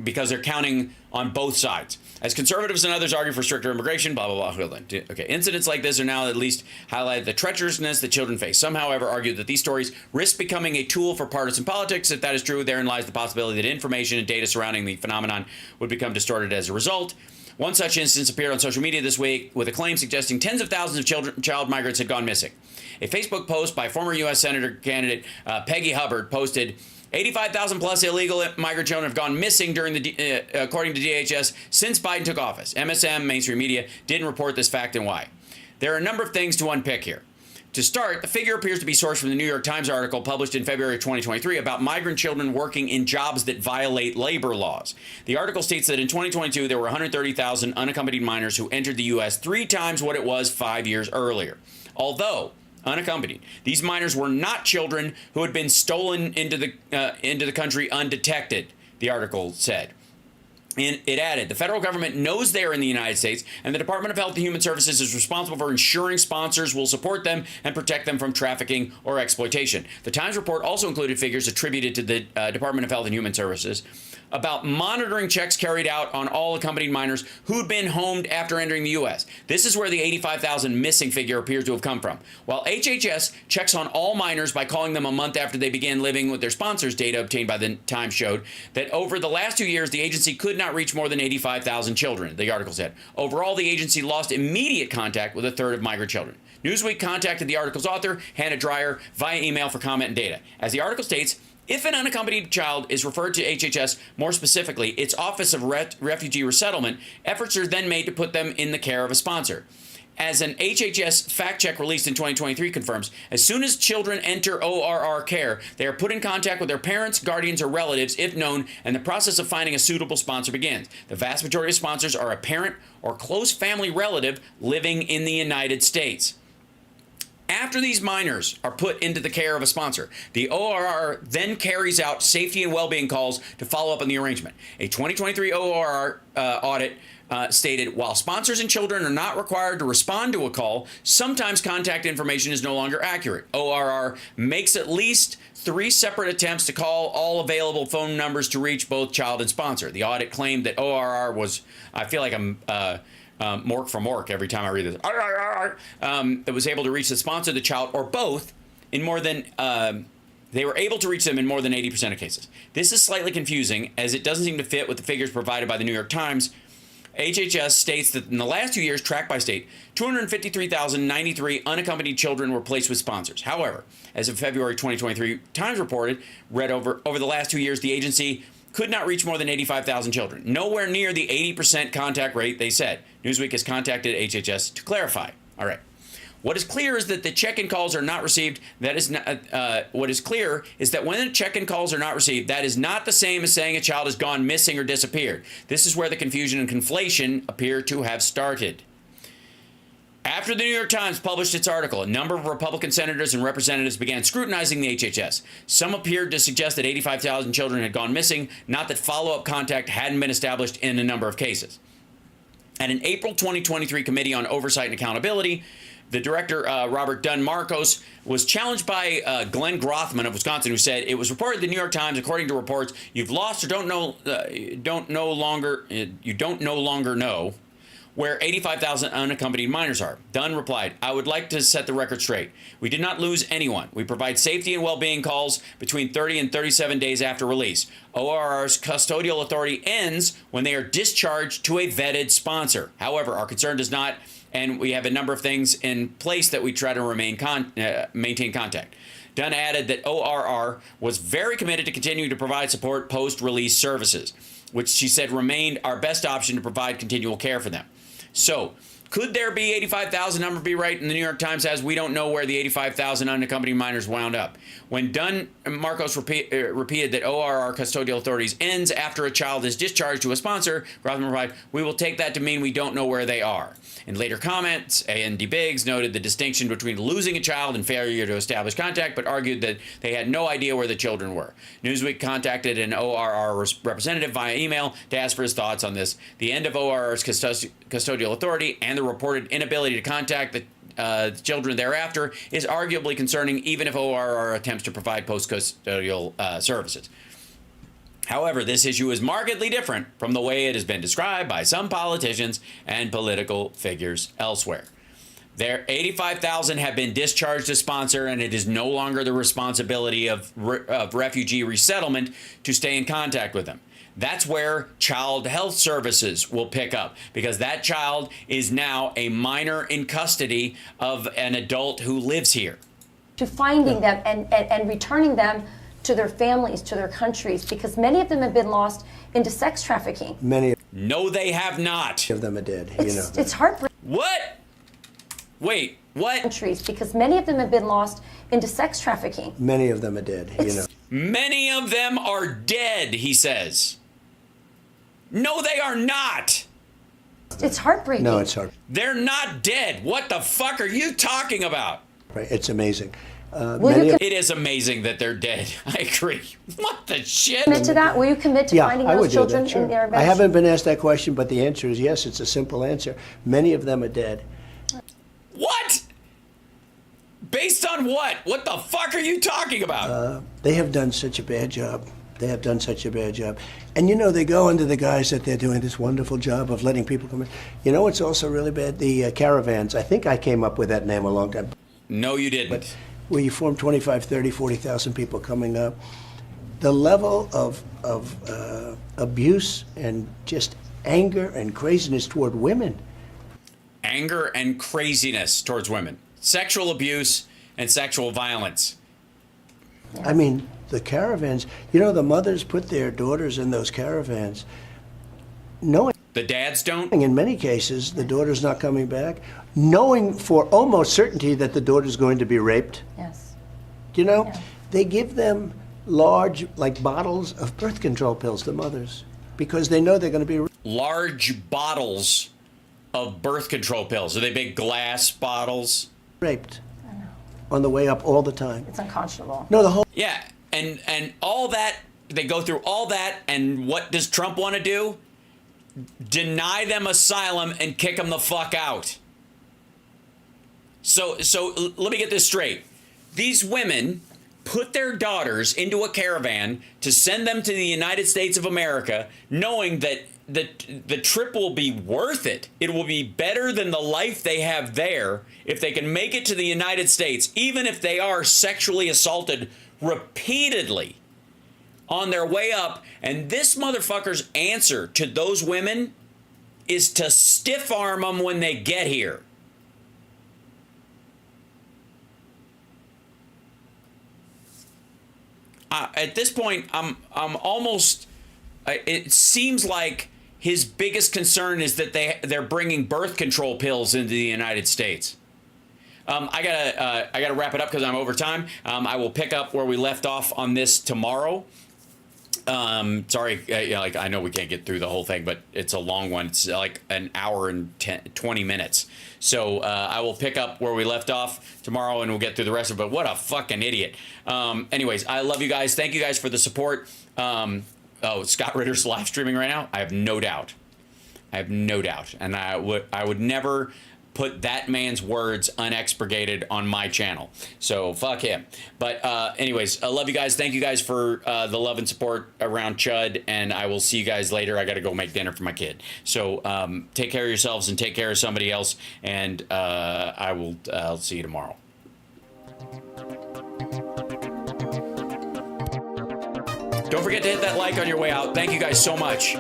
Because they're counting on both sides. As conservatives and others argue for stricter immigration, blah, blah, blah. Okay, incidents like this are now at least highlight the treacherousness that children face. Some, however, argue that these stories risk becoming a tool for partisan politics. If that is true, therein lies the possibility that information and data surrounding the phenomenon would become distorted as a result. One such instance appeared on social media this week with a claim suggesting tens of thousands of child migrants had gone missing. A Facebook post by former U.S. Senator candidate Peggy Hubbard posted, 85,000 plus illegal migrant children have gone missing according to DHS since Biden took office. MSM, mainstream media, didn't report this fact and why. There are a number of things to unpick here. To start, the figure appears to be sourced from the New York Times article published in February of 2023 about migrant children working in jobs that violate labor laws. The article states that in 2022, there were 130,000 unaccompanied minors who entered the U.S., 3 times what it was 5 years earlier. Although unaccompanied, these minors were not children who had been stolen into the country undetected, the article said. And it added, the federal government knows they are in the United States, and the Department of Health and Human Services is responsible for ensuring sponsors will support them and protect them from trafficking or exploitation. The Times report also included figures attributed to the Department of Health and Human Services about monitoring checks carried out on all accompanied minors who'd been homed after entering the U.S. This is where the 85,000 missing figure appears to have come from. While HHS checks on all minors by calling them a month after they began living with their sponsors, data obtained by the Times showed that over the last 2 years, the agency could not reach more than 85,000 children, the article said. Overall, the agency lost immediate contact with a third of migrant children. Newsweek contacted the article's author, Hannah Dreyer, via email for comment and data. As the article states, if an unaccompanied child is referred to HHS, more specifically, its Office of Refugee Resettlement, efforts are then made to put them in the care of a sponsor. As an HHS fact check released in 2023 confirms, as soon as children enter ORR care, they are put in contact with their parents, guardians, or relatives, if known, and the process of finding a suitable sponsor begins. The vast majority of sponsors are a parent or close family relative living in the United States. After these minors are put into the care of a sponsor, the ORR then carries out safety and well-being calls to follow up on the arrangement. A 2023 ORR audit stated, while sponsors and children are not required to respond to a call, sometimes contact information is no longer accurate. ORR makes at least 3 separate attempts to call all available phone numbers to reach both child and sponsor. The audit claimed that ORR was, I feel like I'm Mork from Mork every time I read this. That was able to reach the sponsor, the child, or both in more than, they were able to reach them in more than 80% of cases. This is slightly confusing as it doesn't seem to fit with the figures provided by the New York Times. HHS states that in the last 2 years, tracked by state, 253,093 unaccompanied children were placed with sponsors. However, as of February 2023, Times read over the last 2 years, the agency could not reach more than 85,000 children. Nowhere near the 80% contact rate, they said. Newsweek has contacted HHS to clarify. All right. What is clear is that the check-in calls are not received. That is not, what is clear is that when the check-in calls are not received, that is not the same as saying a child has gone missing or disappeared. This is where the confusion and conflation appear to have started. After the New York Times published its article, a number of Republican senators and representatives began scrutinizing the HHS. Some appeared to suggest that 85,000 children had gone missing, not that follow-up contact hadn't been established in a number of cases. At an April 2023 Committee on Oversight and Accountability, the director, Robert Dunn Marcos, was challenged by Glenn Grothman of Wisconsin, who said, it was reported in the New York Times, according to reports, you've lost or you don't no longer know where 85,000 unaccompanied minors are. Dunn replied, I would like to set the record straight. We did not lose anyone. We provide safety and well-being calls between 30 and 37 days after release. ORR's custodial authority ends when they are discharged to a vetted sponsor. However, our concern does not, and we have a number of things in place that we try to maintain contact. Dunn added that ORR was very committed to continue to provide support post-release services, which she said remained our best option to provide continual care for them. So, could there be 85,000 number be right? And the New York Times says we don't know where the 85,000 unaccompanied minors wound up. When Dunn Marcos repeated that ORR custodial authorities ends after a child is discharged to a sponsor, Grothman replied, we will take that to mean we don't know where they are. In later comments, A.N.D. Biggs noted the distinction between losing a child and failure to establish contact, but argued that they had no idea where the children were. Newsweek contacted an ORR representative via email to ask for his thoughts on this. The end of ORR's custodial authority and the reported inability to contact the children thereafter is arguably concerning, even if ORR attempts to provide post-custodial services. However, this issue is markedly different from the way it has been described by some politicians and political figures elsewhere. Their 85,000 have been discharged to sponsor, and it is no longer the responsibility of refugee resettlement to stay in contact with them. That's where child health services will pick up, because that child is now a minor in custody of an adult who lives here. To finding them and returning them to their families, to their countries, because many of them have been lost into sex trafficking. No, they have not. of them are dead. It's heartbreaking. What? Wait, What? countries because many of them have been lost into sex trafficking. Many of them are dead, you know. Many of them are dead, he says. No, they are not. It's heartbreaking. No, it's hard. They're not dead. What the fuck are you talking about? Right? It's amazing. It is amazing that they're dead. I agree. What the shit? commit to that? Will you commit to Yeah, finding I would those do children that, sure. in their I haven't been asked that question, but the answer is yes. It's a simple answer. Many of them are dead. What? Based on what? What the fuck are you talking about? They have done such a bad job. They have done such a bad job. And you know, they go under the guise that they're doing this wonderful job of letting people come in. You know what's also really bad? The caravans. I think I came up with that name a long time. No, you didn't. Where you form 25, 30, 40,000 people coming up. The level of abuse and just anger and craziness toward women. Anger and craziness towards women. Sexual abuse and sexual violence. I mean, the caravans, you know, the mothers put their daughters in those caravans, knowing The dads don't? in many cases the daughter's not coming back, knowing for almost certainty that the daughter's going to be raped. Yes. You know, Yeah. they give them large, like bottles of birth control pills, the mothers, because they know they're going to be Large bottles of birth control pills. Are they big glass bottles? raped on the way up all the time. It's unconscionable. No, the whole Yeah, and all that, they go through all that, and what does Trump want to do? Deny them asylum and kick them the fuck out. So let me get this straight. These women put their daughters into a caravan to send them to the United States of America, knowing that the trip will be worth it. It will be better than the life they have there if they can make it to the United States, even if they are sexually assaulted repeatedly on their way up. And this motherfucker's answer to those women is to stiff arm them when they get here. At this point, I'm almost. It seems like his biggest concern is that they're bringing birth control pills into the United States. I gotta wrap it up because I'm over time. I will pick up where we left off on this tomorrow. Sorry, like I know we can't get through the whole thing, but it's a long one. It's like an hour and 20 minutes. So I will pick up where we left off tomorrow, and we'll get through the rest of it. But what a fucking idiot. Anyways, I love you guys. Thank you guys for the support. Scott Ritter's live streaming right now. I have no doubt. And I would never put that man's words unexpurgated on my channel. So fuck him. But anyways, I love you guys. Thank you guys for the love and support around Chud, and I will see you guys later. I got to go make dinner for my kid. So take care of yourselves and take care of somebody else, and I'll see you tomorrow. Don't forget to hit that like on your way out. Thank you guys so much.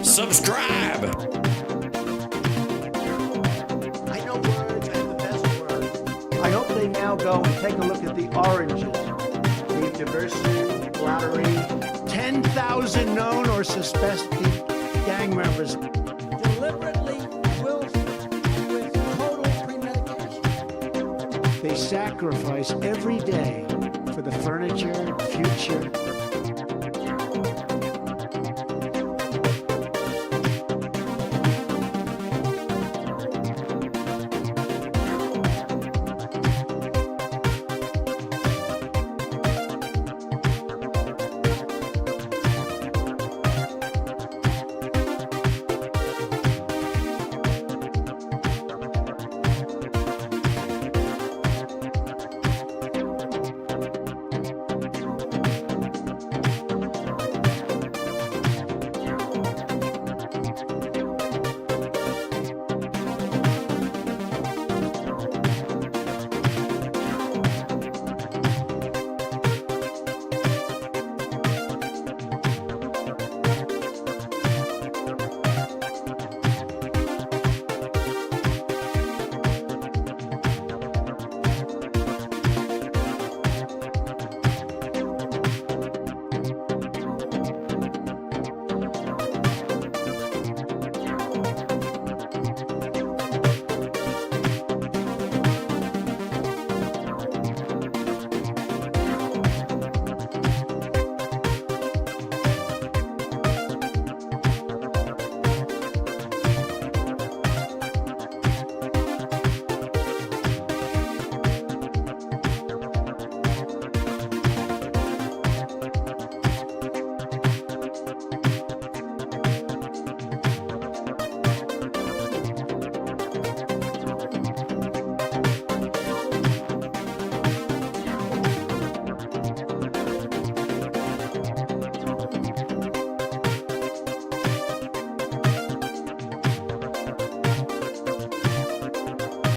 Subscribe. I know words and the best words. I hope they now go and take a look at the oranges. The diversity, flattery, 10,000 known or suspected gang members. Deliberately, willfully, with total premeditation. They sacrifice every day for the furniture, future,